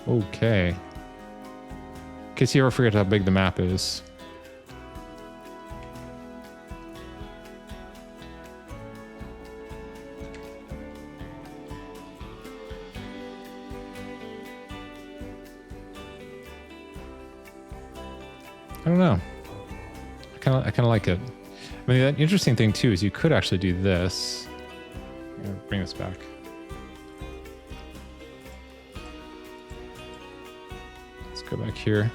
Okay. In case you ever forget how big the map is. I don't know. I kind of like it. I mean, the interesting thing too is you could actually do this. I'm gonna bring this back. Let's go back here.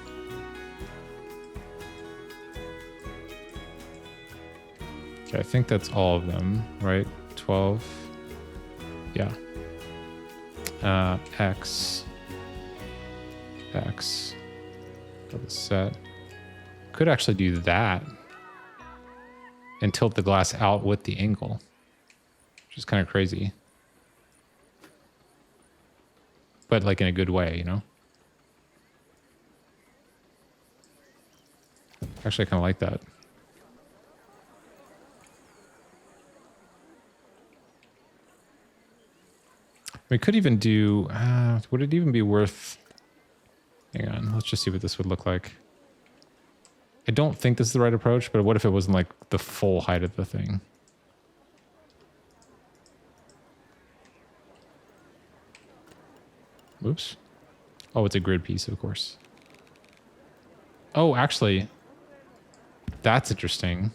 Okay, I think that's all of them, right? 12. Yeah. X. Go to set. Could actually do that and tilt the glass out with the angle, which is kind of crazy, but like in a good way, you know? Actually, I kind of like that. We could even do, would it even be worth, hang on, let's just see what this would look like. I don't think this is the right approach, but what if it wasn't like the full height of the thing? Oops. Oh, it's a grid piece, of course. Oh, actually, that's interesting.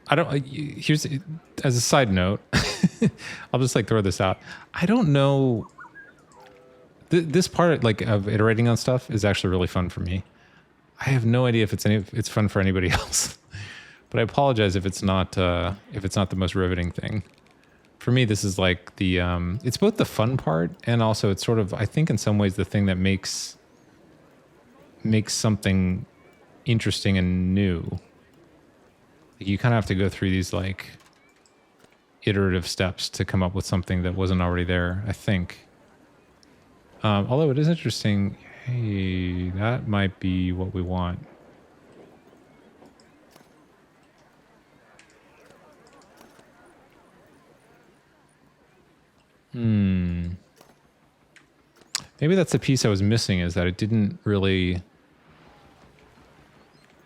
I don't, here's, as a side note, I'll just like throw this out. I don't know. This part like of iterating on stuff is actually really fun for me. I have no idea if it's fun for anybody else, but I apologize if it's not the most riveting thing. For me, this is like the it's both the fun part and also it's sort of, I think in some ways, the thing that makes something interesting and new. You kind of have to go through these like iterative steps to come up with something that wasn't already there, I think. Although it is interesting, hey, that might be what we want. Maybe that's the piece I was missing, is that it didn't really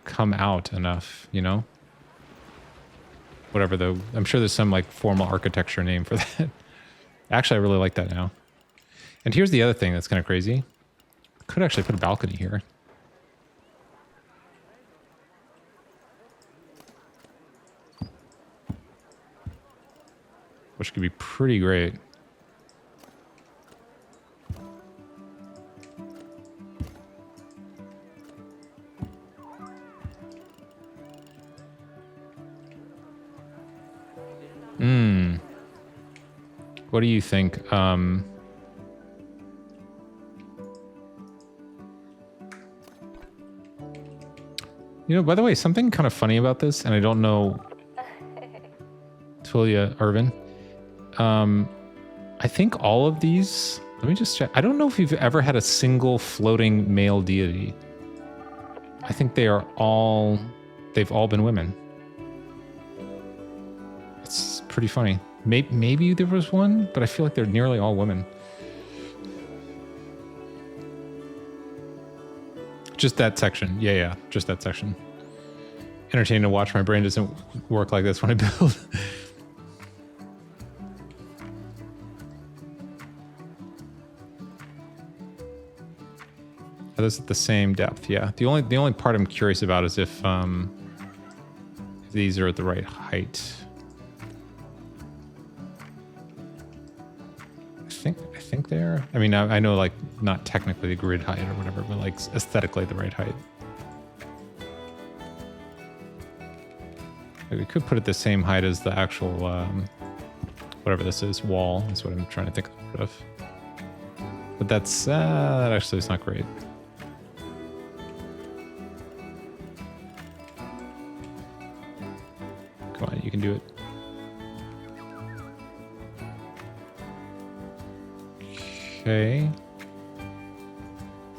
come out enough, you know? Whatever, though. I'm sure there's some like formal architecture name for that. Actually, I really like that now. And here's the other thing that's kind of crazy. Could actually put a balcony here. Which could be pretty great. What do you think? You know, by the way, something kind of funny about this, and I don't know, Tulia, Irvin. I think all of these, let me just check. I don't know if you've ever had a single floating male deity. I think they've all been women. It's pretty funny. Maybe there was one, but I feel like they're nearly all women. Just that section. Yeah, just that section. Entertaining to watch. My brain doesn't work like this when I build. Are those at the same depth? Yeah. The only part I'm curious about is if these are at the right height. I think they are. I mean, I know like not technically the grid height or whatever, but like aesthetically the right height. Like we could put it the same height as the actual whatever this is, wall. That's what I'm trying to think of. But that's that actually is not great. Come on, you can do it. Okay.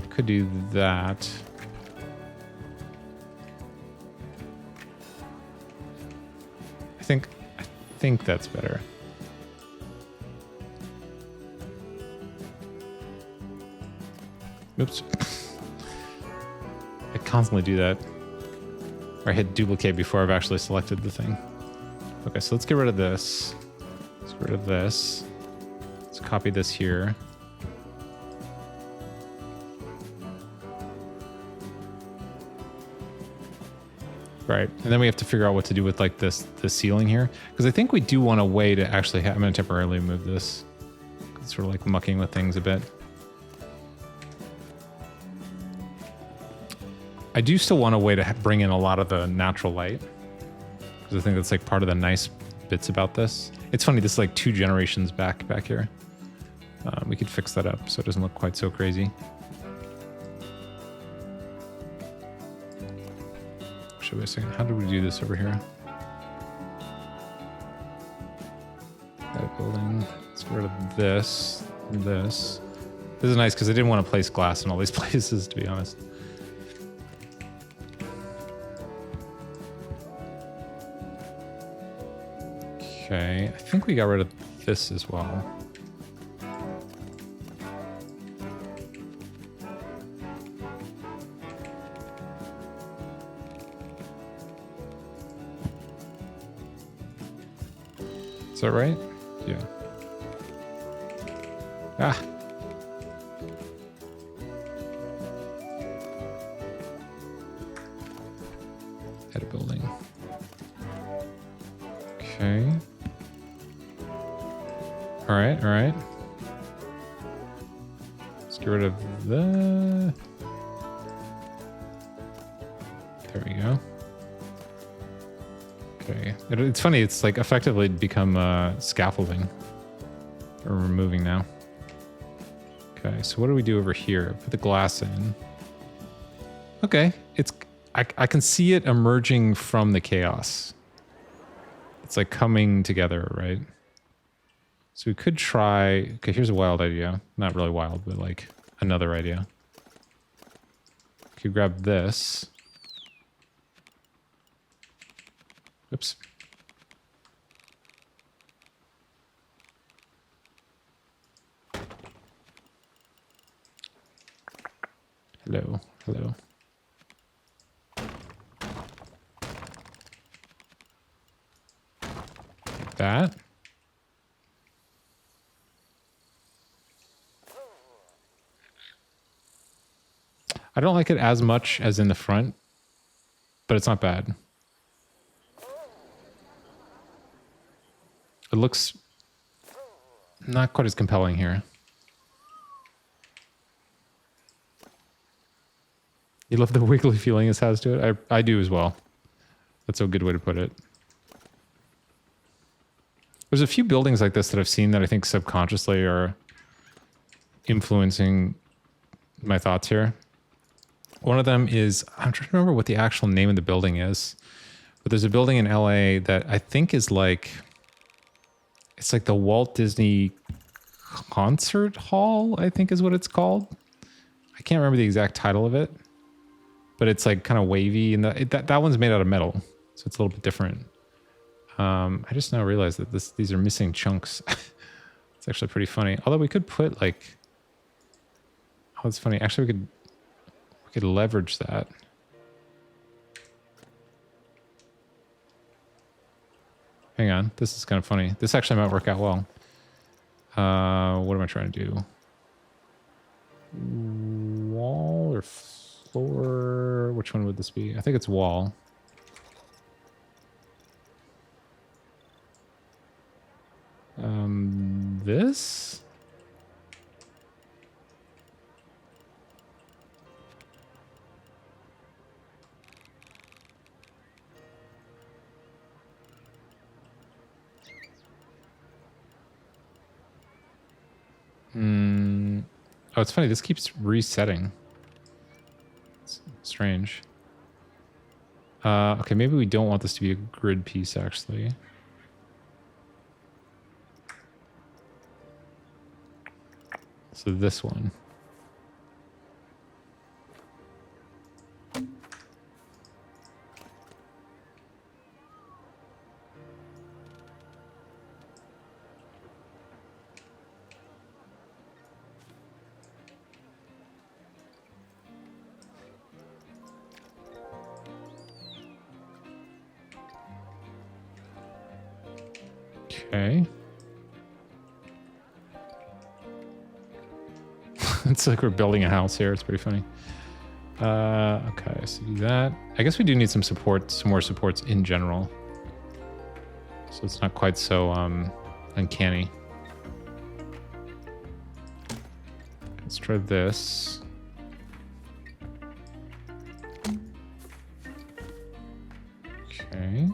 Could do that. I think that's better. Oops. I constantly do that. Or I hit duplicate before I've actually selected the thing. Okay, so let's get rid of this. Let's get rid of this. Let's copy this here. Right, and then we have to figure out what to do with like this ceiling here, because I think we do want a way to actually I'm going to temporarily move this. It's sort of like mucking with things a bit. I do still want a way to bring in a lot of the natural light, because I think that's like part of the nice bits about this. It's funny, this is like 2 generations back here. We could fix that up so it doesn't look quite so crazy. Wait a second. How do we do this over here? That building. Let's get rid of this. This. This is nice because I didn't want to place glass in all these places, to be honest. Okay. I think we got rid of this as well. Is that right? Yeah. Ah. Edit building. Okay. right, all right. Let's get rid of the... There we go. Okay. It's funny, it's like effectively become scaffolding. We're removing now. Okay, so what do we do over here? Put the glass in. Okay, I can see it emerging from the chaos. It's like coming together, right? So we could try... Okay, here's a wild idea. Not really wild, but like another idea. We could grab this. Oops. Hello, hello. Like that. I don't like it as much as in the front, but it's not bad. It looks not quite as compelling here. You love the wiggly feeling this has to it? I do as well. That's a good way to put it. There's a few buildings like this that I've seen that I think subconsciously are influencing my thoughts here. One of them is, I'm trying to remember what the actual name of the building is, but there's a building in LA that I think is like, it's like the Walt Disney Concert Hall, I think is what it's called. I can't remember the exact title of it, but it's like kind of wavy, and that one's made out of metal, so it's a little bit different. I just now realized that these are missing chunks. It's actually pretty funny. Although we could put like, oh, it's funny. Actually, we could leverage that. Hang on, this is kind of funny. This actually might work out well. What am I trying to do? Wall or floor? Which one would this be? I think it's wall. This? Oh, it's funny. This keeps resetting. It's strange. Okay, maybe we don't want this to be a grid piece, actually. So this one. Okay. It's like we're building a house here. It's pretty funny. Okay, so do that. I guess we do need some support, some more supports in general. So it's not quite so uncanny. Let's try this. Okay.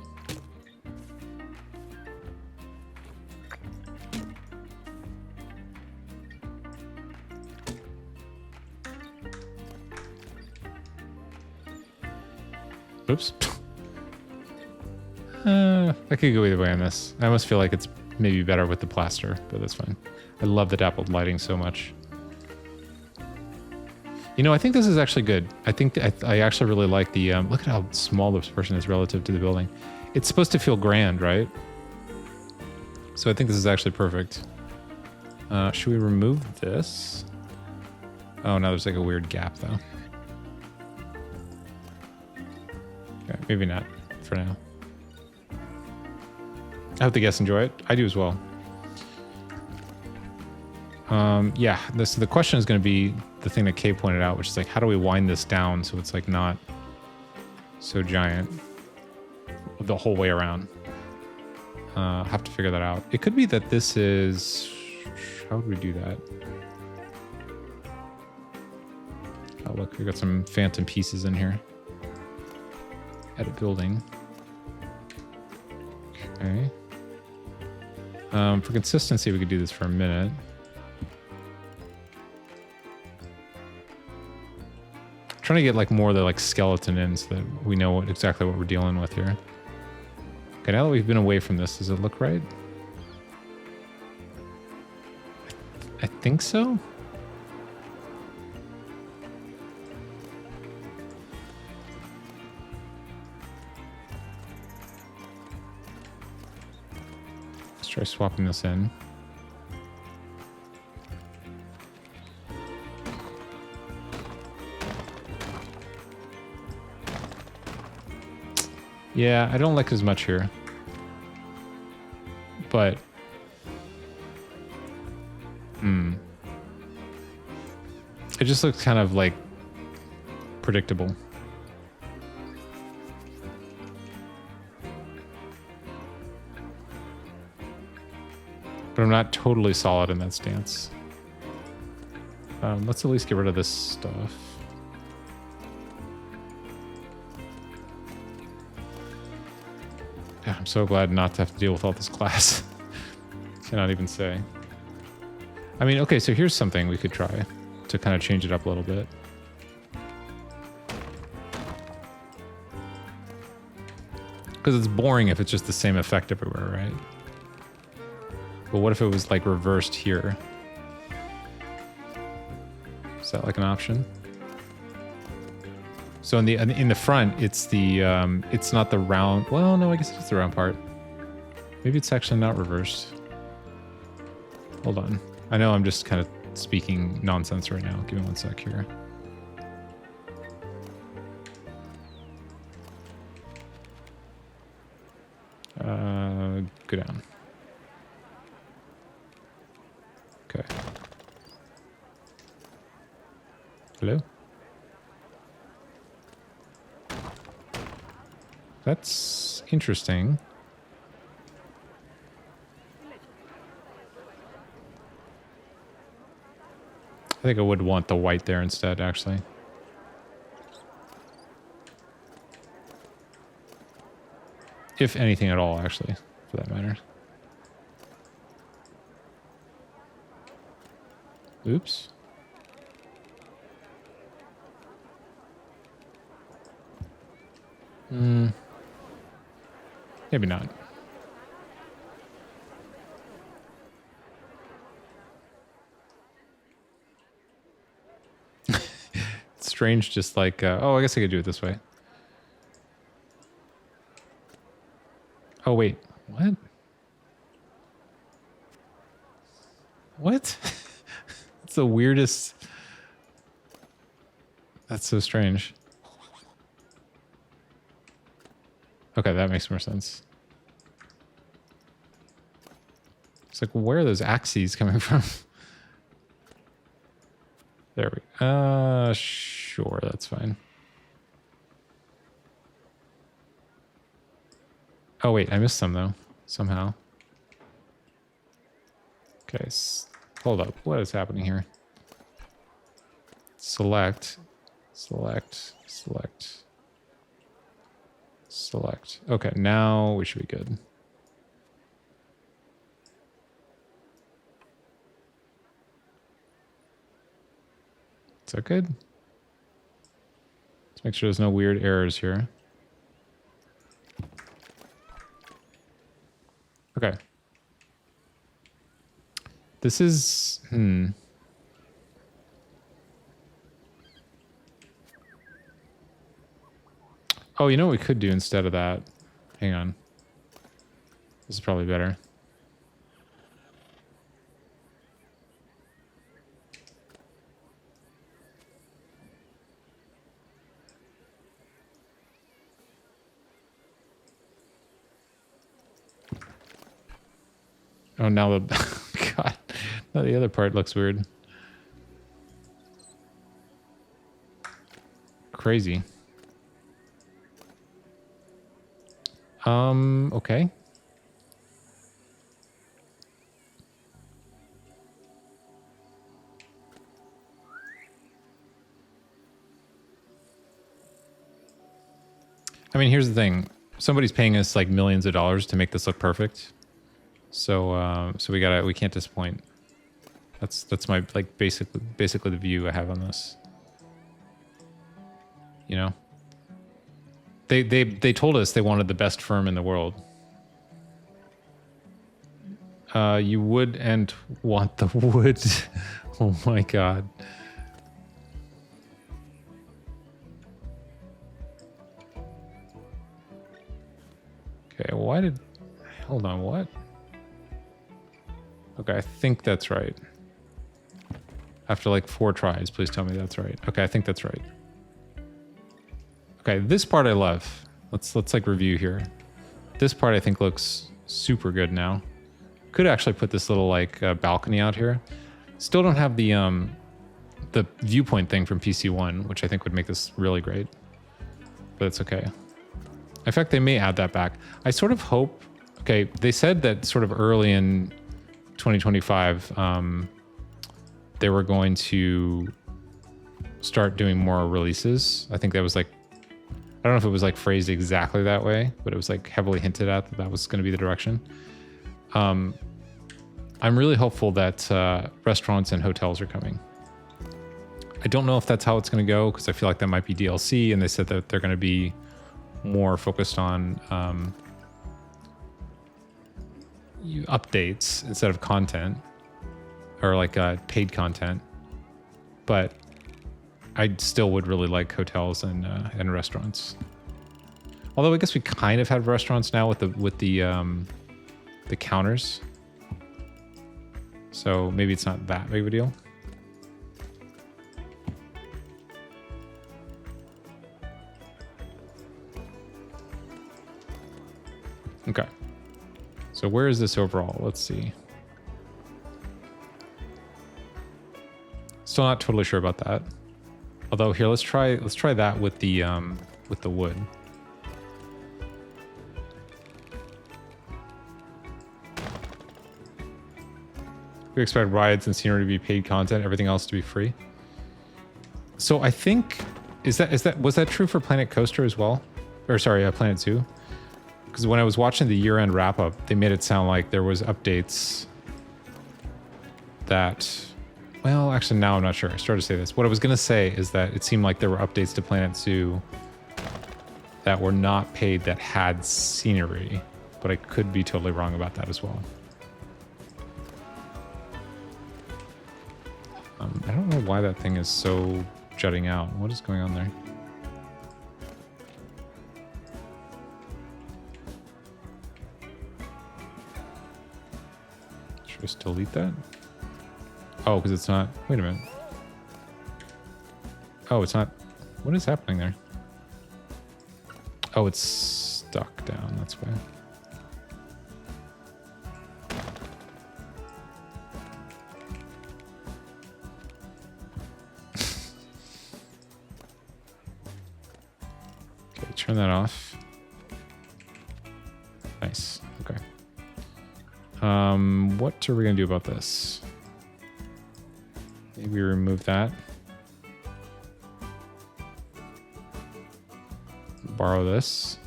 Oops. I could go either way on this. I almost feel like it's maybe better with the plaster, but that's fine. I love the dappled lighting so much. You know, I think this is actually good. I think I actually really like the... look at how small this person is relative to the building. It's supposed to feel grand, right? So I think this is actually perfect. Should we remove this? Oh, no, there's like a weird gap, though. Okay, maybe not for now. I hope the guests enjoy it. I do as well. Yeah, the question is going to be the thing that Kay pointed out, which is like, how do we wind this down so it's like not so giant the whole way around? I'll have to figure that out. It could be that this is... How would we do that? Oh, look, we got some phantom pieces in here. Edit building. Okay. For consistency, we could do this for a minute. Trying to get like more of the like skeleton in so that we know exactly what we're dealing with here. Okay, now that we've been away from this, does it look right? I think so. Let's try swapping this in. Yeah, I don't like as much here. But... it just looks kind of, like, predictable. But I'm not totally solid in that stance. Let's at least get rid of this stuff. God, I'm so glad not to have to deal with all this glass. Cannot even say. I mean, okay, so here's something we could try to kind of change it up a little bit. Because it's boring if it's just the same effect everywhere, right? But what if it was like reversed here? Is that like an option? So in the front, it's the it's not the round. Well, no, I guess it's the round part. Maybe it's actually not reversed. Hold on. I know I'm just kind of speaking nonsense right now. Give me one sec here. Go down. Okay. Hello? That's interesting. I think I would want the white there instead, actually. If anything at all, actually, for that matter. Oops. Maybe not. It's strange, just like, oh, I guess I could do it this way. Oh, wait. What? What? It's the weirdest. That's so strange. Okay, that makes more sense. It's like, where are those axes coming from? There we go. Sure, that's fine. Oh, wait, I missed some, though. Somehow. Okay, hold up. What is happening here? Select. Select. Select. Select. Okay, now we should be good. Is that good? Let's make sure there's no weird errors here. Okay. This is... Oh, you know what we could do instead of that? Hang on. This is probably better. Oh, now the... God. Now the other part looks weird. Crazy. Okay. I mean, here's the thing. Somebody's paying us like millions of dollars to make this look perfect. So so we can't disappoint. That's my like basically the view I have on this. You know? They told us they wanted the best firm in the world. You would and want the wood. Oh my god. Okay, why did... Hold on, what? Okay, I think that's right. After like 4 tries, please tell me that's right. Okay, I think that's right. Okay, this part I love. Let's like review here. This part I think looks super good now. Could actually put this little like balcony out here. Still don't have the viewpoint thing from PC1, which I think would make this really great. But it's okay. In fact, they may add that back. I sort of hope... Okay, they said that sort of early in 2025, they were going to start doing more releases. I think that was like... I don't know if it was like phrased exactly that way, but it was like heavily hinted at that was going to be the direction. I'm really hopeful that restaurants and hotels are coming. I don't know if that's how it's going to go, because I feel like that might be DLC, and they said that they're going to be more focused on updates instead of content, or like paid content. But I still would really like hotels and restaurants. Although I guess we kind of have restaurants now with the counters, so maybe it's not that big of a deal. Okay. So where is this overall? Let's see. Still not totally sure about that. Although here, let's try that with the wood. We expect rides and scenery to be paid content, everything else to be free. So I think was that true for Planet Coaster as well? Or sorry, Planet Zoo? Because when I was watching the year-end wrap-up, they made it sound like there was updates that... Well, actually, now I'm not sure. I started to say this. What I was going to say is that it seemed like there were updates to Planet Zoo that were not paid that had scenery, but I could be totally wrong about that as well. I don't know why that thing is so jutting out. What is going on there? Should I just delete that? Oh, because it's not... Wait a minute. Oh, it's not... What is happening there? Oh, it's stuck down. That's why. Okay, turn that off. Nice. Okay. What are we going to do about this? Maybe remove that. Borrow this.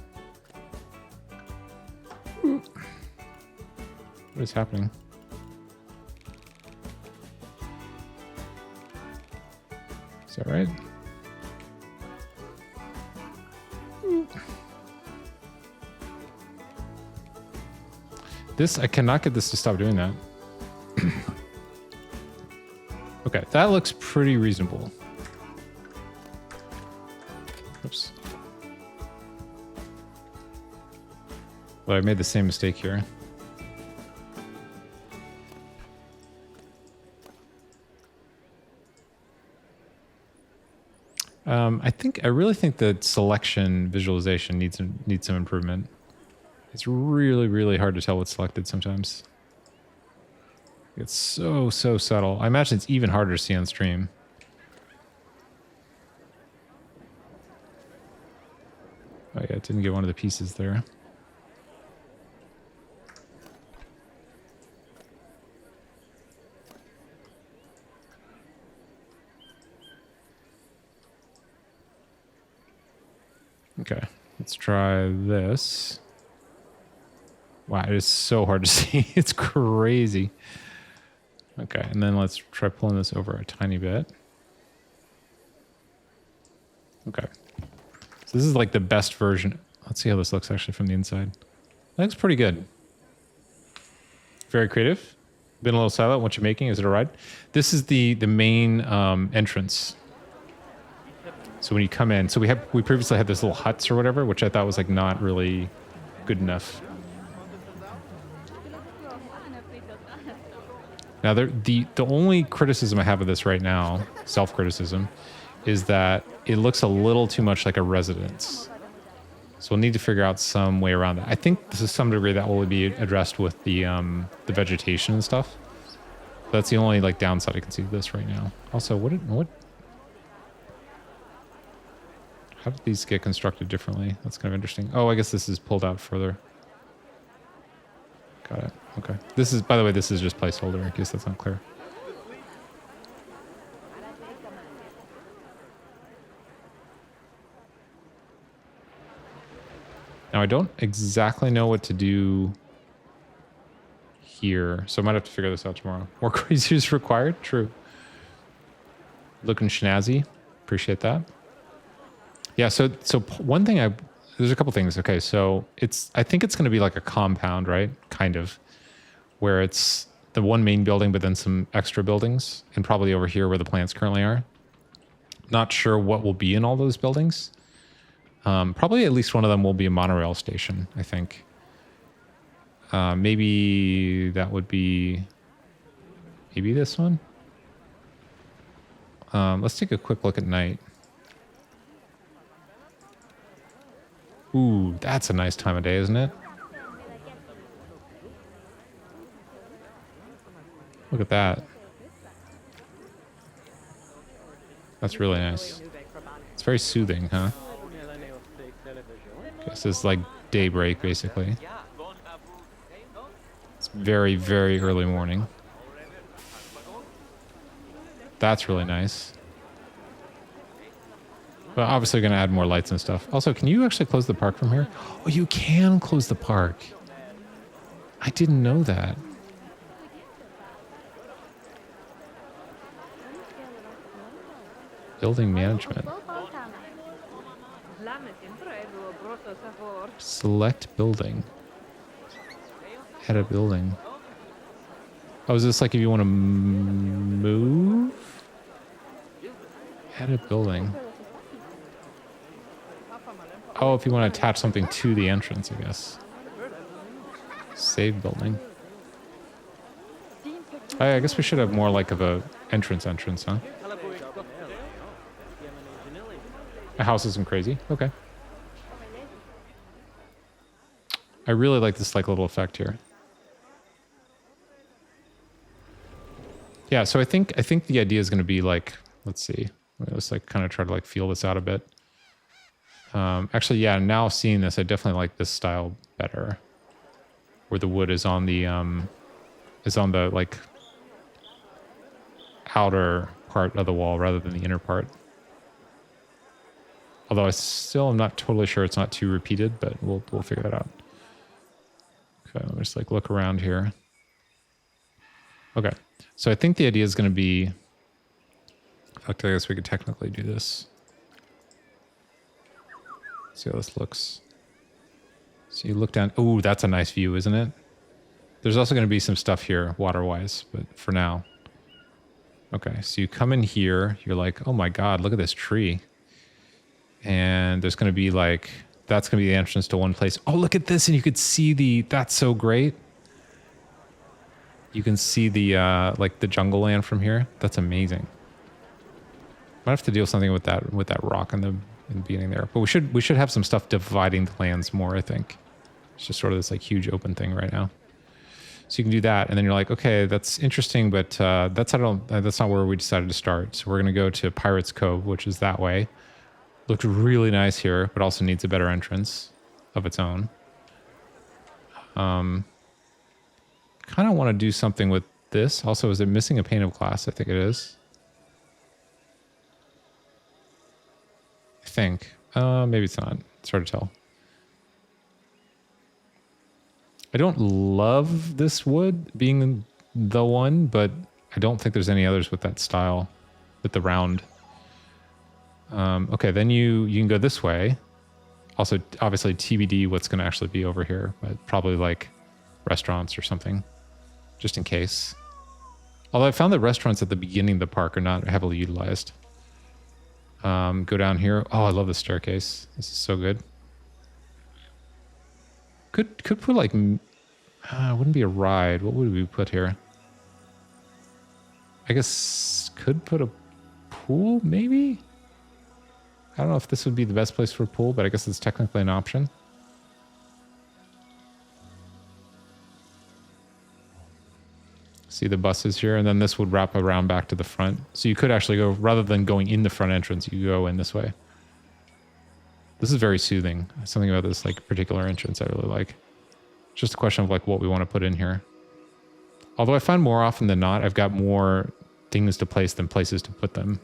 What is happening? Is that right? This, I cannot get this to stop doing that. Okay, that looks pretty reasonable. Oops. But I made the same mistake here. I really think that selection visualization needs some improvement. It's really, really hard to tell what's selected sometimes. It's so subtle. I imagine it's even harder to see on stream. Oh yeah, it didn't get one of the pieces there. Okay. Let's try this. Wow, it is so hard to see. It's crazy. Okay, and then let's try pulling this over a tiny bit. Okay. So this is like the best version. Let's see how this looks actually from the inside. That looks pretty good. Very creative. Been a little silent. What you're making? Is it alright? This is the main entrance. So when you come in, so we previously had this little huts or whatever, which I thought was like not really good enough. Now the only criticism I have of this right now, self-criticism, is that it looks a little too much like a residence. So we'll need to figure out some way around that. I think to some degree that will be addressed with the vegetation and stuff. That's the only like downside I can see to this right now. Also, what? How did these get constructed differently? That's kind of interesting. Oh, I guess this is pulled out further. Got it. Okay. This is, by the way, this is just placeholder in case that's not clear. Now, I don't exactly know what to do here, so I might have to figure this out tomorrow. More crazies required? True. Looking snazzy. Appreciate that. Yeah, so one thing there's a couple things. Okay, so I think it's going to be like a compound, right? Kind of. Where it's the one main building, but then some extra buildings, and probably over here where the plants currently are. Not sure what will be in all those buildings. Probably at least one of them will be a monorail station, I think. Maybe that would be... Maybe this one? Let's take a quick look at night. Ooh, that's a nice time of day, isn't it? Look at that. That's really nice. It's very soothing, huh? This is like daybreak, basically. It's very, very early morning. That's really nice. But obviously going to add more lights and stuff. Also, can you actually close the park from here? Oh, you can close the park. I didn't know that. Building management. Select building. Edit building. Oh, is this like if you want to move? Edit building. Oh, if you want to attach something to the entrance, I guess. Save building. I guess we should have more like of a entrance, huh? A house isn't crazy. Okay. I really like this like little effect here. Yeah, so I think the idea is going to be like, let's see. Let's like kind of try to like feel this out a bit. Actually, yeah, now seeing this, I definitely like this style better. Where the wood is on the like outer part of the wall rather than the inner part. Although I still am not totally sure it's not too repeated, but we'll figure that out. Okay, let me just like look around here. Okay, so I think the idea is going to be, in fact, I guess we could technically do this. See how this looks. So you look down. Oh, that's a nice view, isn't it? There's also going to be some stuff here, water-wise, but for now. Okay, so you come in here. You're like, oh my god, look at this tree. And there's going to be like, that's going to be the entrance to one place. Oh, look at this, and you could see that's so great. You can see the like the jungle land from here. That's amazing. Might have to deal something with that rock in the beginning there. But we should have some stuff dividing the lands more, I think. It's just sort of this like huge open thing right now. So you can do that, and then you're like, okay, that's interesting, but that's not where we decided to start. So we're gonna go to Pirates Cove, which is that way. Looked really nice here, but also needs a better entrance of its own. Kind of want to do something with this. Also, is it missing a pane of glass? I think it is. I think. Maybe it's not. It's hard to tell. I don't love this wood being the one, but I don't think there's any others with that style, with the round. Okay, then you can go this way. Also, obviously TBD what's going to actually be over here, but probably like restaurants or something, just in case. Although I found that restaurants at the beginning of the park are not heavily utilized. Go down here. Oh, I love the staircase. This is so good. Could put like, wouldn't be a ride. What would we put here? I guess could put a pool, maybe? I don't know if this would be the best place for a pool, but I guess it's technically an option. See the buses here, and then this would wrap around back to the front. So you could actually go, rather than going in the front entrance, you go in this way. This is very soothing. Something about this like particular entrance I really like. It's just a question of like what we want to put in here. Although I find more often than not, I've got more things to place than places to put them.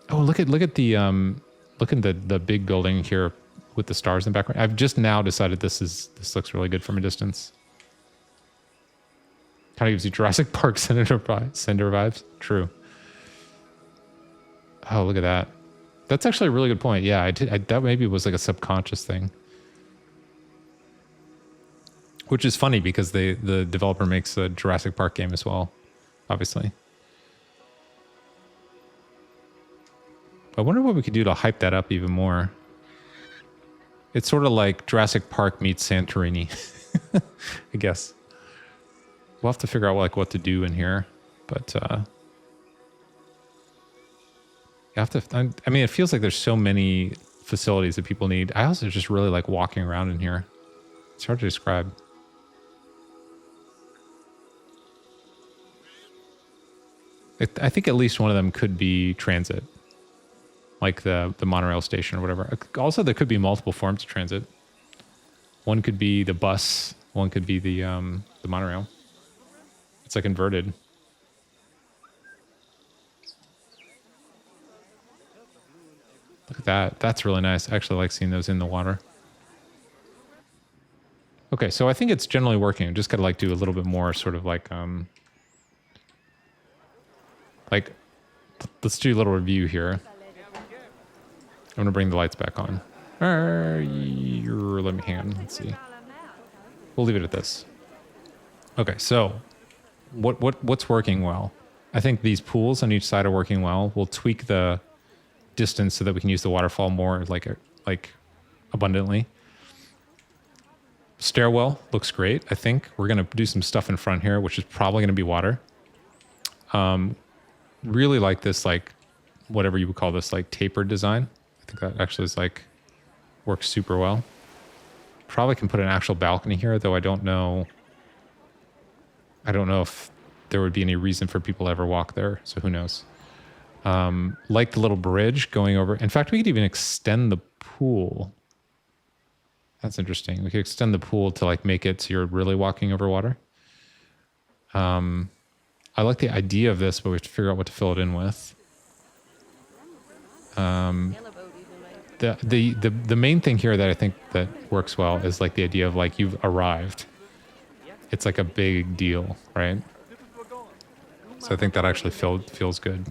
Oh, look at the big building here with the stars in the background. I've just now decided this looks really good from a distance. Kind of gives you Jurassic Park Cinder vibes. True. Oh, look at that. That's actually a really good point. Yeah, that maybe was like a subconscious thing. Which is funny because the developer makes a Jurassic Park game as well, obviously. I wonder what we could do to hype that up even more. It's sort of like Jurassic Park meets Santorini, I guess. We'll have to figure out like what to do in here, but you have to. I mean, it feels like there's so many facilities that people need. I also just really like walking around in here. It's hard to describe. I think at least one of them could be transit, like the monorail station or whatever. Also, there could be multiple forms of transit. One could be the bus. One could be the monorail. It's like inverted. Look at that. That's really nice. I actually like seeing those in the water. Okay, so I think it's generally working. I just gotta like do a little bit more sort of like let's do a little review here. I'm gonna bring the lights back on. Let me hang on. Let's see. We'll leave it at this. Okay, so what's working well? I think these pools on each side are working well. We'll tweak the distance so that we can use the waterfall more like abundantly. Stairwell looks great. I think we're gonna do some stuff in front here, which is probably gonna be water. Really like this, like whatever you would call this, like tapered design. I think that actually is like works super well. Probably can put an actual balcony here, though I don't know if there would be any reason for people to ever walk there, so who knows. Like the little bridge going over. In fact, we could even extend the pool. That's interesting. We could extend the pool to like make it so you're really walking over water. I like the idea of this, but we have to figure out what to fill it in with. The main thing here that I think that works well is like the idea of like you've arrived. It's like a big deal, right? So I think that actually feels good.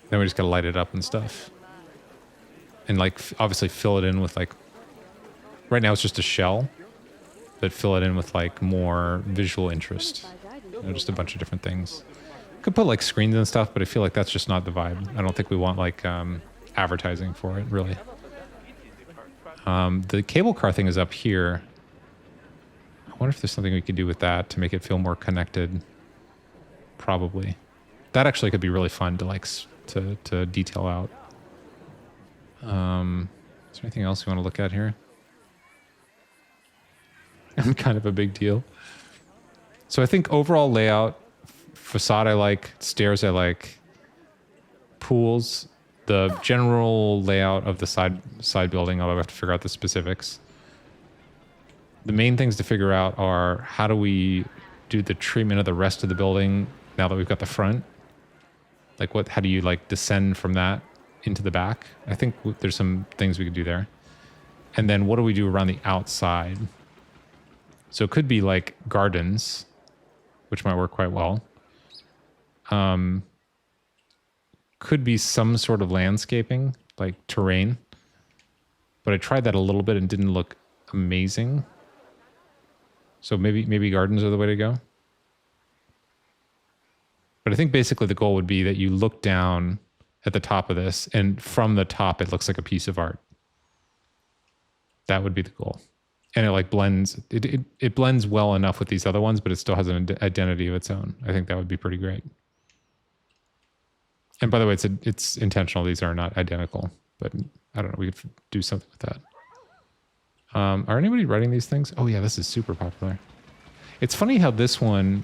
Then we just gotta light it up and stuff. And like obviously fill it in with like, right now it's just a shell, but fill it in with like more visual interest. You know, just a bunch of different things. Could put like screens and stuff, but I feel like that's just not the vibe. I don't think we want like advertising for it, really. The cable car thing is up here. I wonder if there's something we could do with that to make it feel more connected. Probably. That actually could be really fun to like to detail out. Is there anything else you want to look at here? I'm kind of a big deal. So I think overall layout, facade I like, stairs I like, pools, the general layout of the side building, although I have to figure out the specifics. The main things to figure out are how do we do the treatment of the rest of the building now that we've got the front? Like how do you like descend from that into the back? I think there's some things we could do there. And then what do we do around the outside? So it could be like gardens, which might work quite well. Could be some sort of landscaping, like terrain. But I tried that a little bit and didn't look amazing. So maybe gardens are the way to go. But I think basically the goal would be that you look down at the top of this, and from the top it looks like a piece of art. That would be the goal. And it like blends, it blends well enough with these other ones, but it still has an identity of its own. I think that would be pretty great. And by the way, it's intentional. These are not identical, but I don't know. We could do something with that. Are anybody writing these things? Oh yeah, this is super popular. It's funny how this one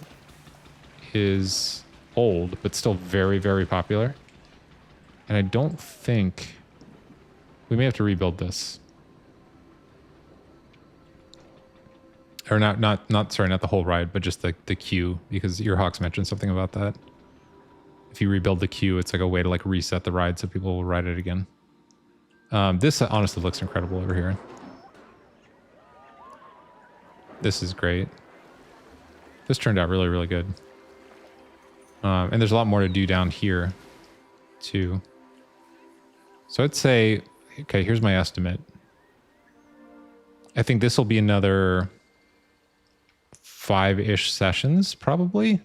is old, but still very, very popular. And I don't think we may have to rebuild this. Or not the whole ride, but just the queue, because Earhawks mentioned something about that. If you rebuild the queue, it's like a way to like reset the ride so people will ride it again. This honestly looks incredible over here. This is great. This turned out really, really good. And there's a lot more to do down here, too. So I'd say, okay, here's my estimate. I think this will be another 5-ish sessions, probably.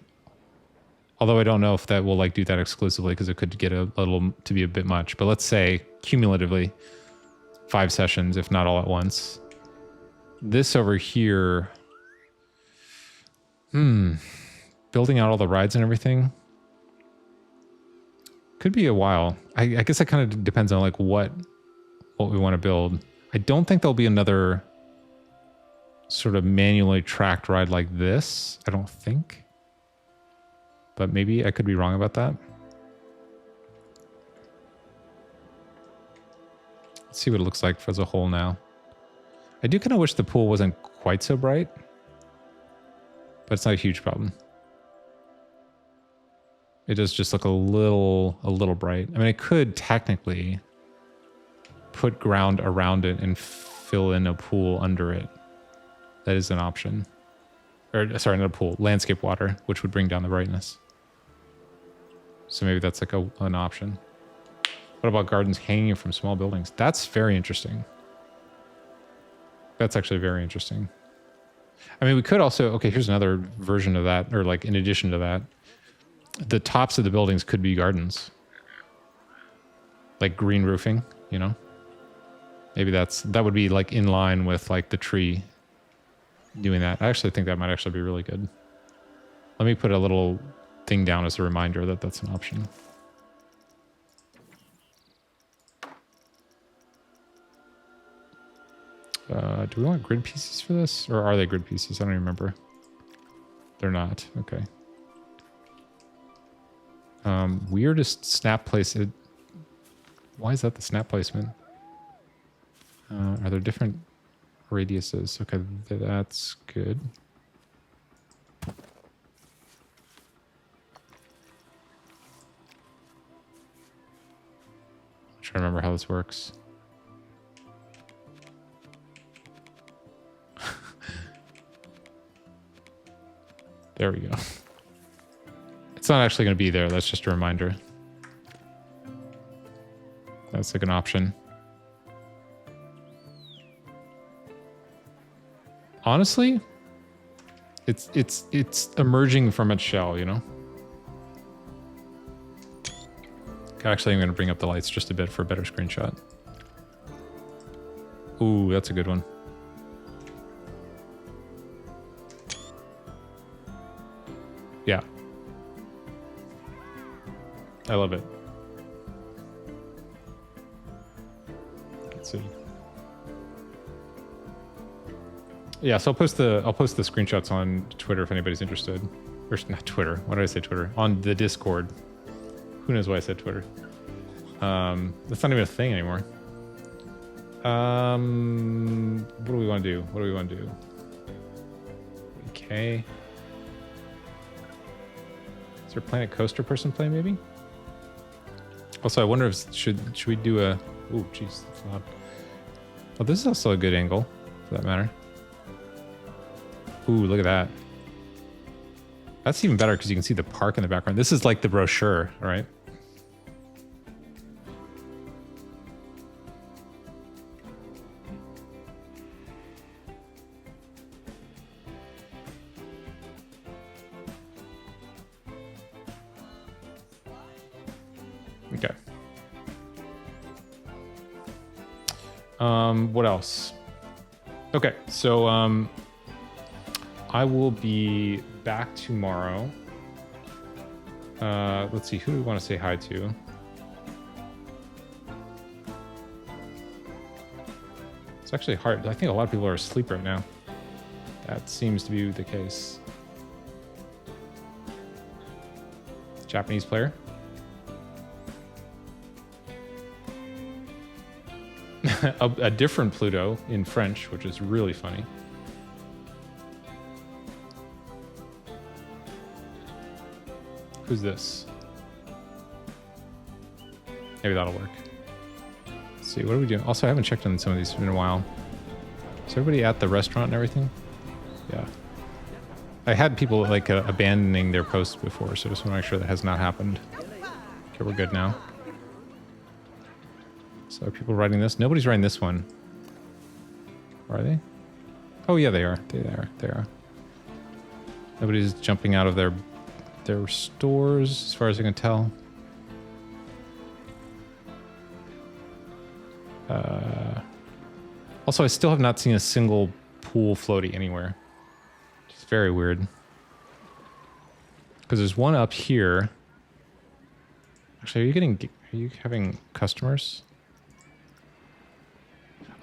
Although I don't know if that will like do that exclusively, because it could get a little to be a bit much. But let's say cumulatively 5 sessions, if not all at once. This over here, building out all the rides and everything could be a while. I guess that kind of depends on like what we want to build. I don't think there'll be another sort of manually tracked ride like this. I don't think. But maybe I could be wrong about that. Let's see what it looks like as a whole now. I do kind of wish the pool wasn't quite so bright, but it's not a huge problem. It does just look a little bright. I mean, I could technically put ground around it and fill in a pool under it. That is an option. Or, sorry, not a pool, landscape water, which would bring down the brightness. So maybe that's like an option. What about gardens hanging from small buildings? That's very interesting. That's actually very interesting. I mean, we could also, okay, here's another version of that, or like in addition to that, the tops of the buildings could be gardens. Like green roofing, you know? Maybe that would be like in line with like the tree doing that. I actually think that might actually be really good. Let me put a little thing down as a reminder that that's an option. Do we want grid pieces for this? Or are they grid pieces? I don't even remember. They're not. Okay. Weirdest snap placement. Why is that the snap placement? Are there different radiuses? Okay, that's good. I'm trying to remember how this works. There we go. It's not actually going to be there. That's just a reminder. That's like an option. Honestly, it's emerging from its shell, you know? Actually, I'm going to bring up the lights just a bit for a better screenshot. Ooh, that's a good one. Yeah. I love it. Let's see. Yeah, so I'll post the screenshots on Twitter if anybody's interested. Or not Twitter. Why did I say Twitter? On the Discord. Who knows why I said Twitter? That's not even a thing anymore. What do we want to do? What do we want to do? Okay. Is there a Planet Coaster person play maybe? Also, I wonder if should we do a... Ooh, jeez, that's loud. Oh, this is also a good angle, for that matter. Ooh, look at that. That's even better because you can see the park in the background. This is like the brochure, right? Okay. What else? Okay, so I will be back tomorrow. Let's see, who do we want to say hi to? It's actually hard. I think a lot of people are asleep right now. That seems to be the case. Japanese player. A different Pluto in French, which is really funny. Who's this? Maybe that'll work. Let's see, what are we doing? Also, I haven't checked on some of these in a while. Is everybody at the restaurant and everything? Yeah. I had people like abandoning their posts before, so just want to make sure that has not happened. Okay, we're good now. So are people writing this? Nobody's writing this one. Are they? Oh yeah, they are. They are. Nobody's jumping out of their stores, as far as I can tell. Also, I still have not seen a single pool floaty anywhere. It's very weird. Because there's one up here. Actually, are you having customers?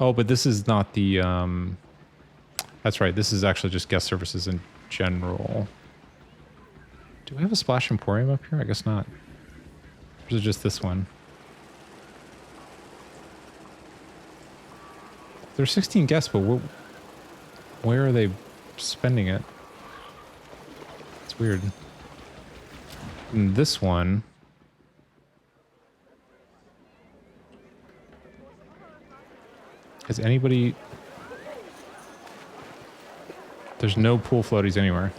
Oh, but this is not the, that's right. This is actually just guest services in general. Do we have a Splash Emporium up here? I guess not. Or is it just this one? There's 16 guests, but where are they spending it? It's weird. And this one... Has anybody... There's no pool floaties anywhere.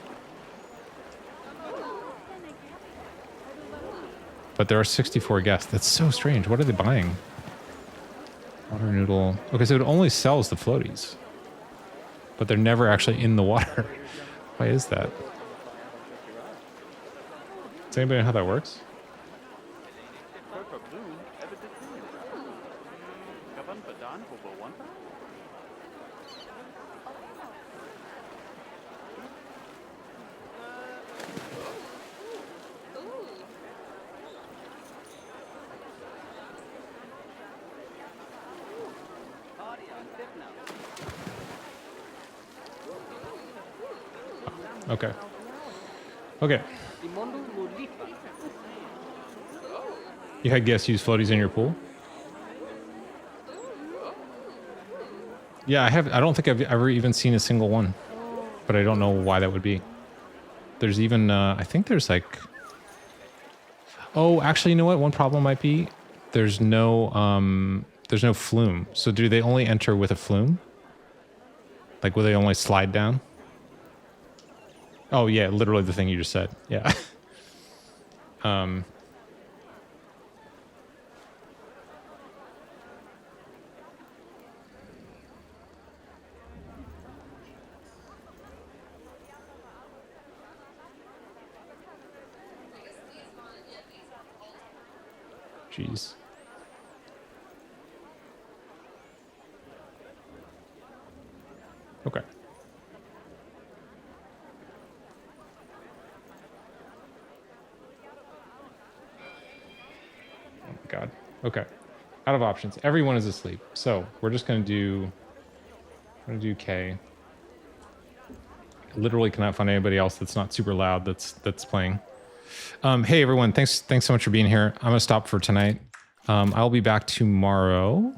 But there are 64 guests. That's so strange. What are they buying? Water noodle. Okay, so it only sells the floaties. But they're never actually in the water. Why is that? Does anybody know how that works? Okay. Okay. You had guests use floaties in your pool? Yeah, I don't think I've ever even seen a single one. But I don't know why that would be. There's even, I think there's like... Oh, actually, you know what? One problem might be there's no flume. So do they only enter with a flume? Like, will they only slide down? Oh, yeah, literally the thing you just said. Yeah. Jeez. Okay. Oh my God. Okay. Out of options. Everyone is asleep. So we're just gonna do K. I literally cannot find anybody else that's not super loud that's playing. Hey everyone, thanks so much for being here. I'm gonna stop for tonight. I'll be back tomorrow.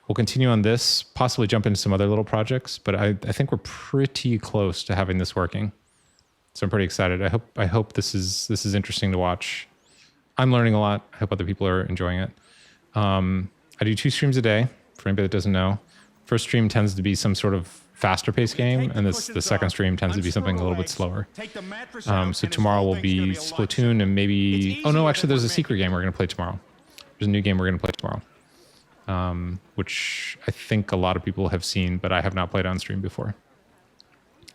We'll continue on this, possibly jump into some other little projects, but I think we're pretty close to having this working. So I'm pretty excited. I hope this is interesting to watch. I'm learning a lot. I hope other people are enjoying it. I do 2 streams a day, for anybody that doesn't know. First stream tends to be some sort of faster paced game, Take and the cushions second off, stream tends to be unscrew something a the little bit legs, slower. take the mattress out, So and this tomorrow whole will thing's be gonna a lot Splatoon simpler. and maybe. It's Oh no, easier actually, than there's a we're secret making game we're gonna play tomorrow. There's a new game we're gonna play tomorrow, which I think a lot of people have seen, but I have not played on stream before.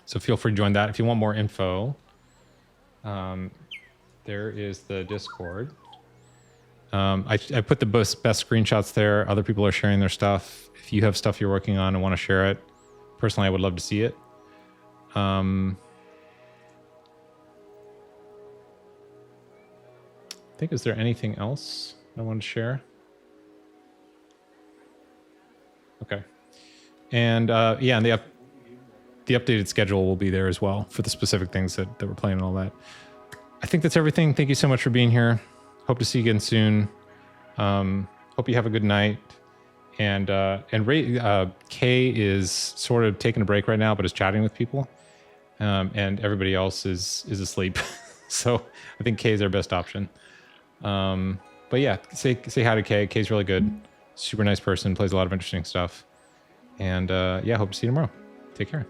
So feel free to join that. If you want more info, there is the Discord. I put the best screenshots there. Other people are sharing their stuff. If you have stuff you're working on and want to share it, personally, I would love to see it. I think, is there anything else I want to share? Okay. And yeah, and the updated schedule will be there as well for the specific things that we're playing and all that. I think that's everything. Thank you so much for being here. Hope to see you again soon. Hope you have a good night. And Kay is sort of taking a break right now, but is chatting with people. And everybody else is asleep. So I think Kay's our best option. But yeah, say hi to Kay. Kay's really good. Super nice person, plays a lot of interesting stuff. And yeah, hope to see you tomorrow. Take care.